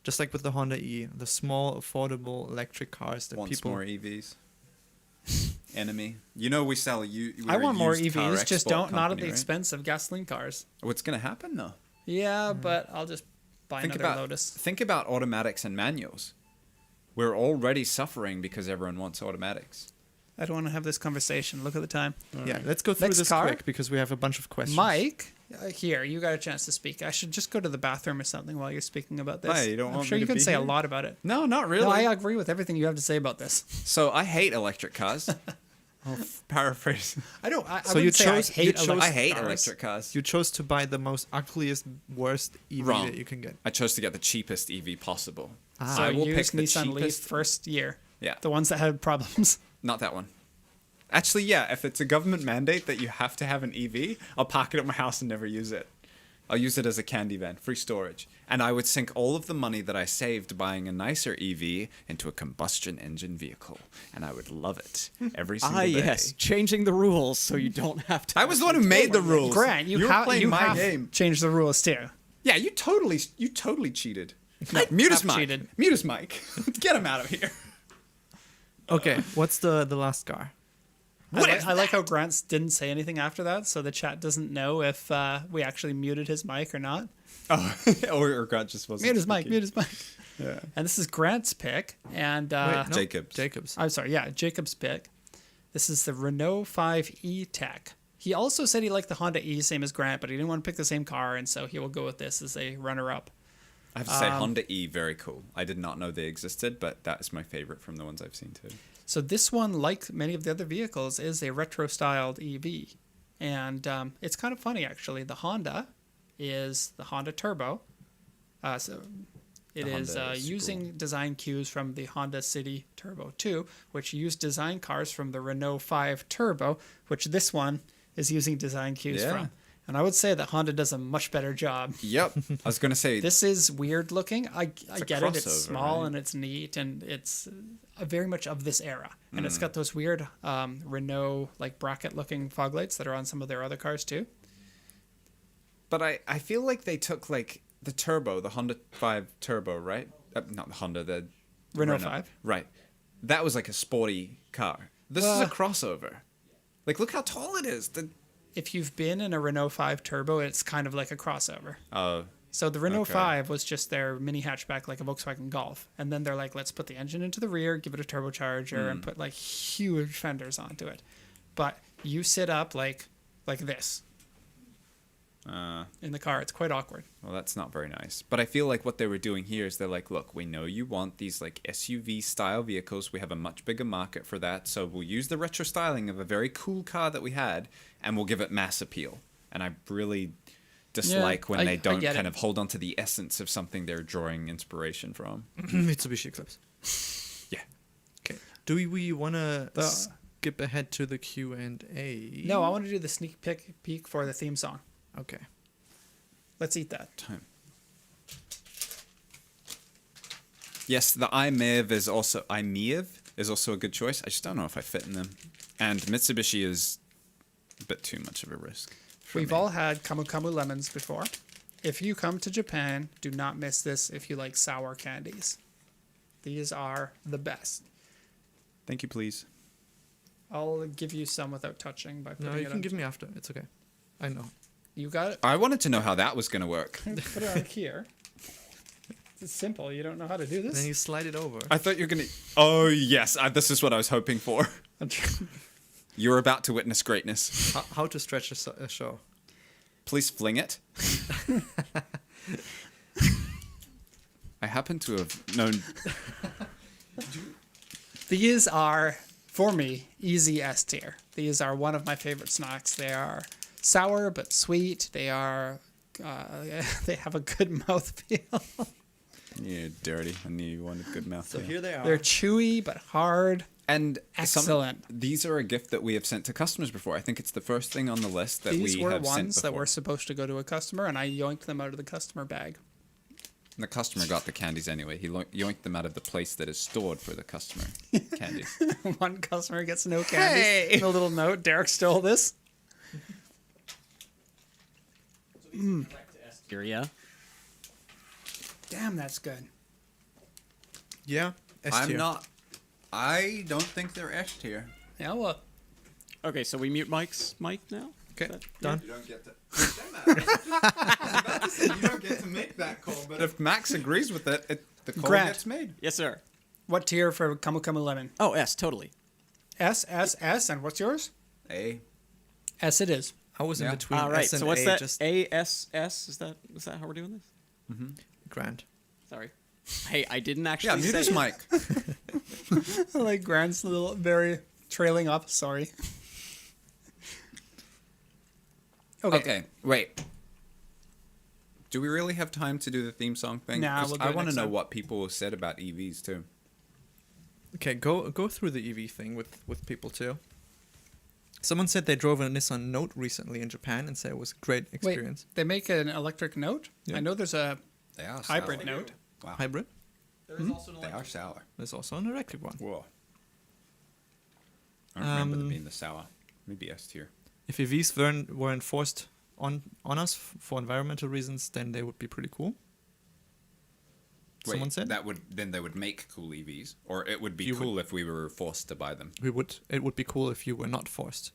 Just like with the Honda E, the small, affordable electric cars that Wants people. more EVs. Enemy. You know we sell you. I want more EVs, just not at the expense of gasoline cars. What's gonna happen though? Yeah, but I'll just buy Think another about Lotus. think about automatics and manuals. We're already suffering because everyone wants automatics. I don't want to have this conversation. Look at the time. Yeah, let's go through Next this car. quick because we have a bunch of questions. Mike Here, you got a chance to speak. I should just go to the bathroom or something while you're speaking about this. Why, you don't I'm want sure me you to can be say a here? lot about it. No, not really. No, I agree with everything you have to say about this. So I hate electric cars. I'll paraphrase. I don't. I So wouldn't you say chose- I hate you chose- electric I hate cars. electric cars. You chose to buy the most ugliest, worst EV Wrong. that you can get. I chose to get the cheapest EV possible. So I will use pick the Nissan Leaf cheapest. first year. Yeah. The ones that had problems. Not that one. Actually, yeah, if it's a government mandate that you have to have an EV, I'll park it at my house and never use it. I'll use it as a candy van, free storage. And I would sink all of the money that I saved buying a nicer EV into a combustion engine vehicle. And I would love it every single day. yes, changing the rules so you don't have to. I was the one who made the rules. Grant, you, were playing you my have game. changed the rules too. Yeah, you totally cheated. Mute his I've mic. cheated. Mute his mic. Get him out of here. Okay, what's the last car? I like how Grant didn't say anything after that, so the chat doesn't know if we actually muted his mic or not. Oh, or Grant just wasn't. Mute his mic. speaking. Mute his mic. Yeah. And this is Grant's pick, and Wait, no, Jacobs. Jacobs. I'm sorry, yeah, Jacob's pick. This is the Renault 5 E-Tech. He also said he liked the Honda E, same as Grant, but he didn't want to pick the same car, and so he will go with this as a runner-up. I have to say, Honda E, very cool. I did not know they existed, but that is my favorite from the ones I've seen too. So this one, like many of the other vehicles, is a retro-styled EV. And it's kind of funny, actually. The Honda is the Honda Turbo. So it The is Honda is using cool. design cues from the Honda City Turbo 2, which used design cars from the Renault 5 Turbo, which this one is using design cues Yeah. from. And I would say that Honda does a much better job. Yep. I was going to say, This is weird looking. I a get it. It's crossover, small right? and it's neat and it's very much of this era. And Mm. it's got those weird Renault like bracket looking fog lights that are on some of their other cars too. but I feel like they took like the Turbo, the Honda 5 Turbo, right? Not the Honda, the Renault 5. Right. That was like a sporty car. This is a crossover. Like, look how tall it is. If you've been in a Renault 5 Turbo, it's kind of like a crossover. So the Renault Okay. 5 was just their mini hatchback like a Volkswagen Golf. And then they're like, let's put the engine into the rear, give it a turbocharger, and put like huge fenders onto it. But you sit up like this in the car. It's quite awkward. Well, that's not very nice. But I feel like what they were doing here is they're like, look, we know you want these like SUV style vehicles. We have a much bigger market for that. So we'll use the retro styling of a very cool car that we had and we'll give it mass appeal. And I really dislike when I- they I don't get kind it. of hold on to the essence of something they're drawing inspiration from. Mitsubishi Eclipse. Yeah. Okay. Do we want to The- skip ahead to the Q&A? No, I want to do the sneak peek for the theme song. Okay. Let's eat that. Time. Yes, the iMIV is also a good choice. I just don't know if I fit in them. And Mitsubishi is a bit too much of a risk. for We've me. all had Kamu Kamu lemons before. If you come to Japan, do not miss this if you like sour candies. These are the best. Thank you, please. I'll give you some without touching by putting No, you it can on. give me after. It's okay. I know. You got it? I wanted to know how that was going to work. Put it on here. It's simple. You don't know how to do Then this? you slide it over. I thought you were going to... Oh, yes. This is what I was hoping for. You're about to witness greatness. How to stretch a show. Please fling it. I happen to have known... These are, for me, easy S tier. These are one of my favorite snacks. They are sour but sweet. They are... they have a good mouthfeel. You're dirty. I knew you wanted good mouth. So here they are. They're chewy but hard. And Excellent. These are a gift that we have sent to customers before. I think it's the first thing on the list that These we were have sent ones before. that were supposed to go to a customer, and I yoinked them out of the customer bag. The customer got the candies anyway. He yoinked them out of the place that is stored for the customer candies. One customer gets no candies. A little note. Derek stole this. Yeah. Damn, that's good. Yeah. S tier. I don't think they're S tier. Yeah, well, Okay, so we mute Mike now. Okay. Done. You don't get to. I was about to say, you don't get to make that call, but if Max agrees with it, the call Grant. gets made. Yes, sir. what tier for Kamu Kamu Lemon? Oh, yes, totally. S, S, S, and what's yours? A. S it is. I was in Yeah. between All right. S and So what's A, that? just ASS? Is that how we're doing this? grand. Sorry. Hey, I didn't actually Yeah, mute say his mic. I like Grant's little very trailing up. Sorry. Okay, wait. Do we really have time to do the theme song thing? Nah, 'Cause we'll do I it want to next know time. what people said about EVs too. Okay, go through the EV thing with people too. Someone said they drove a Nissan Note recently in Japan and said it was a great experience. Wait, they make an electric Note? Yeah. I know there's a They are hybrid sour. Note. Wow. Hybrid. There is also an They are sour. There's also an electric one. Whoa. I don't remember them being the sour. Maybe S tier. If EVs were enforced on us for environmental reasons, then they would be pretty cool. Someone said then they would make cool EVs, or it would be You cool if we were forced to buy them. it would be cool if you were not forced.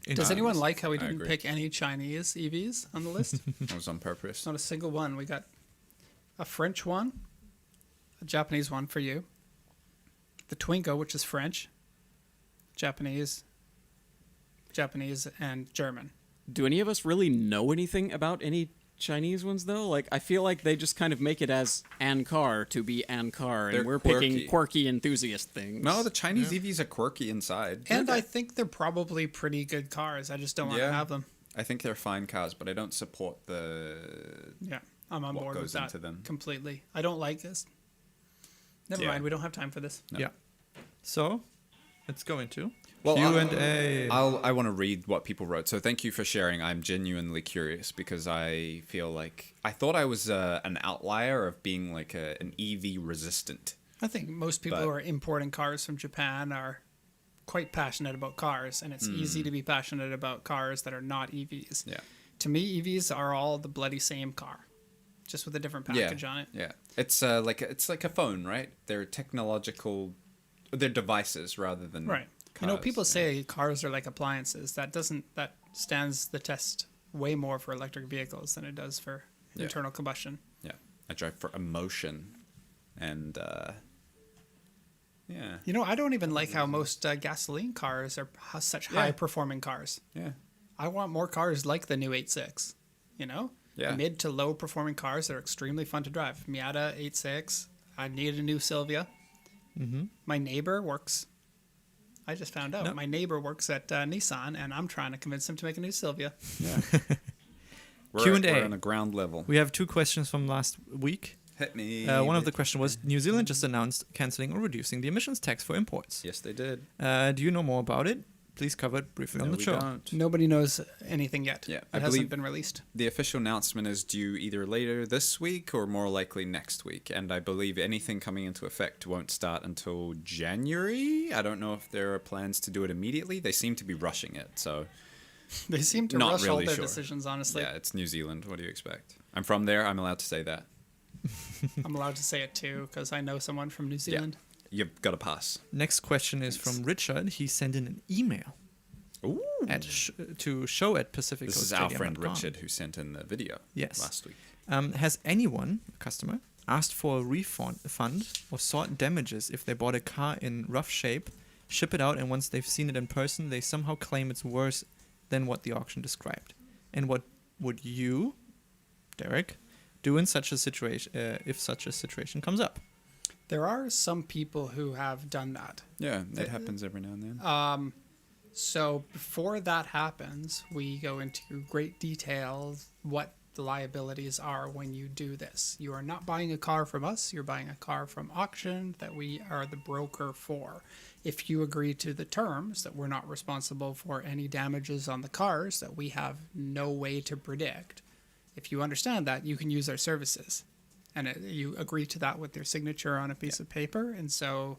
Does anyone like how we I didn't agree. pick any Chinese EVs on the list? That was on purpose. Not a single one. We got a French one, a Japanese one for you, the Twingo, which is French, Japanese, and German. Do any of us really know anything about any Chinese ones though? Like, I feel like they just kind of make it as an car to be an car, and They're we're quirky. picking quirky enthusiast things. No, the Chinese EVs are quirky inside. And I think they're probably pretty good cars. I just don't want to Yeah. have them. I think they're fine cars, but I don't support the. Yeah, I'm on What board goes with that into them. completely. I don't like this. Never Yeah. mind, we don't have time for this. No. Yeah. So, let's go into Well, Q&A. I want to read what people wrote. So thank you for sharing. I'm genuinely curious because I feel like I thought I was an outlier of being like an EV resistant. I think most people But- who are importing cars from Japan are quite passionate about cars, and it's easy to be passionate about cars that are not EVs. Yeah. To me, EVs are all the bloody same car, just with a different package on it. Yeah. It's like a phone, right? They're technological. They're devices rather than Right. Cars. People say cars are like appliances. That stands the test way more for electric vehicles than it does for Yeah. internal combustion. Yeah. I drive for emotion, and yeah. I don't even like how most gasoline cars are such Yeah. high-performing cars. Yeah. I want more cars like the new 86, Yeah. Mid to low performing cars that are extremely fun to drive. Miata 86. I need a new Silvia. Mm-hmm. My neighbor works. I just found out. No. My neighbor works at Nissan, and I'm trying to convince him to make a new Silvia. Yeah. Q&A. We're on a ground level. We have 2 questions from last week. Hit me. One of the questions was, New Zealand just announced cancelling or reducing the emissions tax for imports. Yes, they did. Do you know more about it? Please cover it briefly on No, the we show. don't. Nobody knows anything yet. Yeah, it I hasn't believe- been released. The official announcement is due either later this week or more likely next week, and I believe anything coming into effect won't start until January. I don't know if there are plans to do it immediately. They seem to be rushing it, so They seem to Not rush all really their sure. decisions, honestly. yeah, it's New Zealand. What do you expect? I'm from there. I'm allowed to say that. I'm allowed to say it too, because I know someone from New Zealand. You've got to pass. Next question is from Richard. He sent in an email Ooh. to show at Pacific This Coast is our Stadium friend at Gone. Richard who sent in the video Yes. last week. Has anyone, a customer, asked for a refund or sought damages if they bought a car in rough shape, ship it out, and once they've seen it in person, they somehow claim it's worse than what the auction described? And what would you, Derek, do in such a situation if such a situation comes up? There are some people who have done that. Yeah, that happens every now and then. So before that happens, we go into great detail what the liabilities are when you do this. You are not buying a car from us, you're buying a car from auction that we are the broker for. If you agree to the terms that we're not responsible for any damages on the cars that we have no way to predict, if you understand that, you can use our services. And you agree to that with your signature on a piece of paper. And so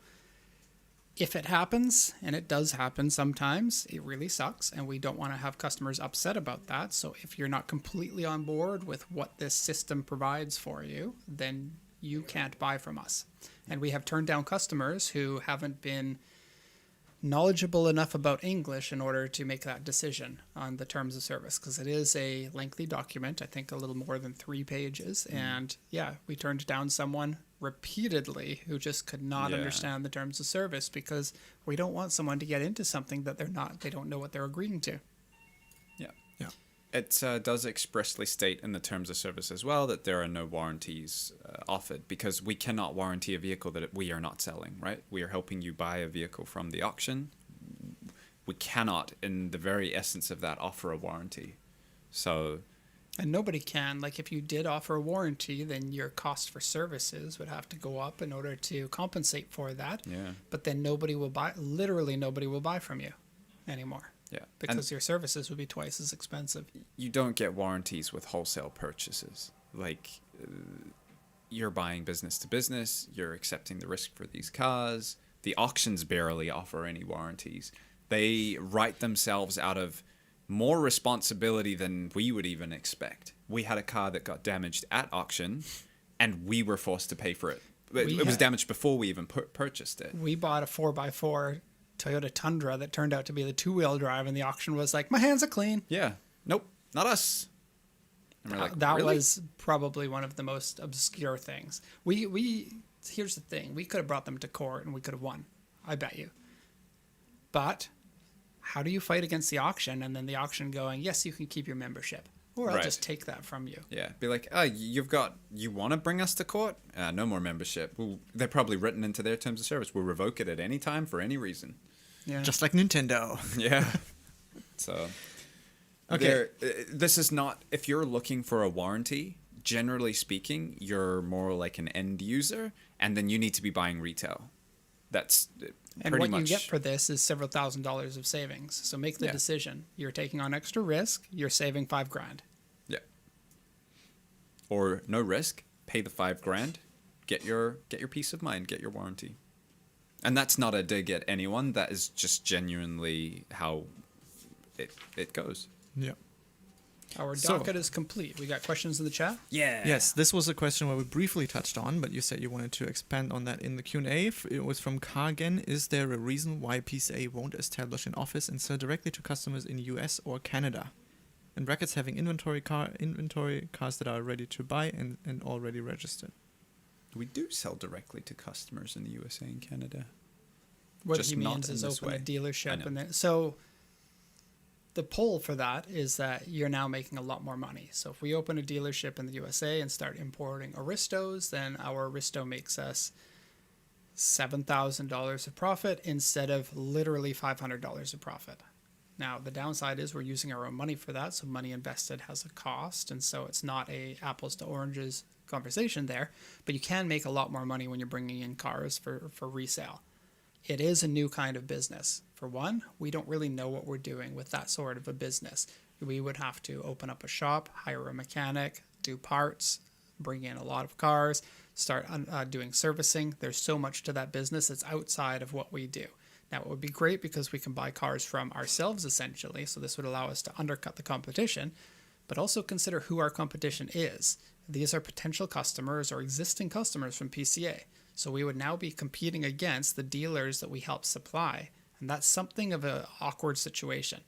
if it happens, and it does happen sometimes, it really sucks, and we don't want to have customers upset about that. So if you're not completely on board with what this system provides for you, then you can't buy from us. And we have turned down customers who haven't been knowledgeable enough about English in order to make that decision on the terms of service, because it is a lengthy document, I think a little more than 3 pages. And yeah, we turned down someone repeatedly who just could not Yeah. understand the terms of service, because we don't want someone to get into something that they don't know what they're agreeing to. Yeah. Yeah. It does expressly state in the terms of service as well that there are no warranties offered, because we cannot warranty a vehicle that we are not selling, right? We are helping you buy a vehicle from the auction. We cannot, in the very essence of that, offer a warranty. So, And nobody can. Like, if you did offer a warranty, then your cost for services would have to go up in order to compensate for that. yeah. But then nobody will buy, literally nobody will buy from you anymore, Yeah. because your services would be twice as expensive. You don't get warranties with wholesale purchases. Like, you're buying business to business, you're accepting the risk for these cars. The auctions barely offer any warranties. They write themselves out of more responsibility than we would even expect. We had a car that got damaged at auction, and we were forced to pay for it. It was damaged before we even purchased it. We bought a 4x4 Toyota Tundra that turned out to be the two-wheel drive, and the auction was like, my hands are clean. Yeah. Nope. Not us. And we're like, That really? was probably one of the most obscure things. We here's the thing. We could have brought them to court and we could have won. I bet you. But how do you fight against the auction and then the auction going, yes, you can keep your membership, or I'll Right. just take that from you. Yeah, be like, you want to bring us to court? No more membership. Well, they're probably written into their terms of service. We'll revoke it at any time for any reason. Yeah. Just like Nintendo. Yeah. So, Okay. this is not, if you're looking for a warranty, generally speaking, you're more like an end user, and then you need to be buying retail. That's and pretty what much. you get for this is several $1,000s of savings. So make the Yeah. decision. You're taking on extra risk. You're saving $5,000. Yeah. Or no risk, pay the $5,000, get your peace of mind, get your warranty. And that's not a dig at anyone. That is just genuinely how it goes. Yeah. Our So- docket is complete. We got questions in the chat. Yeah. Yes, this was a question where we briefly touched on, but you said you wanted to expand on that in the Q&A. It was from Kagen. Is there a reason why PCA won't establish an office and sell directly to customers in US or Canada? In brackets, having inventory cars that are ready to buy and already registered. We do sell directly to customers in the USA and Canada. What Just he not means in is this open a way. I dealership, know. and then so the pull for that is that you're now making a lot more money. So if we open a dealership in the USA and start importing Aristos, then our Aristo makes us $7,000 of profit instead of literally $500 of profit. Now the downside is we're using our own money for that, so money invested has a cost, and so it's not a apples to oranges conversation there. But you can make a lot more money when you're bringing in cars for resale. It is a new kind of business. For one, we don't really know what we're doing with that sort of a business. We would have to open up a shop, hire a mechanic, do parts, bring in a lot of cars, start doing servicing. There's so much to that business that's outside of what we do. Now, it would be great because we can buy cars from ourselves, essentially. So this would allow us to undercut the competition, but also consider who our competition is. These are potential customers or existing customers from PCA. So we would now be competing against the dealers that we help supply. And that's something of an awkward situation.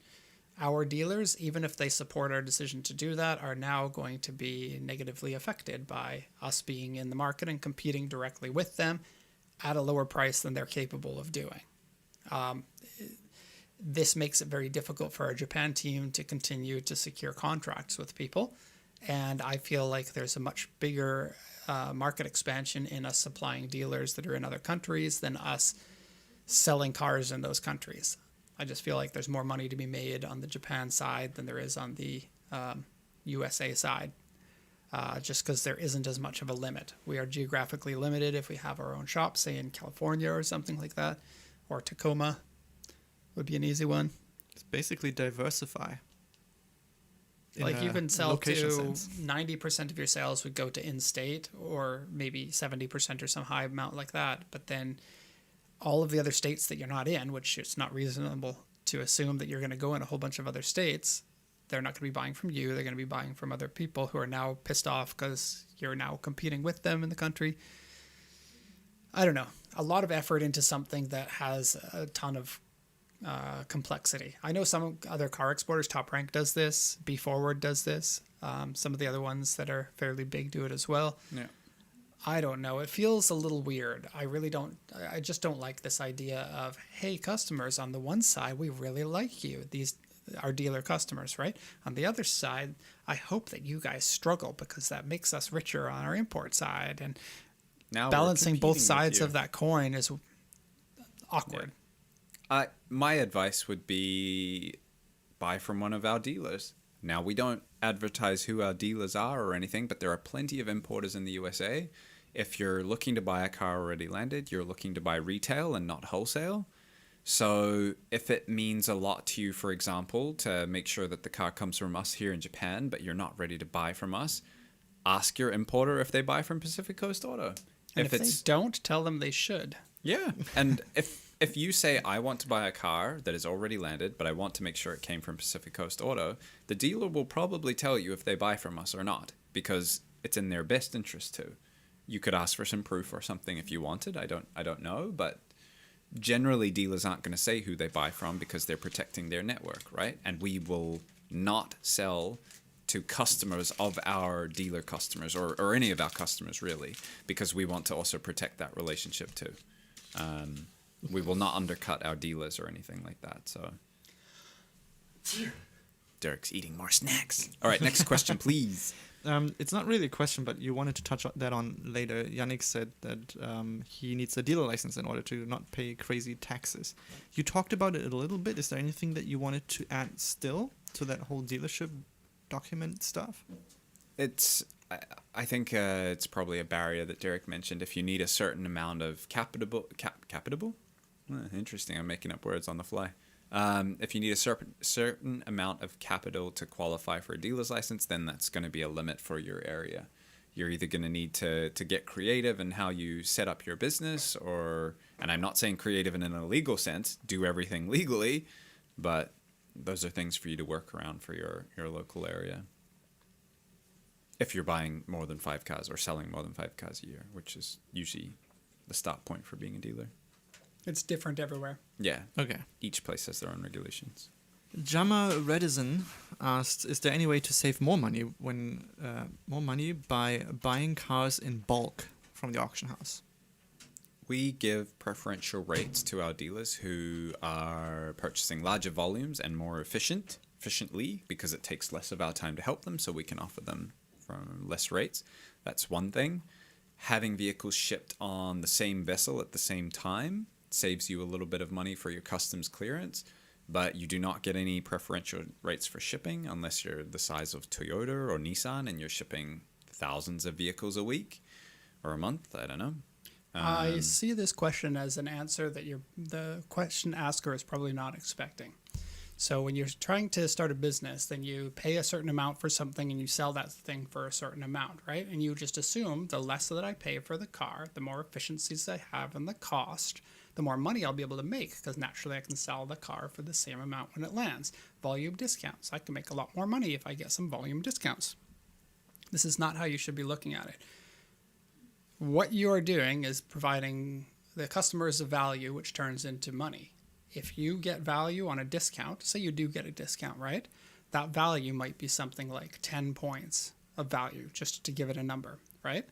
Our dealers, even if they support our decision to do that, are now going to be negatively affected by us being in the market and competing directly with them at a lower price than they're capable of doing. This makes it very difficult for our Japan team to continue to secure contracts with people. And I feel like there's a much bigger market expansion in us supplying dealers that are in other countries than us selling cars in those countries. I just feel like there's more money to be made on the Japan side than there is on the USA side, just because there isn't as much of a limit. We are geographically limited if we have our own shop, say in California or something like that, or Tacoma would be an easy one. It's basically diversify. in Like you a can sell location to sense. 90% of your sales would go to in-state, or maybe 70% or some high amount like that. But then all of the other states that you're not in, which it's not reasonable to assume that you're going to go in a whole bunch of other states, they're not going to be buying from you. They're going to be buying from other people who are now pissed off because you're now competing with them in the country. I don't know. A lot of effort into something that has a ton of complexity. I know some other car exporters, Top Rank does this, B Forward does this. Some of the other ones that are fairly big do it as well. Yeah. I don't know. It feels a little weird. I just don't like this idea of, hey, customers, on the one side, we really like you. our dealer customers, right? On the other side, I hope that you guys struggle because that makes us richer on our import side, and Now we're balancing both competing with sides you. of that coin is awkward. My advice would be buy from one of our dealers. Now, we don't advertise who our dealers are or anything, but there are plenty of importers in the USA. If you're looking to buy a car already landed, you're looking to buy retail and not wholesale. So if it means a lot to you, for example, to make sure that the car comes from us here in Japan, but you're not ready to buy from us, ask your importer if they buy from Pacific Coast Auto. And if they don't, tell them they should. Yeah, and if you say, I want to buy a car that is already landed, but I want to make sure it came from Pacific Coast Auto, the dealer will probably tell you if they buy from us or not, because it's in their best interest to. You could ask for some proof or something if you wanted. I don't know, but generally dealers aren't going to say who they buy from because they're protecting their network, right? And we will not sell to customers of our dealer customers or any of our customers, really, because we want to also protect that relationship too. We will not undercut our dealers or anything like that. So Derek's eating more snacks. All right, next question, please. It's not really a question, but you wanted to touch that on later. Yannick said that he needs a dealer license in order to not pay crazy taxes. You talked about it a little bit. Is there anything that you wanted to add still to that whole dealership document stuff? I think it's probably a barrier that Derek mentioned. If you need a certain amount of capitable? Interesting, I'm making up words on the fly. If you need a certain amount of capital to qualify for a dealer's license, then that's going to be a limit for your area. You're either going to need to get creative in how you set up your business, and I'm not saying creative in an illegal sense, do everything legally, but those are things for you to work around for your local area. If you're buying more than 5 cars or selling more than 5 cars a year, which is usually the start point for being a dealer. It's different everywhere. Yeah. Okay. Each place has their own regulations. Jama Redison asked, is there any way to save more money by buying cars in bulk from the auction house? We give preferential rates to our dealers who are purchasing larger volumes and more efficiently, because it takes less of our time to help them, so we can offer them from less rates. That's one thing. Having vehicles shipped on the same vessel at the same time saves you a little bit of money for your customs clearance, but you do not get any preferential rates for shipping unless you're the size of Toyota or Nissan and you're shipping thousands of vehicles a week or a month. I don't know. I see this question as an answer that the question asker is probably not expecting. So when you're trying to start a business, then you pay a certain amount for something and you sell that thing for a certain amount, right? And you just assume the less that I pay for the car, the more efficiencies I have in the cost, the more money I'll be able to make, because naturally I can sell the car for the same amount when it lands. Volume discounts. I can make a lot more money if I get some volume discounts. This is not how you should be looking at it. What you are doing is providing the customers a value, which turns into money. If you get value on a discount, say you do get a discount, right? That value might be something like 10 points of value, just to give it a number, right?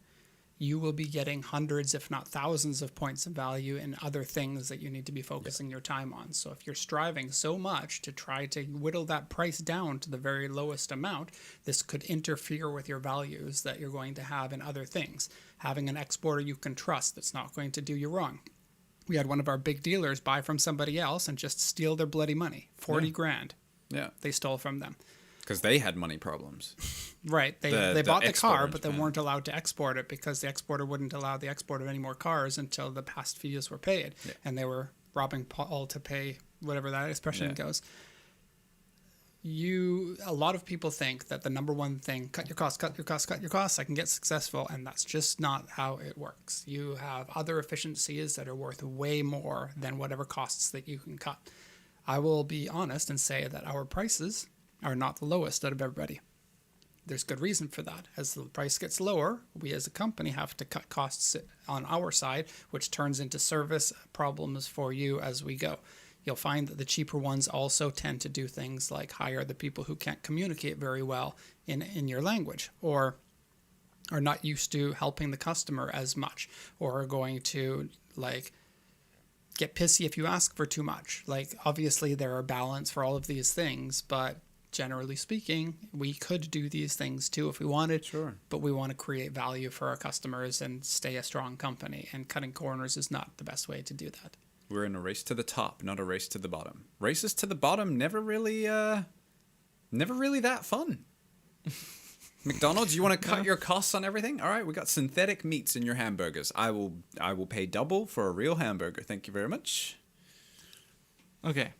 You will be getting hundreds, if not thousands of points of value in other things that you need to be focusing your time on. So if you're striving so much to try to whittle that price down to the very lowest amount, this could interfere with your values that you're going to have in other things. Having an exporter you can trust that's not going to do you wrong. We had one of our big dealers buy from somebody else and just steal their bloody money. 40 grand. Yeah. They stole from them. Because they had money problems. Right. They bought the car, exporter in but they Japan. weren't allowed to export it because the exporter wouldn't allow the export of any more cars until the past fees were paid. Yeah. And they were robbing Paul to pay, whatever that expression goes. A lot of people think that the number one thing, cut your costs, I can get successful, and that's just not how it works. You have other efficiencies that are worth way more than whatever costs that you can cut. I will be honest and say that our prices are not the lowest out of everybody. There's good reason for that. As the price gets lower, we as a company have to cut costs on our side, which turns into service problems for you as we go. You'll find that the cheaper ones also tend to do things like hire the people who can't communicate very well in your language, or are not used to helping the customer as much, or are going to get pissy if you ask for too much. Like, obviously, there are balance for all of these things, but generally speaking, we could do these things too if we wanted. Sure. But we want to create value for our customers and stay a strong company. And cutting corners is not the best way to do that. We're in a race to the top, not a race to the bottom. Races to the bottom never really that fun. McDonald's, you want to cut your costs on everything? All right, we got synthetic meats in your hamburgers. I will pay double for a real hamburger. Thank you very much. Okay.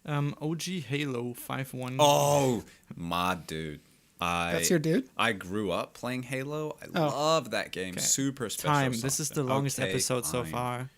OG Halo 5-1. Oh, my dude. That's your dude? I grew up playing Halo. I Oh. love that game. Okay. Super special. Time. This is the something. longest Okay, episode so fine. far.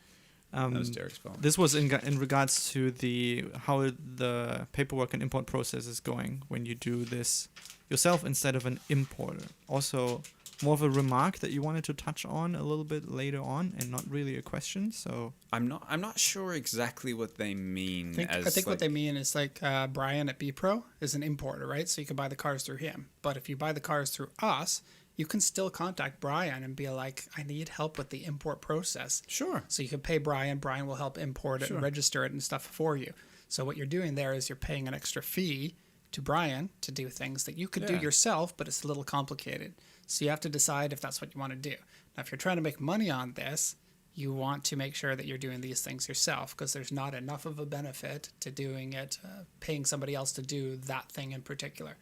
That was Derek's fault. This was in regards to how the paperwork and import process is going when you do this yourself instead of an importer. Also, more of a remark that you wanted to touch on a little bit later on, and not really a question. So I'm not sure exactly what they mean. I think what they mean is like Brian at BPro is an importer, right? So you can buy the cars through him. But if you buy the cars through us, you can still contact Brian and be like, I need help with the import process. Sure. So you can pay Brian. Brian will help import it Sure. and register it and stuff for you. So what you're doing there is you're paying an extra fee to Brian to do things that you could do Yeah. yourself, but it's a little complicated. So you have to decide if that's what you want to do. Now, if you're trying to make money on this, you want to make sure that you're doing these things yourself, because there's not enough of a benefit to doing it, paying somebody else to do that thing in particular.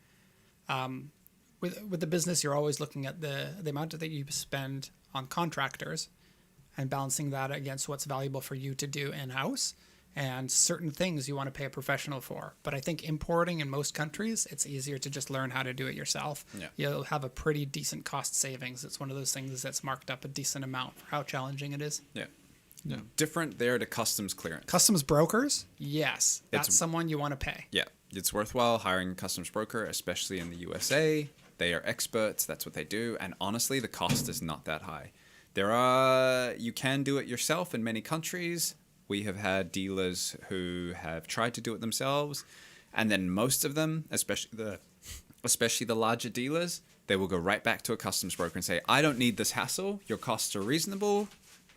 With the business, you're always looking at the amount that you spend on contractors and balancing that against what's valuable for you to do in-house, and certain things you want to pay a professional for. But I think importing in most countries, it's easier to just learn how to do it yourself. Yeah. You'll have a pretty decent cost savings. It's one of those things that's marked up a decent amount for how challenging it is. Yeah. yeah. Different there to customs clearance. Customs brokers, yes, that's It's- someone you want to pay. Yeah, it's worthwhile hiring a customs broker, especially in the USA. They are experts. That's what they do. And honestly, the cost is not that high. You can do it yourself in many countries. We have had dealers who have tried to do it themselves, and then most of them, especially the larger dealers, they will go right back to a customs broker and say, I don't need this hassle. Your costs are reasonable.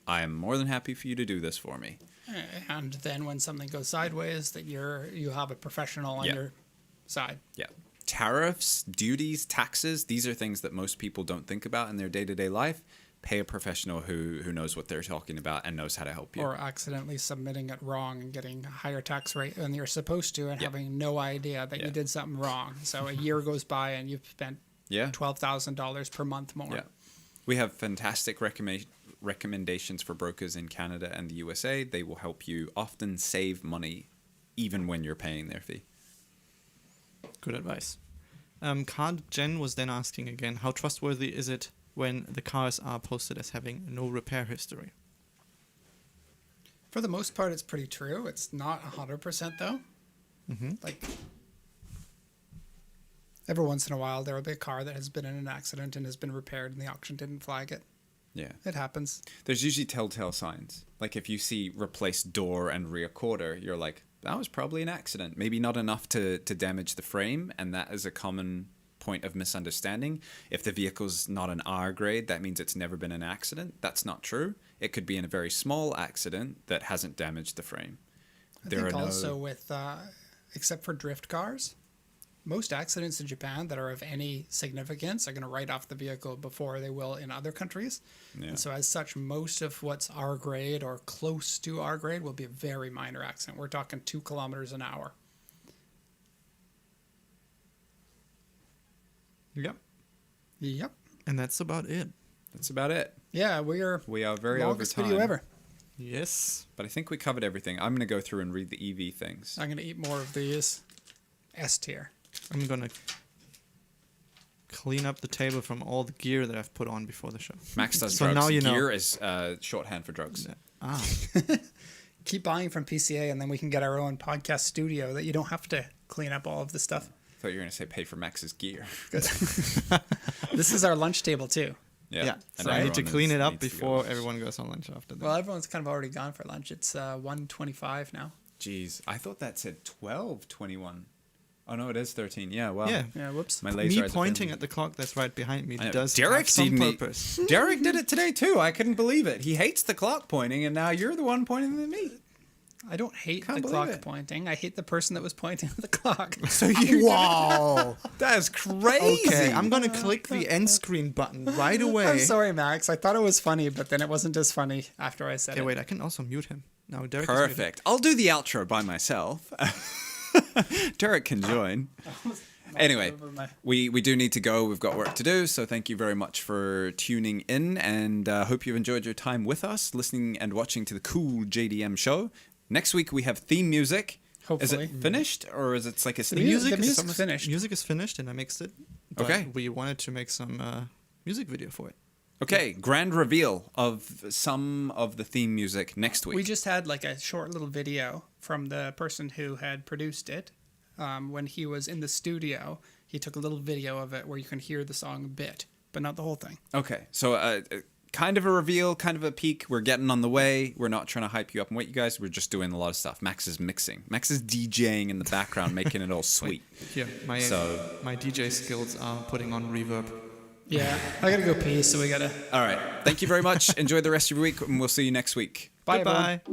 I am more than happy for you to do this for me. And then when something goes sideways, that you have a professional on Yeah. your side. Yeah. Tariffs, duties, taxes, these are things that most people don't think about in their day-to-day life. Pay a professional who knows what they're talking about and knows how to help you. Or accidentally submitting it wrong and getting a higher tax rate than you're supposed to and Yeah. having no idea that Yeah. you did something wrong. So a year goes by and you've spent Yeah. $12,000 per month more. Yeah. We have fantastic recommendations for brokers in Canada and the USA. They will help you often save money even when you're paying their fee. Good advice. Card Jen was then asking again, how trustworthy is it when the cars are posted as having no repair history? For the most part, it's pretty true. It's not 100% though. Mm-hmm. Like, every once in a while, there will be a car that has been in an accident and has been repaired and the auction didn't flag it. Yeah. It happens. There's usually telltale signs. Like if you see replaced door and rear quarter, you're like, that was probably an accident. Maybe not enough to damage the frame, and that is a common point of misunderstanding. If the vehicle's not an R grade, that means it's never been an accident. That's not true. It could be in a very small accident that hasn't damaged the frame. I think also with, except for drift cars, most accidents in Japan that are of any significance are going to write off the vehicle before they will in other countries. Yeah. And so as such, most of what's R grade or close to R grade will be a very minor accident. We're talking 2 kilometers an hour. Yep. Yep. And that's about it. That's about it. Yeah, we are very over longest time. video ever. Yes. But I think we covered everything. I'm going to go through and read the EV things. I'm going to eat more of these. S tier. I'm going to clean up the table from all the gear that I've put on before the show. Max does So drugs. now you know. Gear is shorthand for drugs. Ah. Keep buying from PCA, and then we can get our own podcast studio that you don't have to clean up all of the stuff. I thought you were going to say pay for Max's gear. This is our lunch table, too. Yeah. And So I need to everyone clean it up needs to go. before everyone goes on lunch after that. Well, everyone's kind of already gone for lunch. It's 1:25 now. Jeez, I thought that said 12:21. Oh no, it is 13. Yeah, well. Yeah. Yeah, whoops. My laser Me eyes are pointing failing. at the clock that's right behind me I know. does Derek have some didn't e- purpose. Derek did it today too. I couldn't believe it. He hates the clock pointing, and now you're the one pointing at me. I don't hate Can't the believe clock it. pointing. I hate the person that was pointing at the clock. So you Wow. That's crazy. Okay, I'm gonna click the end screen button right away. I'm sorry, Max. I thought it was funny, but then it wasn't as funny after I said Okay, it. wait, I can also mute him. Now Derek is muted. Perfect. I'll do the outro by myself. Derek can join. Anyway, we do need to go. We've got work to do. So thank you very much for tuning in, and hope you've enjoyed your time with us, listening and watching to the cool JDM show. Next week we have theme music. Hopefully. Is it finished, or is it like a The theme music, the music? music's finished. Music is finished and I mixed it. But Okay. we wanted to make some music video for it. Okay, grand reveal of some of the theme music next week. We just had like a short little video from the person who had produced it. When he was in the studio, he took a little video of it where you can hear the song a bit, but not the whole thing. Okay, so kind of a reveal, kind of a peek. We're getting on the way. We're not trying to hype you up and wait you guys. We're just doing a lot of stuff. Max is mixing. Max is DJing in the background, making it all sweet. Here, my So- my DJ skills are putting on reverb. Yeah, I gotta go pee, so we gotta. All right. Thank you very much. Enjoy the rest of your week, and we'll see you next week. Bye, everyone. Goodbye.